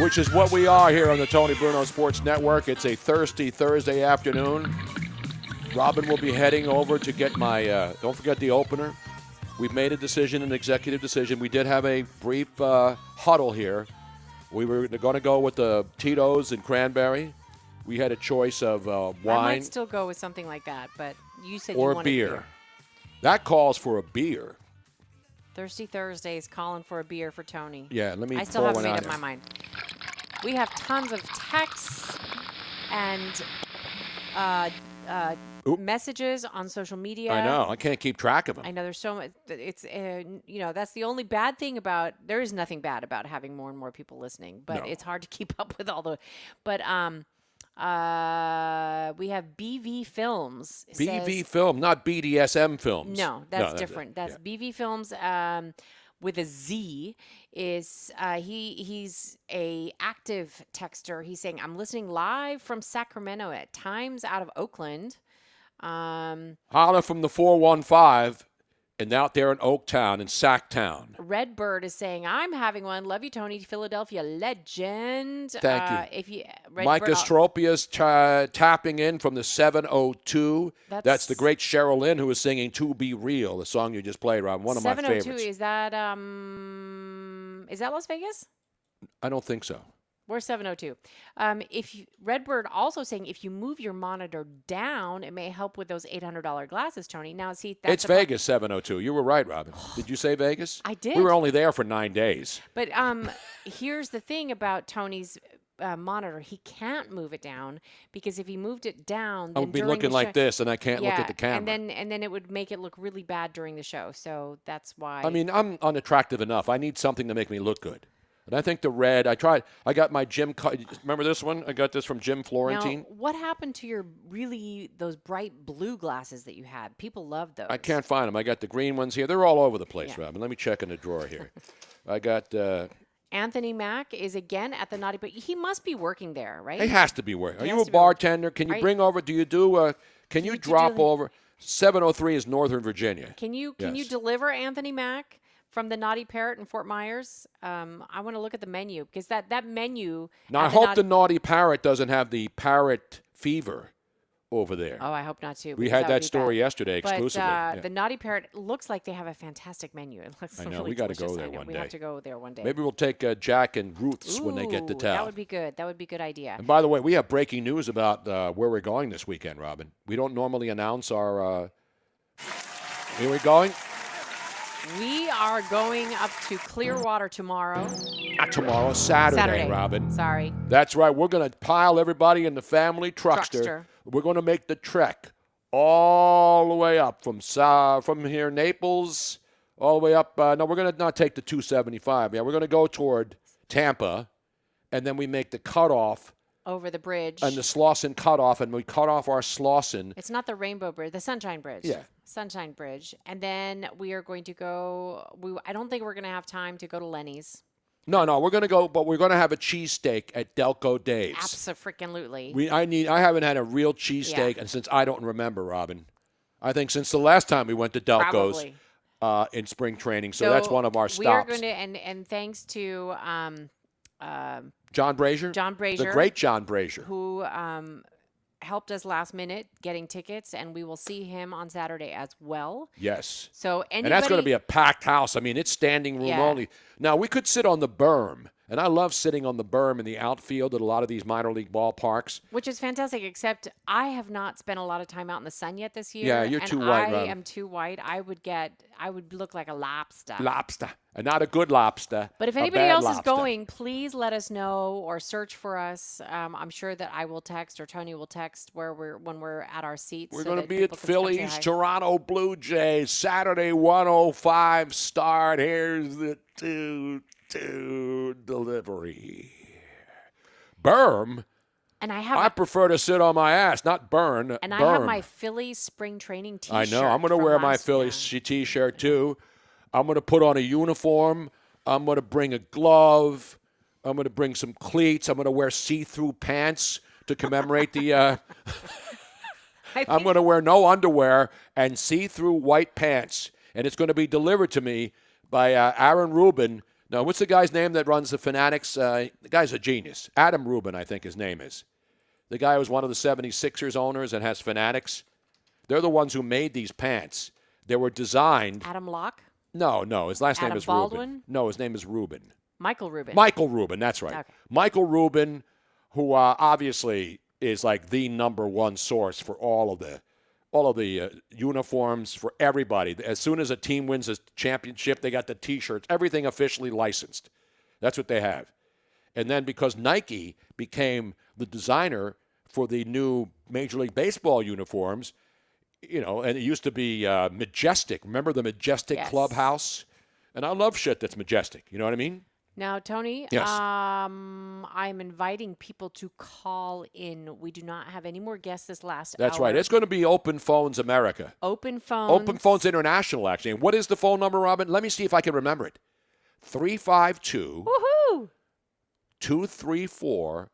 which is what we are here on the Tony Bruno Sports Network. It's a thirsty Thursday afternoon. Robin will be heading over to get my, don't forget the opener. We've made a decision, an executive decision. We did have a brief huddle here. We were going to go with the Tito's and cranberry. We had a choice of wine. I might still go with something like that, but you said or you wanted beer. That calls for a beer. Thirsty Thursdays calling for a beer for Tony. Yeah, let me I still pour haven't one made out up here. my mind. We have tons of texts and messages on social media. I know. I can't keep track of them. I know there's so much. It's that's the only bad thing about. There is nothing bad about having more and more people listening, but No. it's hard to keep up with all the. But we have BV Films. BV Film, not BDSM Films. No, that's different. That's BV Films with a Z. Is he's a active texter. He's saying, I'm listening live from Sacramento at times out of Oakland. Holler from the 415 and out there in Oaktown and Sacktown. Redbird is saying, I'm having one. Love you, Tony. Philadelphia legend. Thank you. If you, Mike Redbird, Astropia's tapping in from the 702. That's the great Cheryl Lynn who is singing To Be Real, the song you just played, Rob. One of my favorites. 702, is that Las Vegas? I don't think so. Where's 702? Redbird also saying if you move your monitor down, it may help with those $800 glasses, Tony. Now, see, that's It's Vegas 702. You were right, Robin. Did you say Vegas? I did. We were only there for 9 days. But here's the thing about Tony's monitor. He can't move it down because if he moved it down, I then would be during looking the like show- this, and I can't look at the camera. And then it would make it look really bad during the show. So that's why. I mean, I'm unattractive enough. I need something to make me look good. And I think the red, I got my Jim, remember this one? I got this from Jim Florentine. Now, what happened to those bright blue glasses that you had? People love those. I can't find them. I got the green ones here. They're all over the place, Robin. Let me check in the drawer here. I got... Anthony Mack is again at the Naughty, but he must be working there, right? He has to be working. Are He you has a to be bartender? Can you Right. bring over, can you drop over? 703 is Northern Virginia. Can you Yes. deliver Anthony Mack from the Naughty Parrot in Fort Myers? I want to look at the menu because that menu. Now, I at hope the Naughty Parrot doesn't have the parrot fever over there. Oh, I hope not too. We because had that would be story bad. yesterday exclusively. But Yeah. the Naughty Parrot looks like they have a fantastic menu. It looks I know. really We got to delicious. go I there know. one We day. have to go there one day. Maybe we'll take Jack and Ruth's when they get to Ooh, town. That would be good. That would be a good idea. And by the way, we have breaking news about where we're going this weekend, Robin. We don't normally announce our. Here we're going. We are going up to Clearwater tomorrow. Not tomorrow, Saturday, Robin. Sorry. That's right. We're going to pile everybody in the family truckster. We're going to make the trek all the way up from here, Naples, all the way up. No, we're going to not take the 275. Yeah, we're going to go toward Tampa, and then we make the cutoff over the bridge. And the Slauson cutoff, and we cut off our Slauson. It's not the Rainbow Bridge, the Sunshine Bridge. Yeah. Sunshine Bridge. And then we are going to go, I don't think we're going to have time to go to Lenny's. No, we're going to go, but we're going to have a cheesesteak at Delco Dave's. Abso-freaking-lutely. I haven't had a real cheesesteak, and since I don't remember, Robin. I think since the last time we went to Delco's in spring training, so that's one of our stops. We are going to, and thanks to John Brazier? John Brazier. The great John Brazier. Who helped us last minute getting tickets, and we will see him on Saturday as well. Yes. So and that's going to be a packed house. I mean, it's standing room only. Now, we could sit on the berm, and I love sitting on the berm in the outfield at a lot of these minor league ballparks. Which is fantastic, except I have not spent a lot of time out in the sun yet this year. Yeah, you're too white, I am too white. I would look like a lobster. Lobster. And not a good lobster. But if anybody else is going, please let us know or search for us. I'm sure that I will text or Tony will text when we're at our seats. We're going to be at Phillies, Toronto Blue Jays, Saturday 1:05 start. Here's the 2-2 delivery. Berm. And I prefer to sit on my ass, not burn. And berm. I have my Phillies spring training T-shirt. I know. I'm going to wear my Phillies T-shirt too. I'm going to put on a uniform. I'm going to bring a glove. I'm going to bring some cleats. I'm going to wear see-through pants to commemorate the. I'm going to wear no underwear and see-through white pants, and it's going to be delivered to me by Aaron Rubin. Now, what's the guy's name that runs the Fanatics? The guy's a genius. Adam Rubin, I think his name is. The guy who's one of the 76ers owners and has Fanatics. They're the ones who made these pants. They were designed. Adam Locke? No. His last name is Baldwin? Rubin. No, his name is Rubin. Michael Rubin. Michael Rubin, that's right. Okay. Michael Rubin, who obviously is like the number one source for all of the uniforms for everybody. As soon as a team wins a championship, they got the T-shirts, everything officially licensed. That's what they have. And then because Nike became the designer for the new Major League Baseball uniforms, and it used to be Majestic. Remember the Majestic Clubhouse? And I love shit that's majestic. You know what I mean? Now, Tony, yes. I'm inviting people to call in. We do not have any more guests this last hour. That's right. It's going to be Open Phones America. Open Phones. Open Phones International, actually. And what is the phone number, Robin? Let me see if I can remember it. 352 234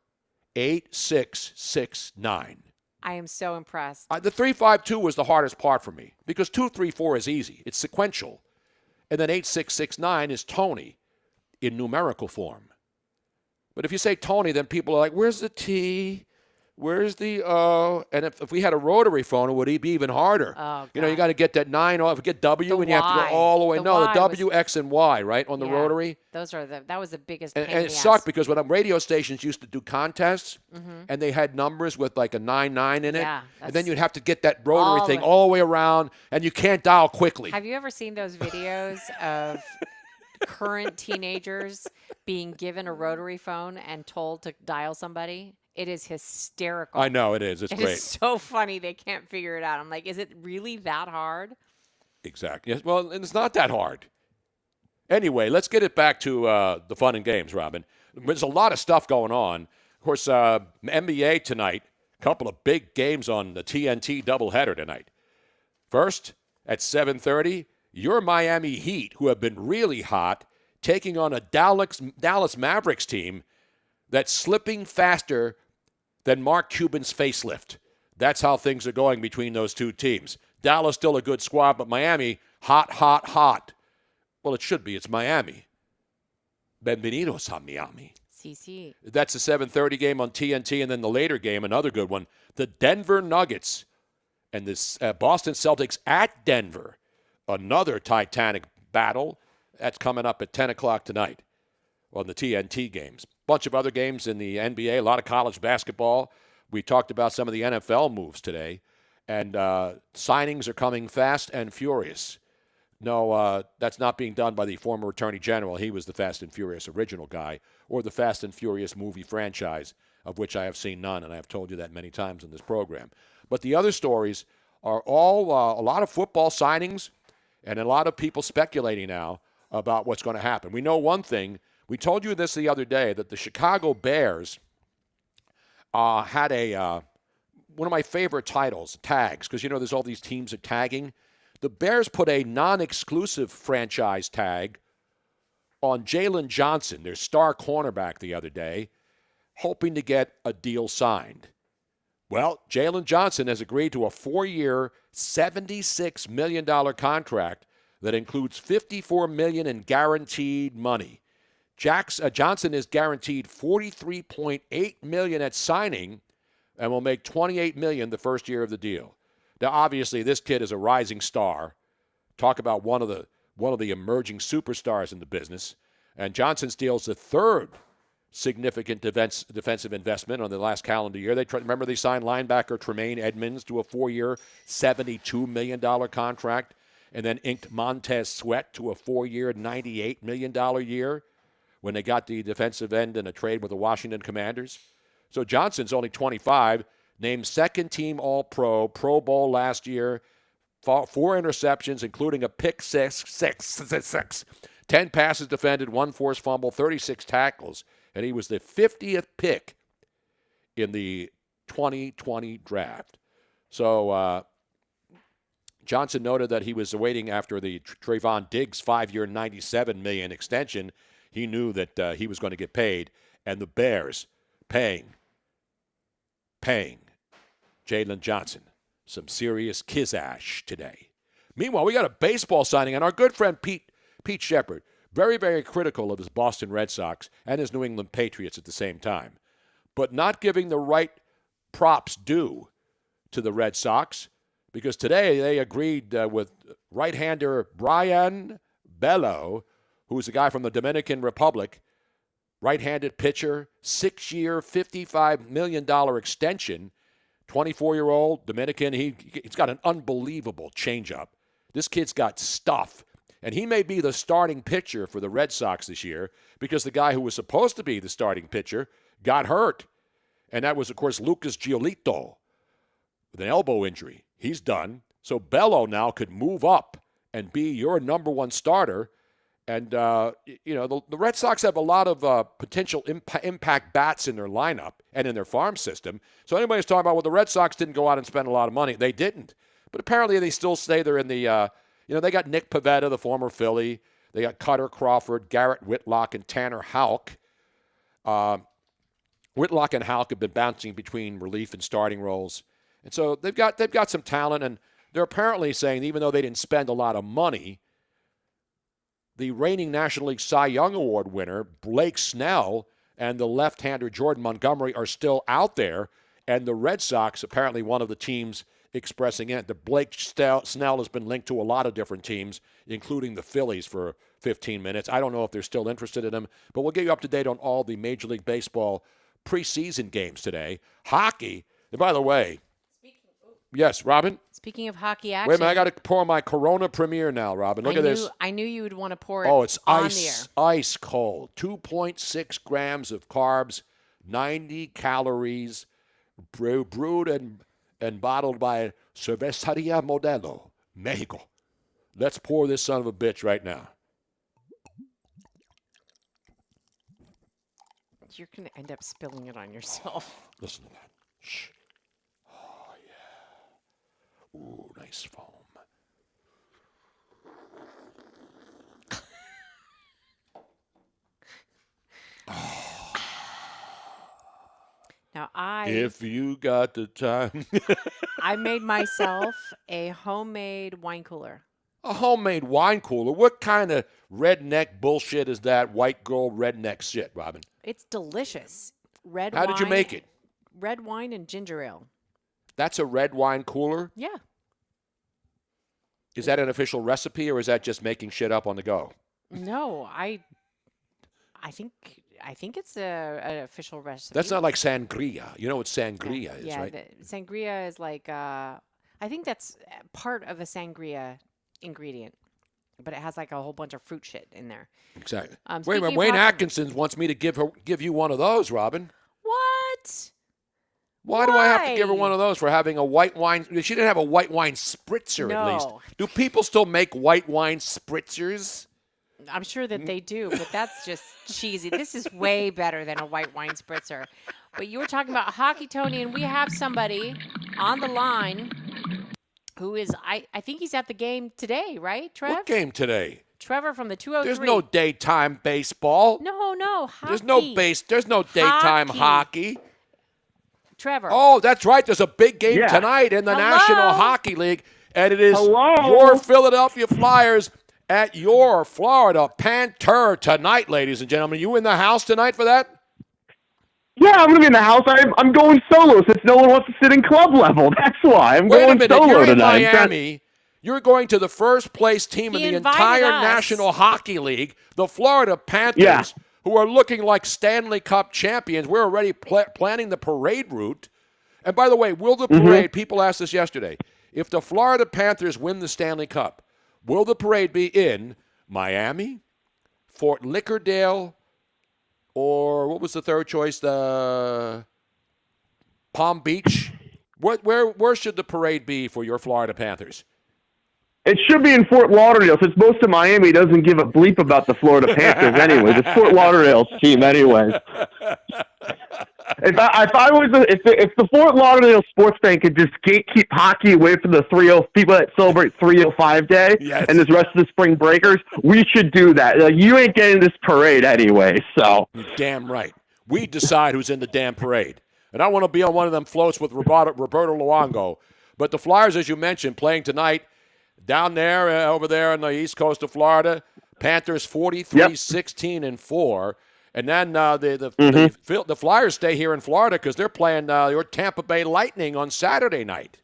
8669. I am so impressed. The 352 was the hardest part for me because 234 is easy. It's sequential. And then 8669 is Tony in numerical form. But if you say Tony, then people are like, where's the T? Where's the O? And if we had a rotary phone, it would be even harder. Oh, you got to get that 9 off, get W, and you have to go all the way. The W, X, and Y, right, on the rotary. That was the biggest pain and it sucked because when radio stations used to do contests, and they had numbers with like a 99 in it, and then you'd have to get that rotary thing all the way around, and you can't dial quickly. Have you ever seen those videos of current teenagers being given a rotary phone and told to dial somebody? It is hysterical. I know it is. It's great. It's so funny they can't figure it out. I'm like, is it really that hard? Exactly. Yes. Well, and it's not that hard. Anyway, let's get it back to the fun and games, Robin. There's a lot of stuff going on. Of course, NBA tonight, a couple of big games on the TNT doubleheader tonight. First, at 7:30, your Miami Heat, who have been really hot, taking on a Dallas Mavericks team that's slipping faster than Mark Cuban's facelift. That's how things are going between those two teams. Dallas still a good squad, but Miami, hot, hot, hot. Well, it should be. It's Miami. Bienvenidos a Miami. Sí. That's a 7:30 game on TNT, and then the later game, another good one, the Denver Nuggets and the Boston Celtics at Denver. Another Titanic battle. That's coming up at 10 o'clock tonight on the TNT games. Bunch of other games in the NBA, a lot of college basketball. We talked about some of the NFL moves today. And signings are coming fast and furious. No, that's not being done by the former Attorney General. He was the Fast and Furious original guy, or the Fast and Furious movie franchise, of which I have seen none, and I have told you that many times in this program. But the other stories are all a lot of football signings and a lot of people speculating now about what's going to happen. We know one thing. We told you this the other day, that the Chicago Bears had a one of my favorite titles, tags, because, there's all these teams at tagging. The Bears put a non-exclusive franchise tag on Jalen Johnson, their star cornerback, the other day, hoping to get a deal signed. Well, Jalen Johnson has agreed to a 4-year, $76 million contract that includes $54 million in guaranteed money. Johnson is guaranteed $43.8 million at signing and will make $28 million the first year of the deal. Now, obviously, this kid is a rising star. Talk about one of the emerging superstars in the business. And Johnson's deal is the third significant defensive investment on the last calendar year. Remember they signed linebacker Tremaine Edmonds to a 4-year, $72 million contract, and then inked Montez Sweat to a 4-year, $98 million year when they got the defensive end in a trade with the Washington Commanders. So Johnson's only 25, named second-team All-Pro, Pro Bowl last year, 4 interceptions, including a pick six, 10 passes defended, 1 forced fumble, 36 tackles, and he was the 50th pick in the 2020 draft. So Johnson noted that he was awaiting after the Trayvon Diggs 5-year, $97 million extension. He knew that he was going to get paid, and the Bears paying Jalen Johnson some serious kizash today. Meanwhile, we got a baseball signing, and our good friend Pete Sheppard, very, very critical of his Boston Red Sox and his New England Patriots at the same time, but not giving the right props due to the Red Sox, because today they agreed with right-hander Brian Bello, who's a guy from the Dominican Republic, right-handed pitcher, 6-year, $55 million extension, 24-year-old Dominican. He's got an unbelievable changeup. This kid's got stuff. And he may be the starting pitcher for the Red Sox this year because the guy who was supposed to be the starting pitcher got hurt. And that was, of course, Lucas Giolito with an elbow injury. He's done. So Bello now could move up and be your number one starter. And, the Red Sox have a lot of potential impact bats in their lineup and in their farm system. So anybody's talking about, well, the Red Sox didn't go out and spend a lot of money. They didn't. But apparently they still say they're in the they got Nick Pivetta, the former Philly. They got Cutter Crawford, Garrett Whitlock, and Tanner Houck. Whitlock and Houck have been bouncing between relief and starting roles. And so they've got some talent, and they're apparently saying, even though they didn't spend a lot of money, the reigning National League Cy Young Award winner, Blake Snell, and the left-hander Jordan Montgomery are still out there, and the Red Sox, apparently one of the teams expressing it. The Blake Snell has been linked to a lot of different teams, including the Phillies for 15 minutes. I don't know if they're still interested in him, but we'll get you up to date on all the Major League Baseball preseason games today. Hockey, and by the way, yes, Robin? Speaking of hockey action. Wait a minute, I got to pour my Corona Premier now, Robin. Look at this. I knew you would want to pour it it's on ice, the air. ice cold. 2.6 grams of carbs, 90 calories, brewed and bottled by Cerveceria Modelo, Mexico. Let's pour this son of a bitch right now. You're going to end up spilling it on yourself. Listen to that. Shh. Oh, yeah. Ooh, nice foam. Now, if you got the time. I made myself a homemade wine cooler. A homemade wine cooler? What kind of redneck bullshit is that? White girl redneck shit, Robin. It's delicious. Red How wine. did you make it? Red wine and ginger ale. That's a red wine cooler? Yeah. Is that an official recipe, or is that just making shit up on the go? No, I think it's an official recipe. That's not like sangria. You know what sangria is, right? Yeah, sangria is like I think that's part of a sangria ingredient, but it has like a whole bunch of fruit shit in there. Exactly. Wait a minute, Wayne Atkinson wants me to give you one of those, Robin. What? Why do I have to give her one of those for having a white wine? She didn't have a white wine spritzer, at least. Do people still make white wine spritzers? I'm sure that they do, but that's just cheesy. This is way better than a white wine spritzer. But you were talking about hockey, Tony, and we have somebody on the line who is, I think he's at the game today, right, Trev? What game today? Trevor from the 203. There's no daytime baseball. No, hockey. There's no daytime hockey. Trevor. Oh, that's right. There's a big game tonight in the National Hockey League, and it is your Philadelphia Flyers at your Florida Panther tonight, ladies and gentlemen. You in the house tonight for that? Yeah, I'm going to be in the house. I'm going solo since no one wants to sit in club level. That's why. I'm Wait going a minute. solo You're in tonight. Miami. You're going to the first place team in He the invited entire us. National Hockey League, the Florida Panthers, who are looking like Stanley Cup champions. We're already planning the parade route. And by the way, will the parade, people asked this yesterday, if the Florida Panthers win the Stanley Cup, will the parade be in Miami, Fort Lauderdale, or what was the third choice? The Palm Beach? Where should the parade be for your Florida Panthers? It should be in Fort Lauderdale, since most of Miami doesn't give a bleep about the Florida Panthers anyways. It's Fort Lauderdale's team anyways. If the Fort Lauderdale sports fan could just keep hockey away from the people that celebrate 305 Day and this rest of the spring breakers, we should do that. You ain't getting this parade anyway, so. You're damn right. We decide who's in the damn parade. And I want to be on one of them floats with Roberto Luongo. But the Flyers, as you mentioned, playing tonight down there, over there on the east coast of Florida. Panthers 43-16-4. And then the Flyers stay here in Florida because they're playing your Tampa Bay Lightning on Saturday night.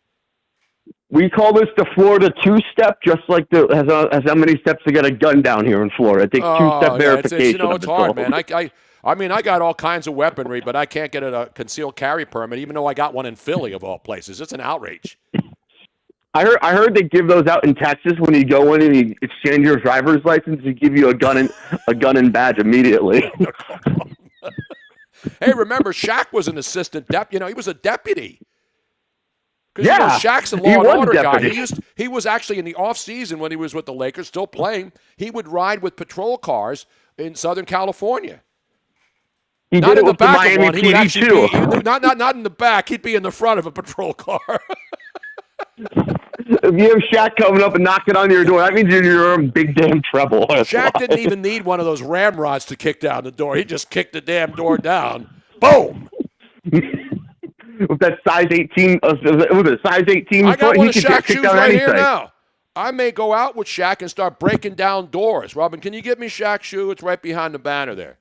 We call this the Florida two-step, just like has how many steps to get a gun down here in Florida. It takes two-step verification. It's hard, man. I mean, I got all kinds of weaponry, but I can't get a concealed carry permit, even though I got one in Philly, of all places. It's an outrage. I heard they give those out in Texas when you go in and you exchange your driver's license. They give you a gun and badge immediately. Hey, remember Shaq was an assistant he was a deputy. Yeah, Shaq's a law and order guy. He was actually in the off season when he was with the Lakers, still playing. He would ride with patrol cars in Southern California. He not did in it the with back the Miami of one. He would PD actually too. Not in the back. He'd be in the front of a patrol car. If you have Shaq coming up and knocking on your door, that means you're in big damn trouble. Shaq didn't even need one of those ramrods to kick down the door. He just kicked the damn door down. Boom! With that size 18, size 18 I got foot, one of he could Shaq's kick shoes down right anything. here now. I may go out with Shaq and start breaking down doors. Robin, can you get me Shaq's shoe? It's right behind the banner there.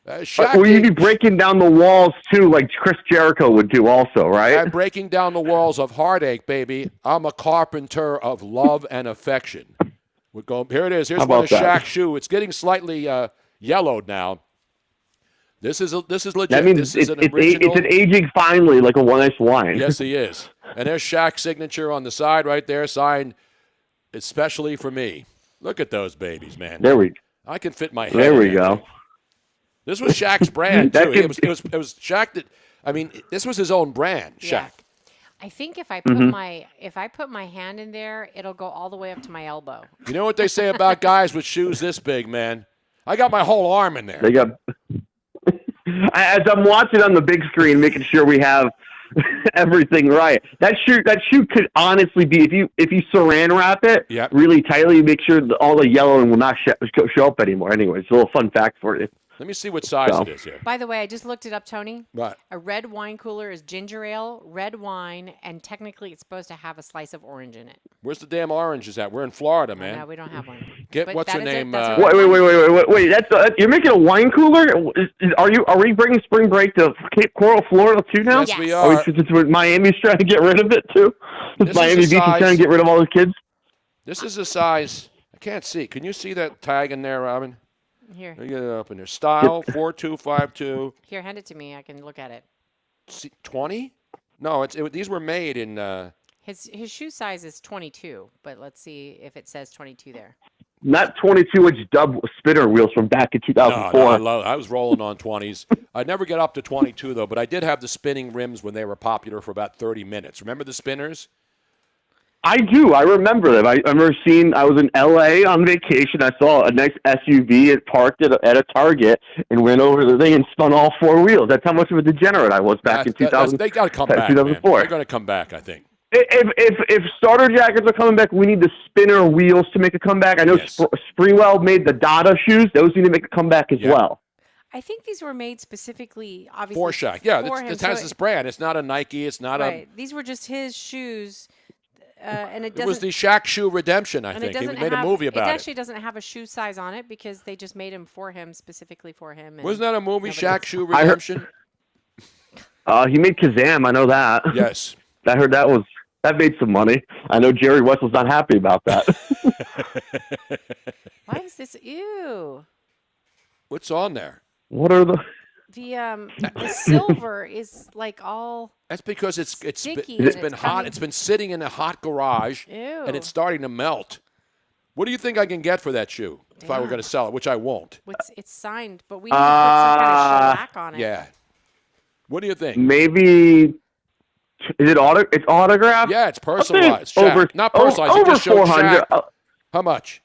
Will you be breaking down the walls, too, like Chris Jericho would do also, right? I'm breaking down the walls of heartache, baby. I'm a carpenter of love and affection. Here it is. Here's one of Shaq's shoe. It's getting slightly yellowed now. This is legit. That means this is an original. it's an aging finely, like a nice wine. Yes, he is. And there's Shaq's signature on the side right there, signed especially for me. Look at those babies, man. I can fit my head There we in go. This was Shaq's brand too. It was Shaq that. I mean, this was his own brand, Shaq. Yeah. I think if I put my hand in there, it'll go all the way up to my elbow. You know what they say about guys with shoes this big, man? I got my whole arm in there. They got. As I'm watching on the big screen, making sure we have everything right. That shoe could honestly be if you saran wrap it really tightly, make sure that all the yellowing will not show up anymore. Anyway, it's a little fun fact for you. Let me see what size it is here. By the way, I just looked it up, Tony. What? A red wine cooler is ginger ale, red wine, and technically it's supposed to have a slice of orange in it. Where's the damn oranges at? We're in Florida, man. No, we don't have one. What's her name? Wait! You're making a wine cooler? Are we bringing spring break to Cape Coral, Florida too now? Yes, we are. Miami's trying to get rid of it too. Miami Beach is trying to get rid of all the kids. This is a size. I can't see. Can you see that tag in there, Robin? Here. Let me get it up in there. Style 4252. Here, hand it to me. I can look at it. 20? No, these were made in. His shoe size is 22, but let's see if it says 22 there. Not 22-inch dub spinner wheels from back in 2004. No, I was rolling on 20s. I'd never get up to 22 though, but I did have the spinning rims when they were popular for about 30 minutes. Remember the spinners? I do. I remember them. I remember I was in L.A. on vacation. I saw a nice SUV. It parked at a Target and went over the thing and spun all four wheels. That's how much of a degenerate I was back in 2000. They got to come back, 2004. man. They're going to come back, I think. If starter jackets are coming back, we need the spinner wheels to make a comeback. I know Sprewell made the Dada shoes. Those need to make a comeback as well. I think these were made specifically, obviously, for Shaq. Yeah, for him. It has this brand. It's not a Nike. It's not a. These were just his shoes, and it doesn't. It was the Shaq shoe redemption. I think he made a movie about it. It actually doesn't have a shoe size on it because they just made him specifically for him. Wasn't that a movie, Shaq shoe redemption? He made Kazam. I know that. Yes. I heard that made some money. I know Jerry West was not happy about that. Why is this? Ew. What's on there? What are the silver is like all. That's because it's sticky been hot. It's been sitting in a hot garage, and it's starting to melt. What do you think I can get for that shoe if I were going to sell it, which I won't? It's signed, but we need to put some kind of shellac on it. Yeah. What do you think? Maybe. Is it It's autographed? Yeah, it's personalized. Not personalized. Over just 400. How much?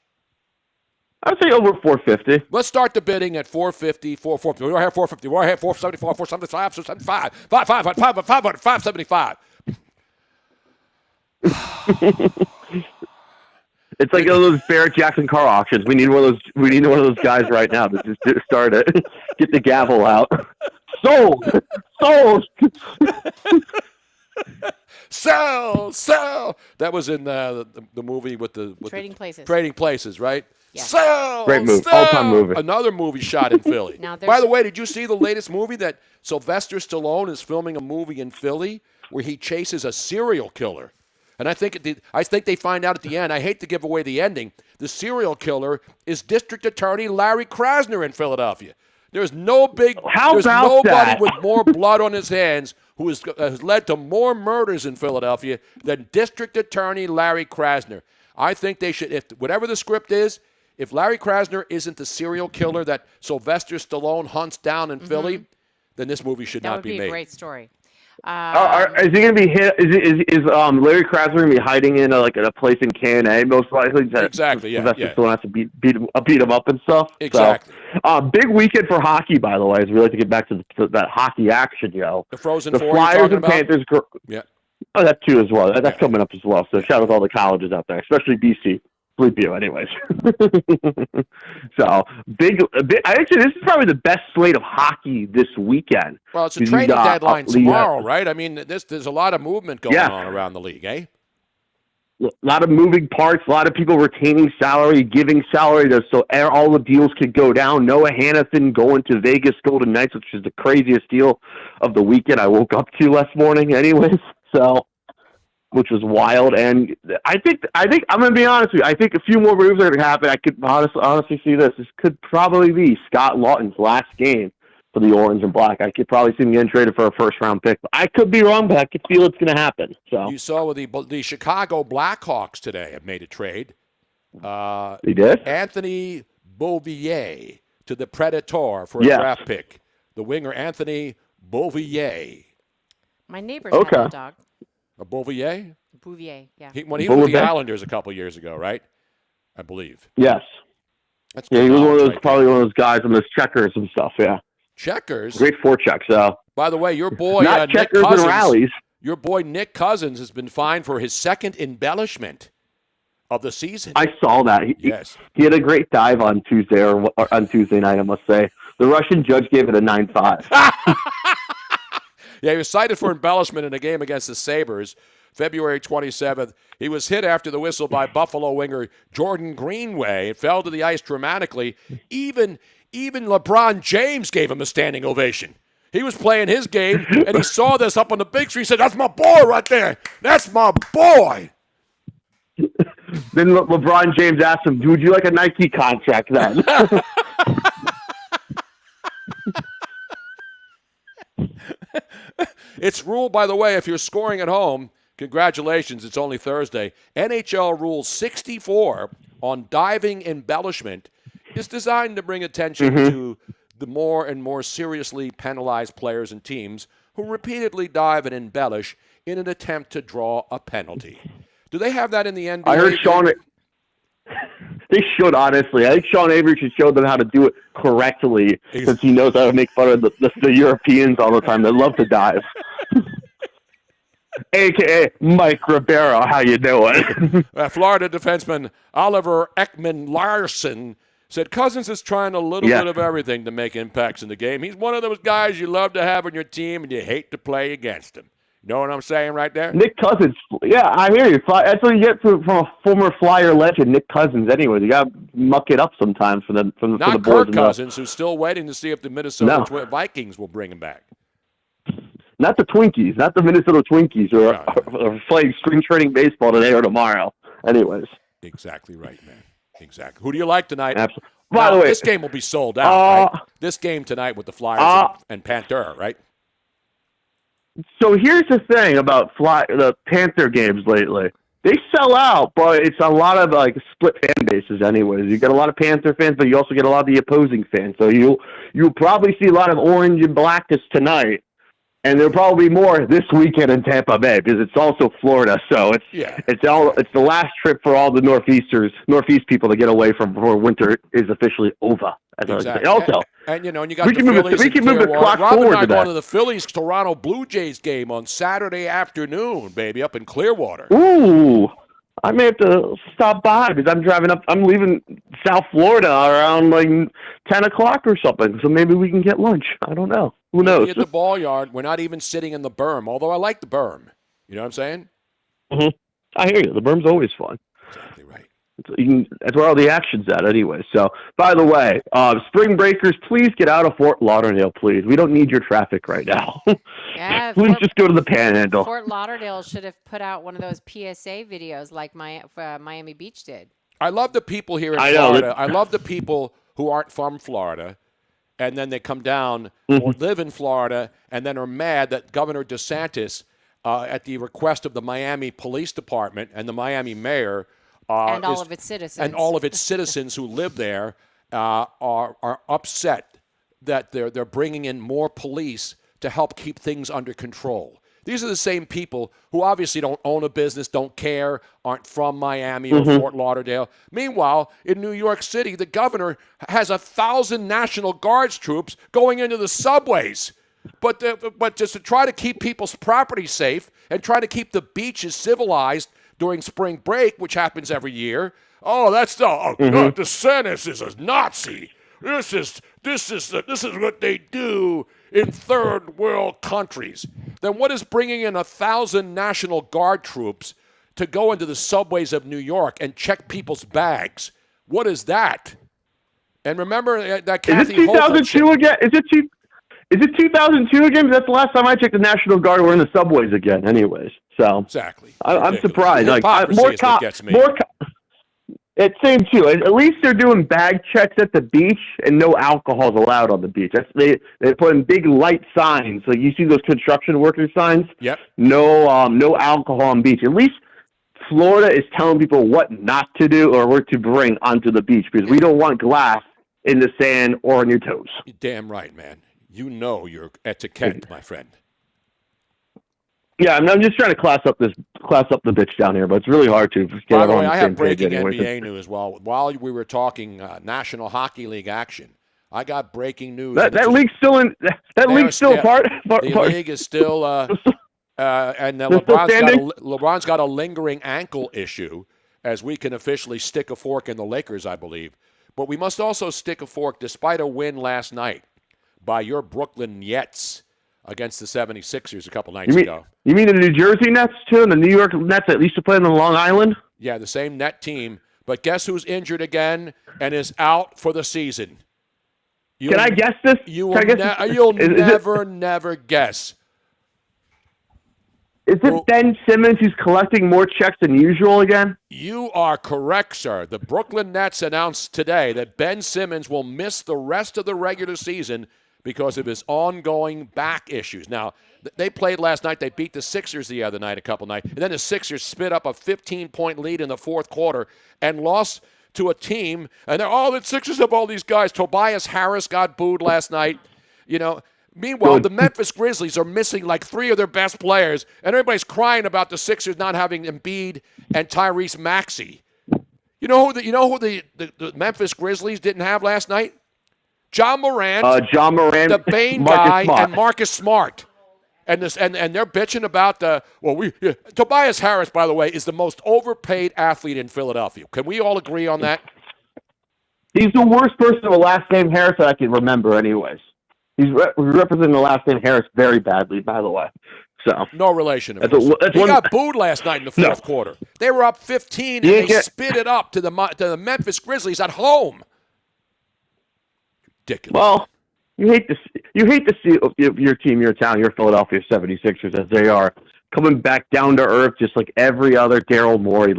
I would say over 450. Let's start the bidding at 450, 440. We don't have 450. We don't have 474, 475, 475, 575. It's like one of those Barrett Jackson car auctions. We need one of those. We need one of those guys right now to just start it. Get the gavel out. Sold. Sell. That was in the movie with Trading Places. Trading Places, right? Yeah. Sell. Great movie. Sell. All-time movie. Another movie shot in Philly. By the way, did you see the latest movie that Sylvester Stallone is filming a movie in Philly where he chases a serial killer? And I think they find out at the end. I hate to give away the ending. The serial killer is District Attorney Larry Krasner in Philadelphia. There's nobody with more blood on his hands who has led to more murders in Philadelphia than District Attorney Larry Krasner. I think they should, if whatever the script is, if Larry Krasner isn't the serial killer that Sylvester Stallone hunts down in Philly, then this movie should not be made. That would be a great story. Is he going to be hit? Is Larry Krasner going to be hiding in a place in K&A most likely? Exactly. Yeah. Sylvester Stallone has to beat him up and stuff. Exactly. So, big weekend for hockey, by the way. As we like to get back to that hockey action, yo. The Frozen the Four. Flyers and Panthers. Yeah. Oh, that too as well. That's coming up as well. So shout out to all the colleges out there, especially BC. Bleep you, anyways. So big. Actually, this is probably the best slate of hockey this weekend. Well, it's a trading deadline tomorrow, right? I mean, there's a lot of movement going on around the league, eh? A lot of moving parts, a lot of people retaining salary, giving salary, so all the deals could go down. Noah Hannafin going to Vegas Golden Knights, which is the craziest deal of the weekend I woke up to last morning, anyways. So. Which was wild, and I think I'm going to be honest with you. I think a few more moves are going to happen. I could honestly see this. This could probably be Scott Lawton's last game for the Orange and Black. I could probably see him getting traded for a first-round pick. I could be wrong, but I could feel it's going to happen. So you saw with the Chicago Blackhawks today have made a trade. They did? Anthony Beauvillier to the Predator for a draft pick. The winger Anthony Beauvillier. My neighbor's had a dog. A Bouvier? Bouvier, yeah. He was with the Islanders a couple years ago, right? I believe. Yes. He was probably one of those guys on those checkers and stuff, yeah. Checkers? Great forecheck, so. By the way, your boy Not checkers Nick Cousins, and rallies. Your boy Nick Cousins has been fined for his second embellishment of the season. I saw that. He had a great dive on Tuesday or on Tuesday night, I must say. The Russian judge gave it a 9.5. Yeah, he was cited for embellishment in a game against the Sabres, February 27th. He was hit after the whistle by Buffalo winger Jordan Greenway. It fell to the ice dramatically. Even LeBron James gave him a standing ovation. He was playing his game, and he saw this up on the big screen. He said, "That's my boy right there. That's my boy." Then LeBron James asked him, "Would you like a Nike contract then?" It's ruled, by the way, if you're scoring at home, congratulations, it's only Thursday. NHL Rule 64 on diving embellishment is designed to bring attention to the more and more seriously penalized players and teams who repeatedly dive and embellish in an attempt to draw a penalty. Do they have that in the NBA? I heard Sean. They should, honestly. I think Sean Avery should show them how to do it correctly, since he knows how to make fun of the Europeans all the time. They love to dive. A.K.A. Mike Ribeiro, how you doing? Florida defenseman Oliver Ekman-Larsson said Cousins is trying a little bit of everything to make impacts in the game. He's one of those guys you love to have on your team and you hate to play against him. You know what I'm saying right there? Nick Cousins. Yeah, I hear you. That's what you get from a former Flyer legend, Nick Cousins. Anyway, you got to muck it up sometimes for the boys. Not Kirk Cousins, who's still waiting to see if the Minnesota Vikings will bring him back. Not the Twinkies, not the Minnesota Twinkies, who are playing spring training baseball today or tomorrow. Anyways. Exactly right, man. Exactly. Who do you like tonight? Absolutely. By the way, this game will be sold out, right? This game tonight with the Flyers and Panther, right? So here's the thing about the Panther games lately. They sell out, but it's a lot of split fan bases anyways. You get a lot of Panther fans, but you also get a lot of the opposing fans. So you'll probably see a lot of orange and blackness tonight. And there'll probably be more this weekend in Tampa Bay because it's also Florida. So it's the last trip for all the Northeast people to get away from before winter is officially over. Exactly. Also, and you got the Phillies. We can move the clock forward to that. Going to the Phillies Toronto Blue Jays game on Saturday afternoon, baby, up in Clearwater. Ooh, I may have to stop by because I'm leaving South Florida around 10 o'clock or something. So maybe we can get lunch. I don't know. Who knows? At the ball yard, we're not even sitting in the berm, although I like the berm. You know what I'm saying? Mm-hmm. I hear you. The berm's always fun. Exactly right. That's where all the action's at anyway. So, by the way, spring breakers, please get out of Fort Lauderdale, please. We don't need your traffic right now. Yeah, please just go to the Panhandle. Fort Lauderdale should have put out one of those PSA videos like Miami Beach did. I love the people here in Florida. I love the people who aren't from Florida, and then they come down or live in Florida and then are mad that Governor DeSantis, at the request of the Miami Police Department and the Miami mayor, and all of its citizens. And all of its citizens who live there are upset that they're bringing in more police to help keep things under control. These are the same people who obviously don't own a business, don't care, aren't from Miami or Fort Lauderdale. Meanwhile, in New York City, the governor has 1,000 National Guards troops going into the subways. But just to try to keep people's property safe and try to keep the beaches civilized during spring break, which happens every year. Oh, DeSantis is a Nazi. This is what they do in third world countries. Then what is bringing in 1,000 National Guard troops to go into the subways of New York and check people's bags? What is that? And remember that Kathy Is it 2002 again? Is it 2002 again? That's the last time I checked. The National Guard were in the subways again. Anyways, so exactly. I'm surprised. More cops. It's same too. At least they're doing bag checks at the beach, and no alcohol is allowed on the beach. They put in big light signs. Like you see those construction worker signs. Yep. No alcohol on beach. At least Florida is telling people what not to do or what to bring onto the beach because we don't want glass in the sand or on your toes. You're damn right, man. You know your etiquette, my friend. Yeah, I'm just trying to class up the bitch down here, but it's really hard to. By the way, I have breaking NBA news. While we were talking National Hockey League action, I got breaking news. That league's still in. That league's still apart. The league is still, and LeBron's got a lingering ankle issue, as we can officially stick a fork in the Lakers, I believe. But we must also stick a fork, despite a win last night by your Brooklyn Nets against the 76ers a couple nights ago. You mean the New Jersey Nets, too, and the New York Nets that used to play on Long Island? Yeah, the same net team. But guess who's injured again and is out for the season? Can I guess this? You'll never guess. Is it Ben Simmons who's collecting more checks than usual again? You are correct, sir. The Brooklyn Nets announced today that Ben Simmons will miss the rest of the regular season because of his ongoing back issues. Now, they played last night. They beat the Sixers the other night, a couple nights. And then the Sixers spit up a 15-point lead in the fourth quarter and lost to a team. And the Sixers have all these guys. Tobias Harris got booed last night. You know, Meanwhile, the Memphis Grizzlies are missing like 3 of their best players, and everybody's crying about the Sixers not having Embiid and Tyrese Maxey. You know who the Memphis Grizzlies didn't have last night? John Morant, the Bane guy, and Marcus Smart. And they're bitching about Tobias Harris, by the way, is the most overpaid athlete in Philadelphia. Can we all agree on that? He's the worst person with a last name Harris that I can remember anyways. He's representing the last name Harris very badly, by the way. So no relation. He got booed last night in the fourth quarter. They were up 15, and they spit it up to the Memphis Grizzlies at home. Ridiculous. Well, you hate to see your team, your town, your Philadelphia 76ers, as they are coming back down to earth, just like every other Daryl Morey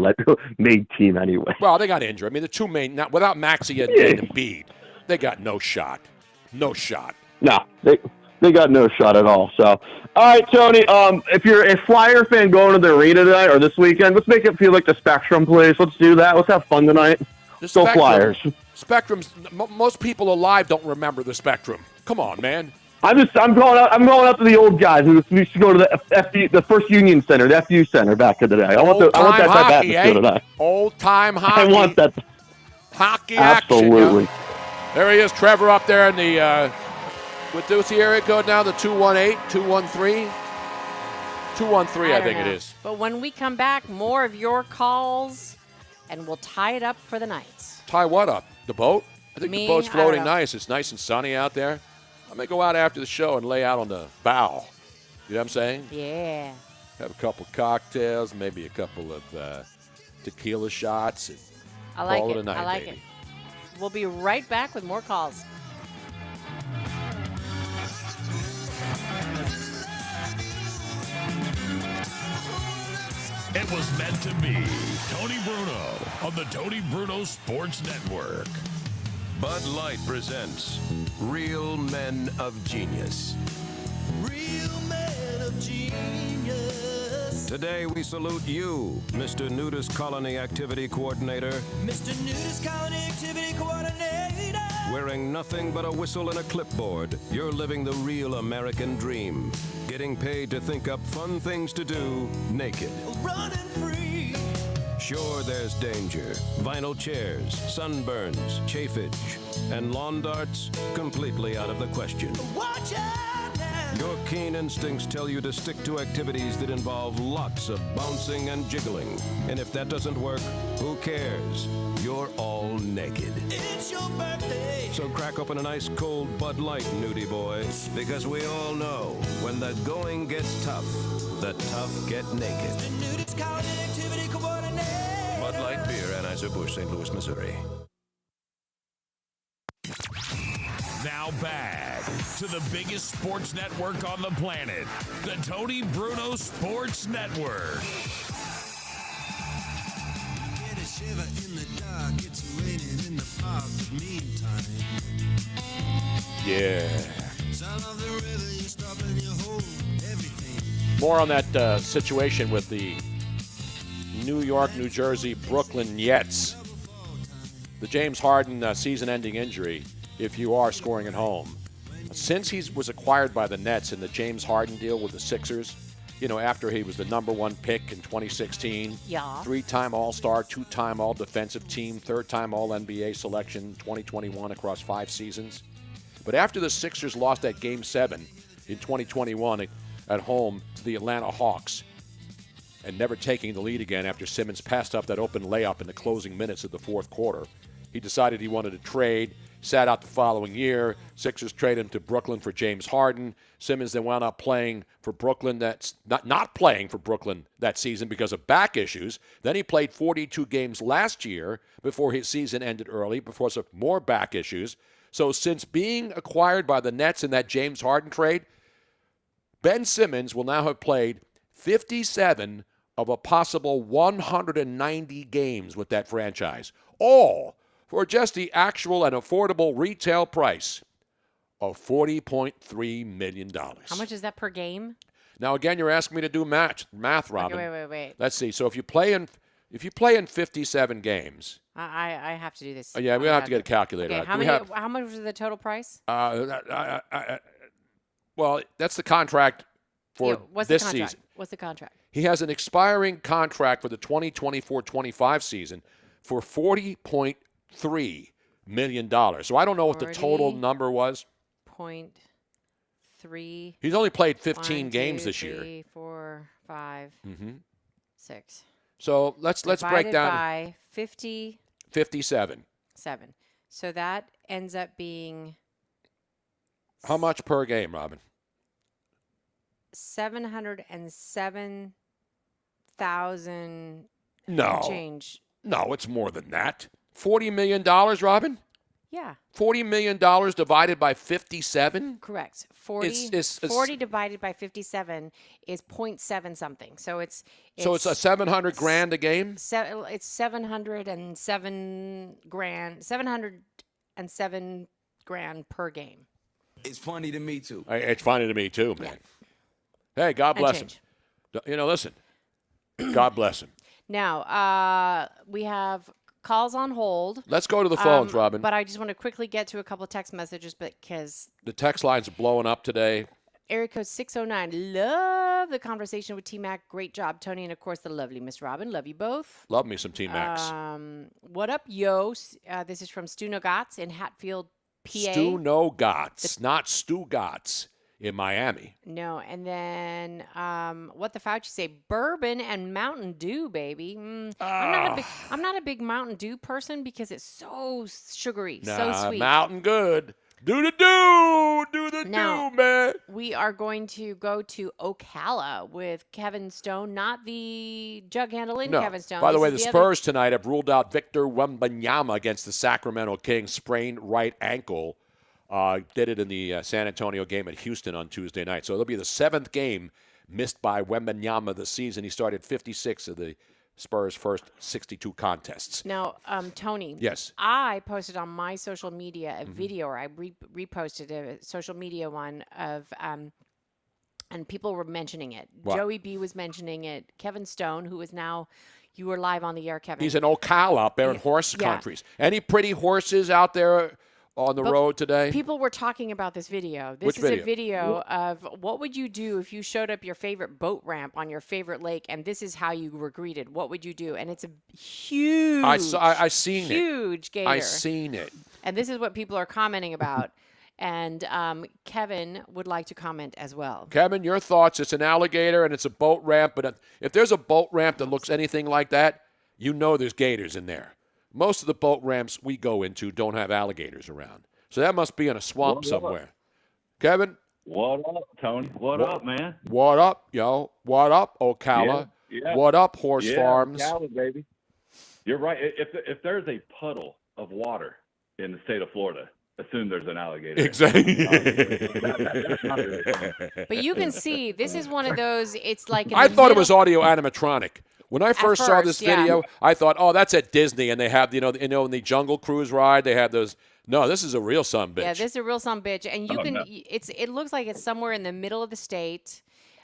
made team anyway. Well, they got injured. I mean, the two main without Maxey and Embiid, they got no shot. No shot. No, they got no shot at all. So, all right, Tony. If you're a Flyer fan going to the arena tonight or this weekend, let's make it feel like the Spectrum, please. Let's do that. Let's have fun tonight. Go Flyers. Spectrum's. Most people alive don't remember the Spectrum. Come on, man. I'm going out to the old guys. We should go to the First Union Center, the FU Center back in the day. I want that type of atmosphere tonight. Old time hockey. I want that hockey absolutely. Action. Yeah. There he is, Trevor, up there in the. What's the area code now? The 218, 213? 213, I think it is. But when we come back, more of your calls, and we'll tie it up for the night. Tie what up? The boat? I think the boat's floating nice. It's nice and sunny out there. I may go out after the show and lay out on the bow. You know what I'm saying? Yeah. Have a couple cocktails, maybe a couple of tequila shots. And I like call it. a night, I like baby. it. We'll be right back with more calls. It was meant to be. Tony Bruno on the Tony Bruno Sports Network. Bud Light presents Real Men of Genius. Real men of genius. Today we salute you, Mr. Nudist Colony Activity Coordinator. Mr. Nudist Colony Activity Coordinator. Wearing nothing but a whistle and a clipboard, you're living the real American dream. Getting paid to think up fun things to do naked. Running free. Sure, there's danger. Vinyl chairs, sunburns, chafage, and lawn darts completely out of the question. Watch out now. Your keen instincts tell you to stick to activities that involve lots of bouncing and jiggling. And if that doesn't work, who cares? You're all naked. It's your birthday. So crack open a nice cold Bud Light, nudie boy, because we all know when the going gets tough, the tough get naked. The Nudist Colony Activity Coordinator. Bud Light Beer, Anheuser-Busch, St. Louis, Missouri. Now back to the biggest sports network on the planet, the Tony Bruno Sports Network. Get a shiver in the dark, it's raining in the fog, but meantime. Yeah. Sound of the river, you stop and you hold everything. More on that situation with the New York, New Jersey, Brooklyn Nets. The James Harden season-ending injury, if you are scoring at home. Since he was acquired by the Nets in the James Harden deal with the Sixers, after he was the number one pick in 2016, yeah. 3-time All-Star, 2-time All-Defensive Team, 3rd-time All-NBA selection, 2021 across 5 seasons. But after the Sixers lost that Game 7 in 2021 at home to the Atlanta Hawks, and never taking the lead again after Simmons passed up that open layup in the closing minutes of the fourth quarter, he decided he wanted to trade, sat out the following year. Sixers traded him to Brooklyn for James Harden. Simmons then wound up playing for Brooklyn. That's not playing for Brooklyn that season because of back issues. Then he played 42 games last year before his season ended early because of more back issues. So since being acquired by the Nets in that James Harden trade, Ben Simmons will now have played 57 of a possible 190 games with that franchise, all for just the actual and affordable retail price of $40.3 million. How much is that per game? Now, again, you're asking me to do math, Robin. Okay, wait. Let's see. So if you play in 57 games, I have to do this. Yeah, we have to get a calculator. Okay, how much was the total price? Well, Well, that's the contract for what's this the contract? season. What's the contract? He has an expiring contract for the 2024-25 season for $40.3 million. So I don't know what the total number was. 0.3. He's only played 15 1, games 2, this 3, year. 4, 5, Mm-hmm. 6. So let's break Divided down. by 50. 57. 7. So that ends up being How much per game, Robin? $707,000 No. change. No, it's more than that. $40 million, Robin? Yeah. $40 million divided by 57? Correct. 40 divided by 57 is 0.7 something. So it's a $700,000 a game? It's 707 grand, 707 grand per game. It's funny to me, too. It's funny to me, too, man. Hey, God bless him. Listen, God bless him. Now, we have calls on hold. Let's go to the phones, Robin. But I just want to quickly get to a couple of text messages because the text lines are blowing up today. Area code 609. Love the conversation with T-Mac. Great job, Tony. And, of course, the lovely Miss Robin. Love you both. Love me some T-Macs. What up, yo? This is from Stu Nogats in Hatfield, PA. Stu Nogats, not Stu Gotts in Miami. No, and then what the Fauci say? Bourbon and Mountain Dew, baby. I'm not a big Mountain Dew person because it's so sugary, so sweet. Mountain good. Do the do, man. We are going to go to Ocala with Kevin Stone, not the jug handling Kevin Stone. By the way, the Spurs tonight have ruled out Victor Wembanyama against the Sacramento Kings, sprained right ankle. Did it in the San Antonio game at Houston on Tuesday night. So it'll be the 7th game missed by Wembanyama this season. He started 56 of the Spurs' first 62 contests. Now, Tony. Yes. I posted on my social media a video, or I reposted a social media one of, and people were mentioning it. What? Joey B was mentioning it. Kevin Stone, who is now, you were live on the air, Kevin. He's in Ocala up there in horse countries. Any pretty horses out there on the road today? People were talking about this video. Which video? A video of what would you do if you showed up your favorite boat ramp on your favorite lake, and this is how you were greeted. What would you do? And it's a huge, I seen it. Huge gator. I seen it. And this is what people are commenting about. And Kevin would like to comment as well. Kevin, your thoughts? It's an alligator and it's a boat ramp, but if there's a boat ramp that looks anything like that, you know there's gators in there. Most of the boat ramps we go into don't have alligators around. So that must be in a swamp somewhere. Kevin? What up, Tony? What up, man? What up, yo? What up, Ocala? Yeah. What up, horse farms? Ocala, baby. You're right. If there's a puddle of water in the state of Florida, assume there's an alligator. Exactly. But you can see, this is one of those, it's like... I thought it was audio animatronic. When I first saw this video, I thought, oh, that's at Disney, and they have, in the Jungle Cruise ride, they have those. No, this is a real sumbitch. Yeah, this is a real sumbitch, and you can. No. It looks like it's somewhere in the middle of the state,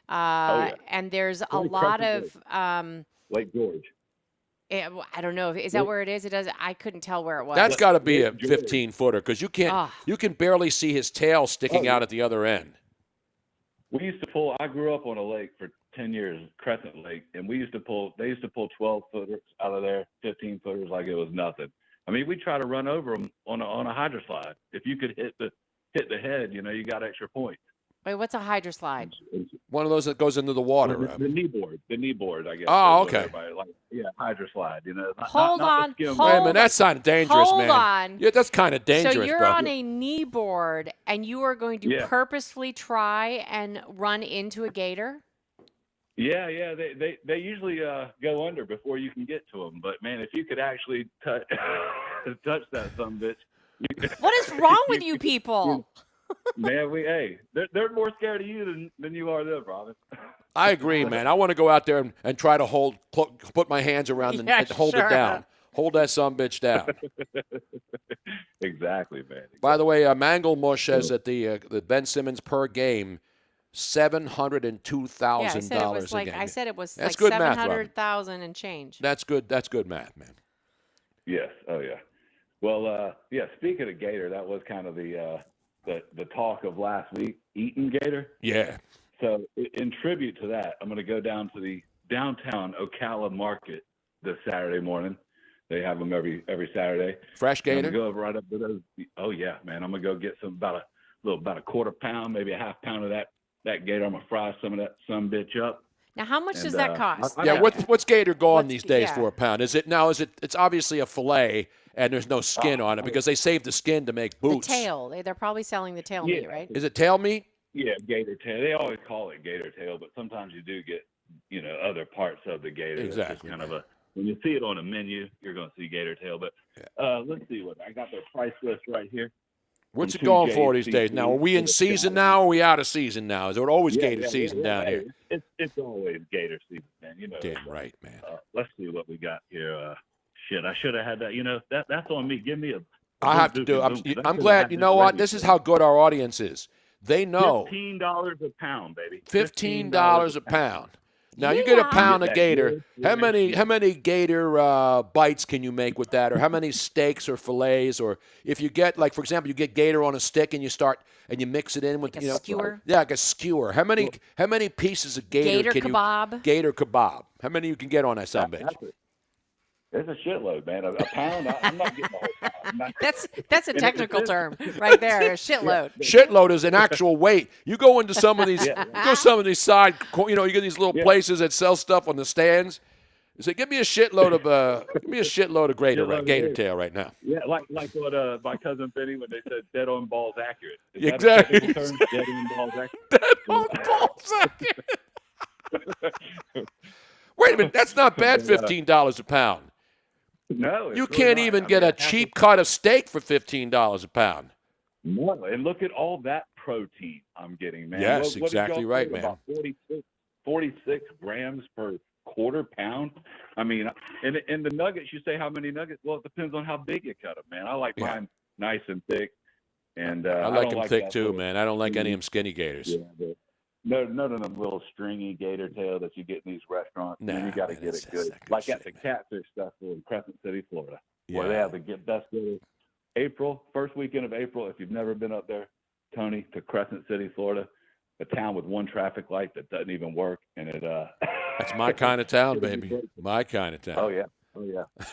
and there's a lot of Lake George. I don't know. Is that where it is? It does. I couldn't tell where it was. That's got to be a 15-footer because you can't. You can barely see his tail sticking out at the other end. We used to pull. I grew up on a lake for 10 years, Crescent Lake, and they used to pull 12-footers out of there, 15-footers like it was nothing. I mean, we try to run over them on a hydroslide. If you could hit the head, you got extra points. Wait, what's a hydroslide? One of those that goes into the water. The knee board, I guess. Oh, okay. Hydroslide. Hold on. Wait a minute, that's not dangerous, man. Hold on. Yeah, that's kind of dangerous, So you're bro. on a knee board, and you are going to purposefully try and run into a gator? Yeah, they usually go under before you can get to them. But man, if you could actually touch that sumbitch, what is wrong with you people? Man, they're more scared of you than you are them, Robin. I agree, man. I want to go out there and try to put my hands around and hold it down. Hold that sumbitch down. Exactly, man. Exactly. By the way, Mangle Mush says that the Ben Simmons per game. $702,000 a game. I said it was That's like good math, 700,000 and change. That's good. That's good math, man. Yes. Oh yeah. Well, speaking of gator, that was kind of the talk of last week. eaten gator. Yeah. So in tribute to that, I'm going to go down to the downtown Ocala market this Saturday morning. They have them every Saturday. Fresh gator? I'm going to go right up to those. Oh, yeah, man. I'm going to go get about a quarter pound, maybe a half pound of that gator. I'm going to fry some of that bitch up. Now, how much does that cost? Yeah, what's gator going these days for a pound? It's obviously a fillet and there's no skin on it because they save the skin to make boots. The tail. They're probably selling the tail meat, right? Is it tail meat? Yeah, gator tail. They always call it gator tail, but sometimes you do get, other parts of the gator. Exactly. It's just kind of when you see it on a menu, you're going to see gator tail. But let's see what I got. Their price list right here. What's it going for these days? Now, are we in season now or are we out of season now? Is it always gator season down here? It's always gator season, man. Damn right, man. Let's see what we got here. I should have had that. That's on me. Give me a. I have to do. I'm glad. You know what? This is how good our audience is. They know. $15 a pound, baby. $15 a pound. Now you get a pound of gator. How many gator bites can you make with that, or how many steaks or fillets, or if you get for example, you get gator on a stick and you mix it in with a skewer. Yeah, like a skewer. How many pieces of gator can kebab? you gator kebab? How many you can get on that son bitch? It's a shitload, man. A pound. I'm not getting a whole pound. That's a technical term right there. A shitload. Shitload is an actual weight. You go into some of these, side, you get these little places that sell stuff on the stands. You say, give me a shitload of gator tail right now. Yeah, like what my cousin Benny when they said dead on balls accurate. Is exactly. That a term? Dead on balls accurate. Dead on balls accurate. Wait a minute, that's not bad. $15 a pound. No, you can't even get a cheap cut of steak for $15 a pound. No, and look at all that protein I'm getting, man. Yes, what exactly right, man. About 46 grams per quarter pound. I mean, in the nuggets, you say how many nuggets? Well, it depends on how big you cut them, man. I like mine nice and thick. And I like them thick too, man. I don't like any of them skinny gators. Yeah, but none of them little stringy gator tail that you get in these restaurants. You got to get it good. Like at the Catfish Festival in Crescent City, Florida, where they have the best gator. First weekend of April, if you've never been up there, Tony, to Crescent City, Florida, a town with one traffic light that doesn't even work. And that's my kind of town, baby. My kind of town. Oh, yeah.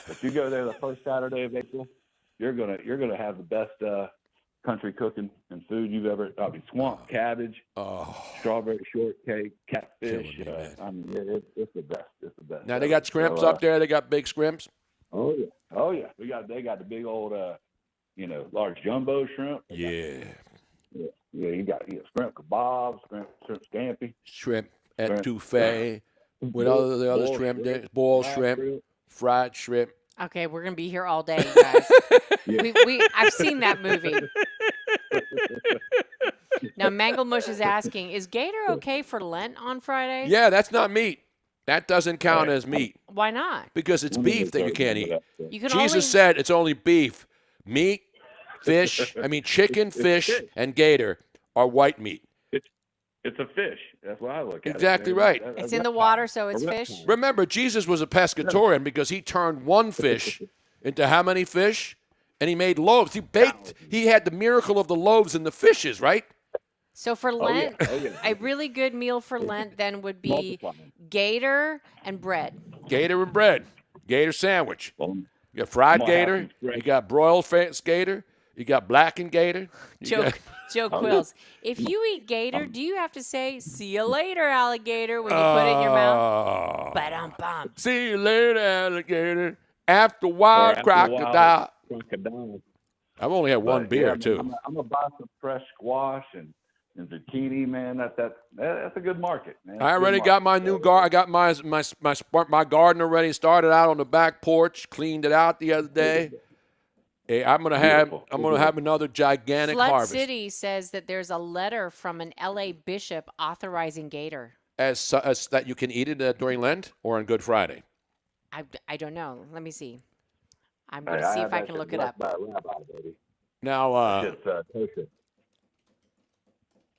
If you go there the first Saturday of April, you're gonna have the best country cooking and food you've ever. Swamp cabbage, strawberry shortcake, catfish. It's the best. It's the best. Now they got scrimps up there. They got big scrimps. Oh yeah. They got the big old large jumbo shrimp. Yeah. You got shrimp kebabs, shrimp scampi, shrimp etouffee. What other shrimp? Boiled shrimp, fried shrimp. Okay, we're gonna be here all day, guys. I've seen that movie. Now, Mangle Mush is asking, is gator okay for Lent on Fridays? Yeah, that's not meat. That doesn't count as meat. Why not? Because it's beef that you can't eat. Jesus said it's only beef. Meat, fish, chicken, fish, and gator are white meat. It's a fish. That's what I look at. Exactly right. It's in the water, so it's fish. Remember, Jesus was a pescatarian because he turned one fish into how many fish? And he made loaves. He had the miracle of the loaves and the fishes, right? So for Lent, a really good meal for Lent then would be gator and bread. Gator and bread. Gator sandwich. You got fried gator. You got broiled gator. You got blackened gator. Joe Quills, if you eat gator, do you have to say, see you later, alligator, when you put it in your mouth? Ba-dum-bum. See you later, alligator. After wild crocodile. I've only had one beer, too. I'm going to buy some fresh squash and zucchini, man. That's a good market, man. I already got my new garden. I got my garden already started out on the back porch, cleaned it out the other day. Hey, I'm gonna have another gigantic harvest. Flood City says that there's a letter from an LA bishop authorizing gator. As that you can eat it during Lent or on Good Friday. I don't know. Let me see. I'm going to see if I can look it up. Now,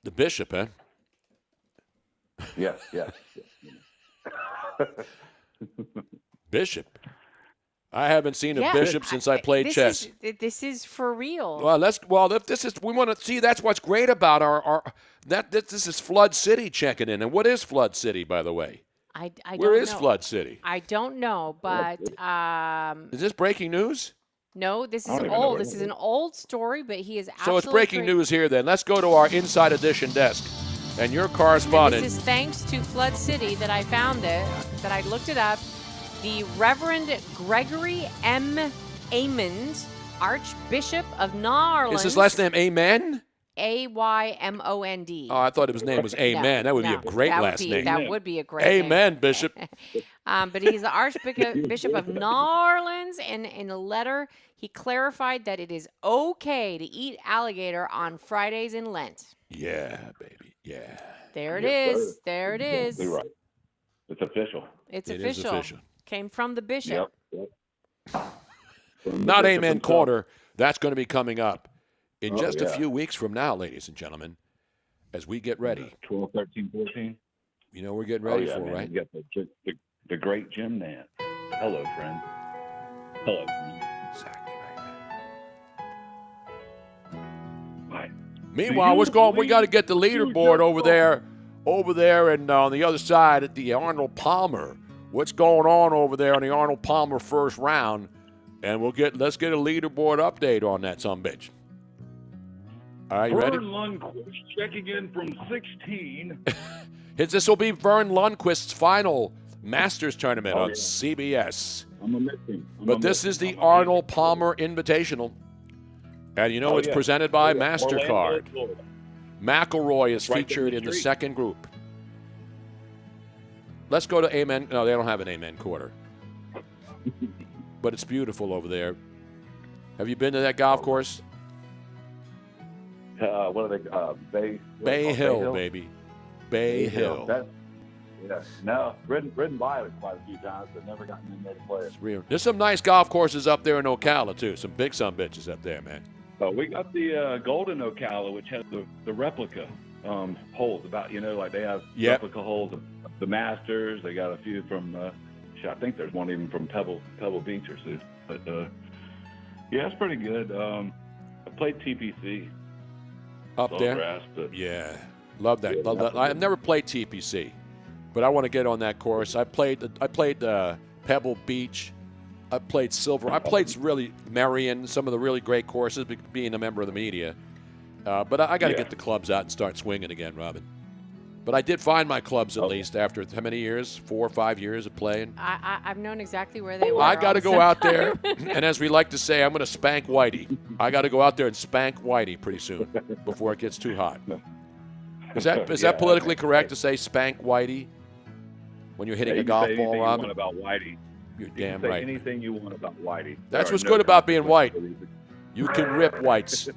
the bishop, eh? Yes. Bishop. I haven't seen a bishop since I played chess. This is for real. Well, if this is, we want to see. That's what's great about this is Flood City checking in. And what is Flood City, by the way? I don't Where is know. Flood City? I don't know, but is this breaking news? No, this is old. This is an old story, but he is absolutely. So it's breaking news here. Then let's go to our Inside Edition desk, and your correspondent. And this is thanks to Flood City that I found it. That I looked it up. The Reverend Gregory M. Amond, Archbishop of New Orleans. Is his last name Amen? Aymond. Oh, I thought his name was Amen. That would be a great last name. That would be a great name. Amen, Bishop. But he's the Archbishop of New Orleans, and in a letter, he clarified that it is okay to eat alligator on Fridays in Lent. Yeah, baby. Yeah. There it is. There it is. You're right. It's official. It's official. Came from the bishop. Yep. Not Amen Corner. That's going to be coming up in just a few weeks from now, ladies and gentlemen, as we get ready. 12, 13, 14. You know we're getting ready for, man. right? You got the great Jim Nance. Hello, friend. Hello, friend. Exactly right. Meanwhile, what's going on? We got to get the leaderboard over there and on the other side at the Arnold Palmer. What's going on over there on the Arnold Palmer first round? And let's get a leaderboard update on that sumbitch. All right, you ready? Vern Lundquist checking in from 16. This will be Vern Lundquist's final Masters tournament on CBS. I'm going to miss him. But this is the Arnold Palmer Invitational. And you know it's presented by MasterCard. McIlroy is featured in the second group. Let's go to Amen. No, they don't have an Amen Quarter. But it's beautiful over there. Have you been to that golf course? What are they? Bay Hill, baby. Bay Hill. No, ridden by it quite a few times, but never gotten in there to play it. There's some nice golf courses up there in Ocala, too. Some big sumbitches up there, man. We got the Golden Ocala, which has the replica holes. Like they have replica holes of the Masters. They got a few from, I think there's one even from Pebble Beach or so. But, it's pretty good. I played TPC. Up there? Grass, yeah. Love that. Love that. I've never played TPC, but I want to get on that course. I played Pebble Beach. I played Silver. I played really Marion, some of the really great courses, being a member of the media. But I got to get the clubs out and start swinging again, Robin. But I did find my clubs at least after how many years? 4 or 5 years of playing. I've known exactly where they were. I got to go out there, and as we like to say, I'm going to spank Whitey. I got to go out there and spank Whitey pretty soon before it gets too hot. Is that politically correct to say spank Whitey when you're hitting a golf ball, Robin? You can say anything you want about Whitey. You're damn right. You can say anything you want about Whitey. That's what's good about being white. You can rip whites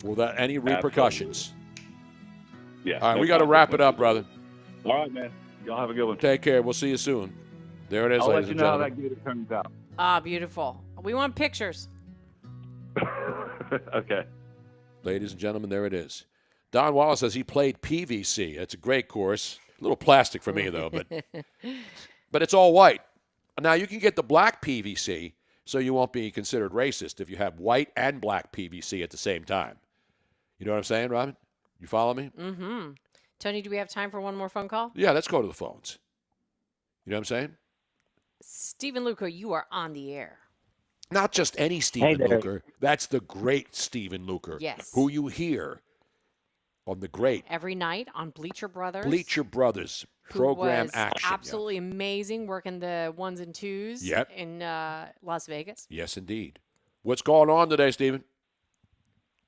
without any repercussions. Yeah. All right, we got to wrap it up, brother. All right, man. Y'all have a good one. Take care. We'll see you soon. There it is, I'll ladies let you and know how gentlemen. that gator turns out. Ah, beautiful. We want pictures. Okay. Ladies and gentlemen, there it is. Don Wallace says he played PVC. It's a great course. A little plastic for me, though, but it's all white. Now, you can get the black PVC, so you won't be considered racist if you have white and black PVC at the same time. You know what I'm saying, Robin? You follow me? Mm-hmm. Tony, do we have time for one more phone call? Yeah, let's go to the phones. You know what I'm saying? Stephen Luker, you are on the air. Not just any Stephen Luker. That's the great Stephen Luker. Yes. Who you hear on the great every night on Bleacher Brothers. Bleacher Brothers program was action. Absolutely amazing working the 1s and 2s in Las Vegas. Yes, indeed. What's going on today, Stephen?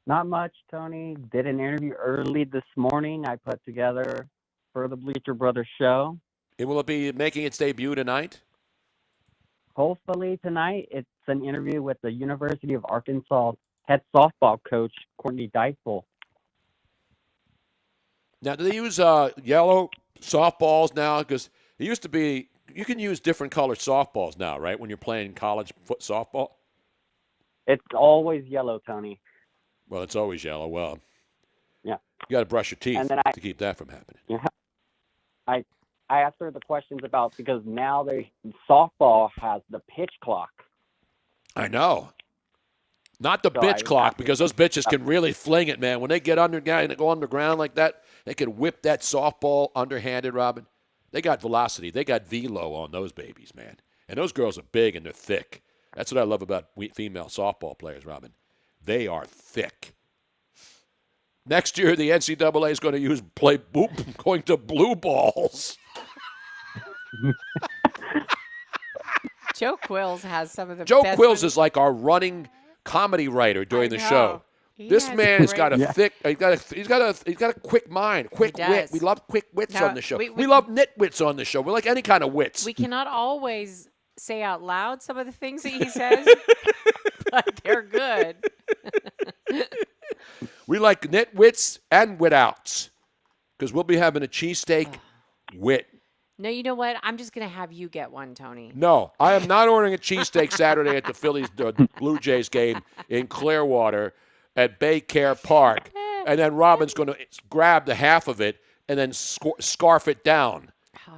Not much, Tony. Did an interview early this morning I put together for the Bleacher Brothers show. Will it be making its debut tonight? Hopefully tonight. It's an interview with the University of Arkansas head softball coach, Courtney Deifel. Now, do they use yellow softballs now? Because it used to be, you can use different colored softballs now, right, when you're playing college softball? It's always yellow, Tony. Well, it's always yellow. Well, yeah, you got to brush your teeth to keep that from happening. Yeah, I asked her the questions about, because now softball has the pitch clock. I know. Not the So bitch clock, because those bitches can really fling it, man. When they get and go underground like that, they can whip that softball underhanded, Robin. They got velocity. They got velo on those babies, man. And those girls are big and they're thick. That's what I love about female softball players, Robin. They are thick. Next year, the NCAA is going to going to blue balls. Joe Quills has some of the Joe best Quills ones. is like our running comedy writer during the show. This man has got a thick. He's got a quick mind, quick wit. We love quick wits on the show. We love nitwits on the show. We like any kind of wits. We cannot always say out loud some of the things that he says, but they're good. We like nitwits and witouts because we'll be having a cheesesteak wit. No, you know what? I'm just going to have you get one, Tony. No, I am not ordering a cheesesteak Saturday at the Phillies Blue Jays game in Clearwater at Baycare Park. And then Robin's going to grab the half of it and then scarf it down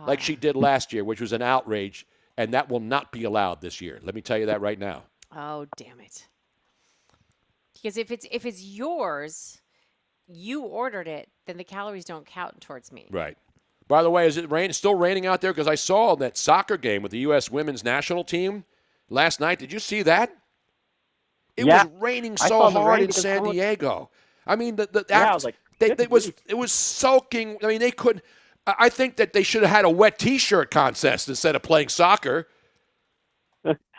like she did last year, which was an outrage. And that will not be allowed this year. Let me tell you that right now. Oh, damn it. Because if it's yours, you ordered it, then the calories don't count towards me. Right. By the way, is it still raining out there? Because I saw that soccer game with the U.S. women's national team last night. Did you see that? It was raining so hard in San Diego. I mean, it was soaking. I mean, they couldn't. I think that they should have had a wet T-shirt contest instead of playing soccer.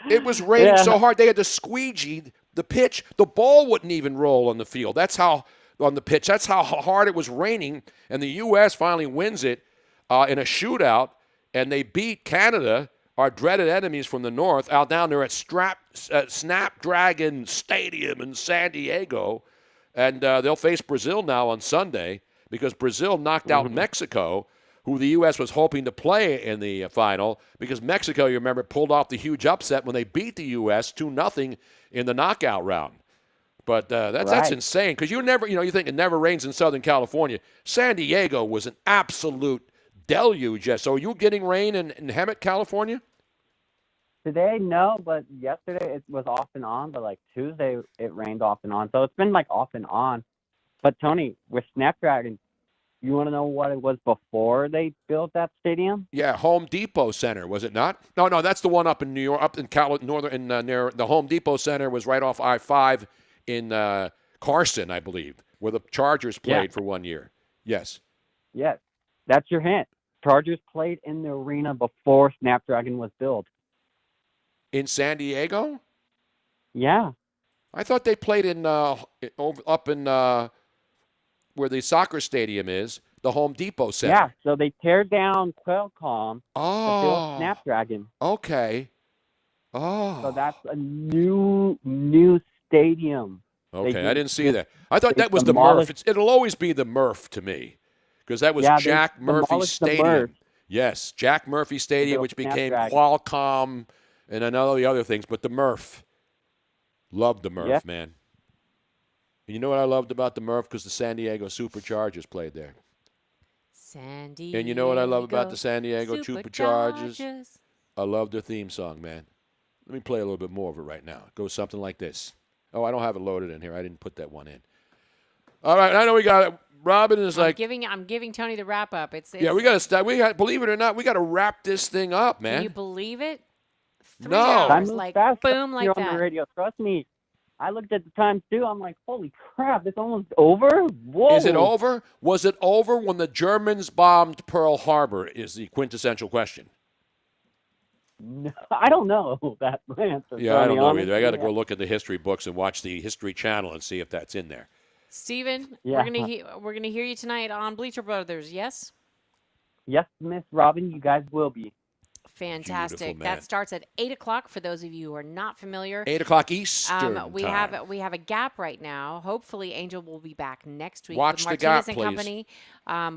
It was raining so hard they had to squeegee the pitch. The ball wouldn't even roll on the field. That's how on the pitch. That's how hard it was raining. And the U.S. finally wins it in a shootout, and they beat Canada, our dreaded enemies from the north, out down there at Snapdragon Stadium in San Diego. And they'll face Brazil now on Sunday because Brazil knocked out Mexico, who the U.S. was hoping to play in the final, because Mexico, you remember, pulled off the huge upset when they beat the U.S. 2-0 in the knockout round. But that's insane, because you think it never rains in Southern California. San Diego was an absolute deluge. So are you getting rain in Hemet, California? Today, no, but yesterday it was off and on. But like Tuesday, it rained off and on. So it's been like off and on. But Tony, with Snapdragon, you want to know what it was before they built that stadium? Yeah, Home Depot Center, was it not? No, that's the one up in New York, up in near the Home Depot Center was right off I-5 in Carson, I believe, where the Chargers played for 1 year. Yes. Yes, that's your hint. Chargers played in the arena before Snapdragon was built. In San Diego? Yeah. I thought they played in up in where the soccer stadium is, the Home Depot Center. Yeah, so they tear down Qualcomm to build Snapdragon. Okay. Oh. So that's a new stadium. Okay, I didn't see that. I thought that was the Murph. It'll always be the Murph to me, because that was Jack Murphy Stadium. Yes, Jack Murphy Stadium, which became Qualcomm and another the other things, but the Murph. Loved the Murph, man. And you know what I loved about the Murph? Because the San Diego Superchargers played there. San Diego. And you know what I love about the San Diego Superchargers? I love their theme song, man. Let me play a little bit more of it right now. It goes something like this. Oh, I don't have it loaded in here. I didn't put that one in. All right, I know we got it. Robin is I'm giving Tony the wrap up. It's we got to start. Believe it or not, we got to wrap this thing up, man. Can you believe it? 3 hours, I'm like fast boom, like here that. on the radio. Trust me. I looked at the time too. I'm like, holy crap! It's almost over. Whoa! Is it over? Was it over when the Germans bombed Pearl Harbor? Is the quintessential question. No, I don't know that answer. Yeah, I don't know either. I got to go look at the history books and watch the History Channel and see if that's in there. Steven, we're gonna hear you tonight on Bleacher Brothers. Yes. Yes, Miss Robin, you guys will be. Fantastic. That starts at 8:00 for those of you who are not familiar. 8:00 Eastern we time. have a gap right now. Hopefully, Angel will be back next week Watch with the gap, Martinez please. Company.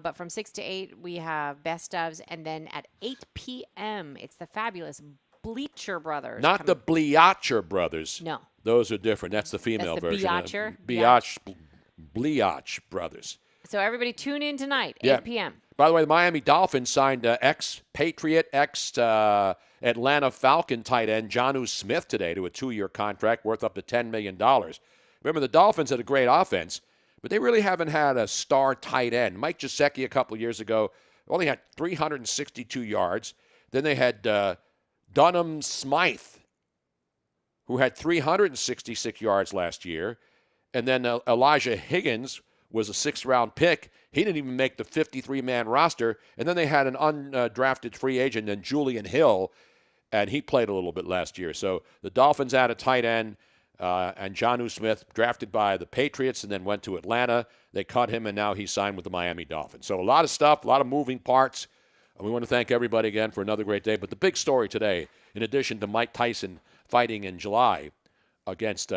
But from 6 to 8, we have Best ofs, and then at 8 p.m., it's the fabulous Bleacher Brothers. Not the Bleacher Brothers. No. Those are different. That's the female That's the version. Bleacher. Bleacher Brothers. So everybody tune in tonight, 8 p.m. By the way, the Miami Dolphins signed ex-Patriot, ex-Atlanta Falcon tight end Jonnu Smith today to a 2-year contract worth up to $10 million. Remember, the Dolphins had a great offense, but they really haven't had a star tight end. Mike Gesicki a couple of years ago only had 362 yards. Then they had Dunham Smythe, who had 366 yards last year. And then Elijah Higgins was a 6th-round pick. He didn't even make the 53-man roster. And then they had an undrafted free agent, and Julian Hill, and he played a little bit last year. So the Dolphins had a tight end, and Jonnu Smith, drafted by the Patriots and then went to Atlanta. They cut him, and now he's signed with the Miami Dolphins. So a lot of stuff, a lot of moving parts. And we want to thank everybody again for another great day. But the big story today, in addition to Mike Tyson fighting in July against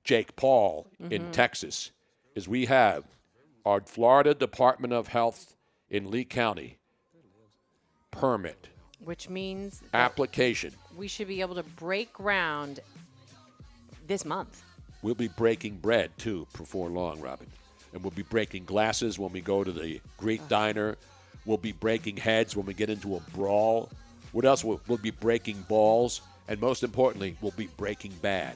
Jake Paul in Texas, is we have our Florida Department of Health in Lee County permit. Which means application. We should be able to break ground this month. We'll be breaking bread, too, before long, Robin. And we'll be breaking glasses when we go to the Greek diner. We'll be breaking heads when we get into a brawl. What else? We'll be breaking balls. And most importantly, we'll be breaking bad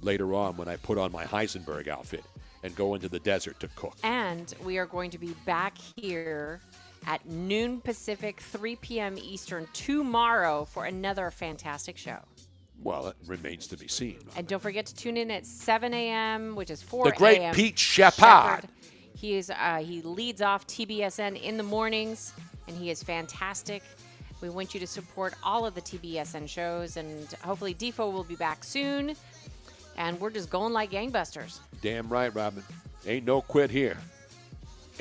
later on when I put on my Heisenberg outfit and go into the desert to cook. And we are going to be back here at noon Pacific, 3 p.m. Eastern tomorrow for another fantastic show. Well, it remains to be seen. And don't forget to tune in at 7 a.m., which is 4 a.m. The great Pete Sheppard. He leads off TBSN in the mornings, and he is fantastic. We want you to support all of the TBSN shows, and hopefully Defo will be back soon. And we're just going like gangbusters. Damn right, Robin. Ain't no quit here.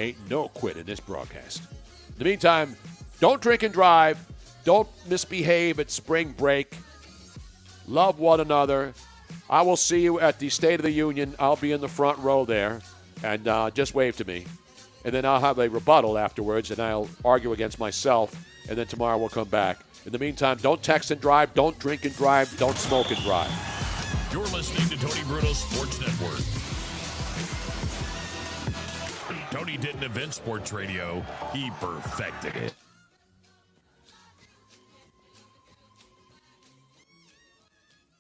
Ain't no quit in this broadcast. In the meantime, don't drink and drive. Don't misbehave at spring break. Love one another. I will see you at the State of the Union. I'll be in the front row there. And just wave to me. And then I'll have a rebuttal afterwards, and I'll argue against myself. And then tomorrow we'll come back. In the meantime, don't text and drive. Don't drink and drive. Don't smoke and drive. You're listening to Tony Bruno Sports Network. Tony didn't invent sports radio. He perfected it.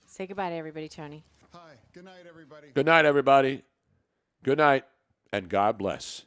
Say goodbye to everybody, Tony. Hi. Good night, everybody. Good night, everybody. Good night, and God bless.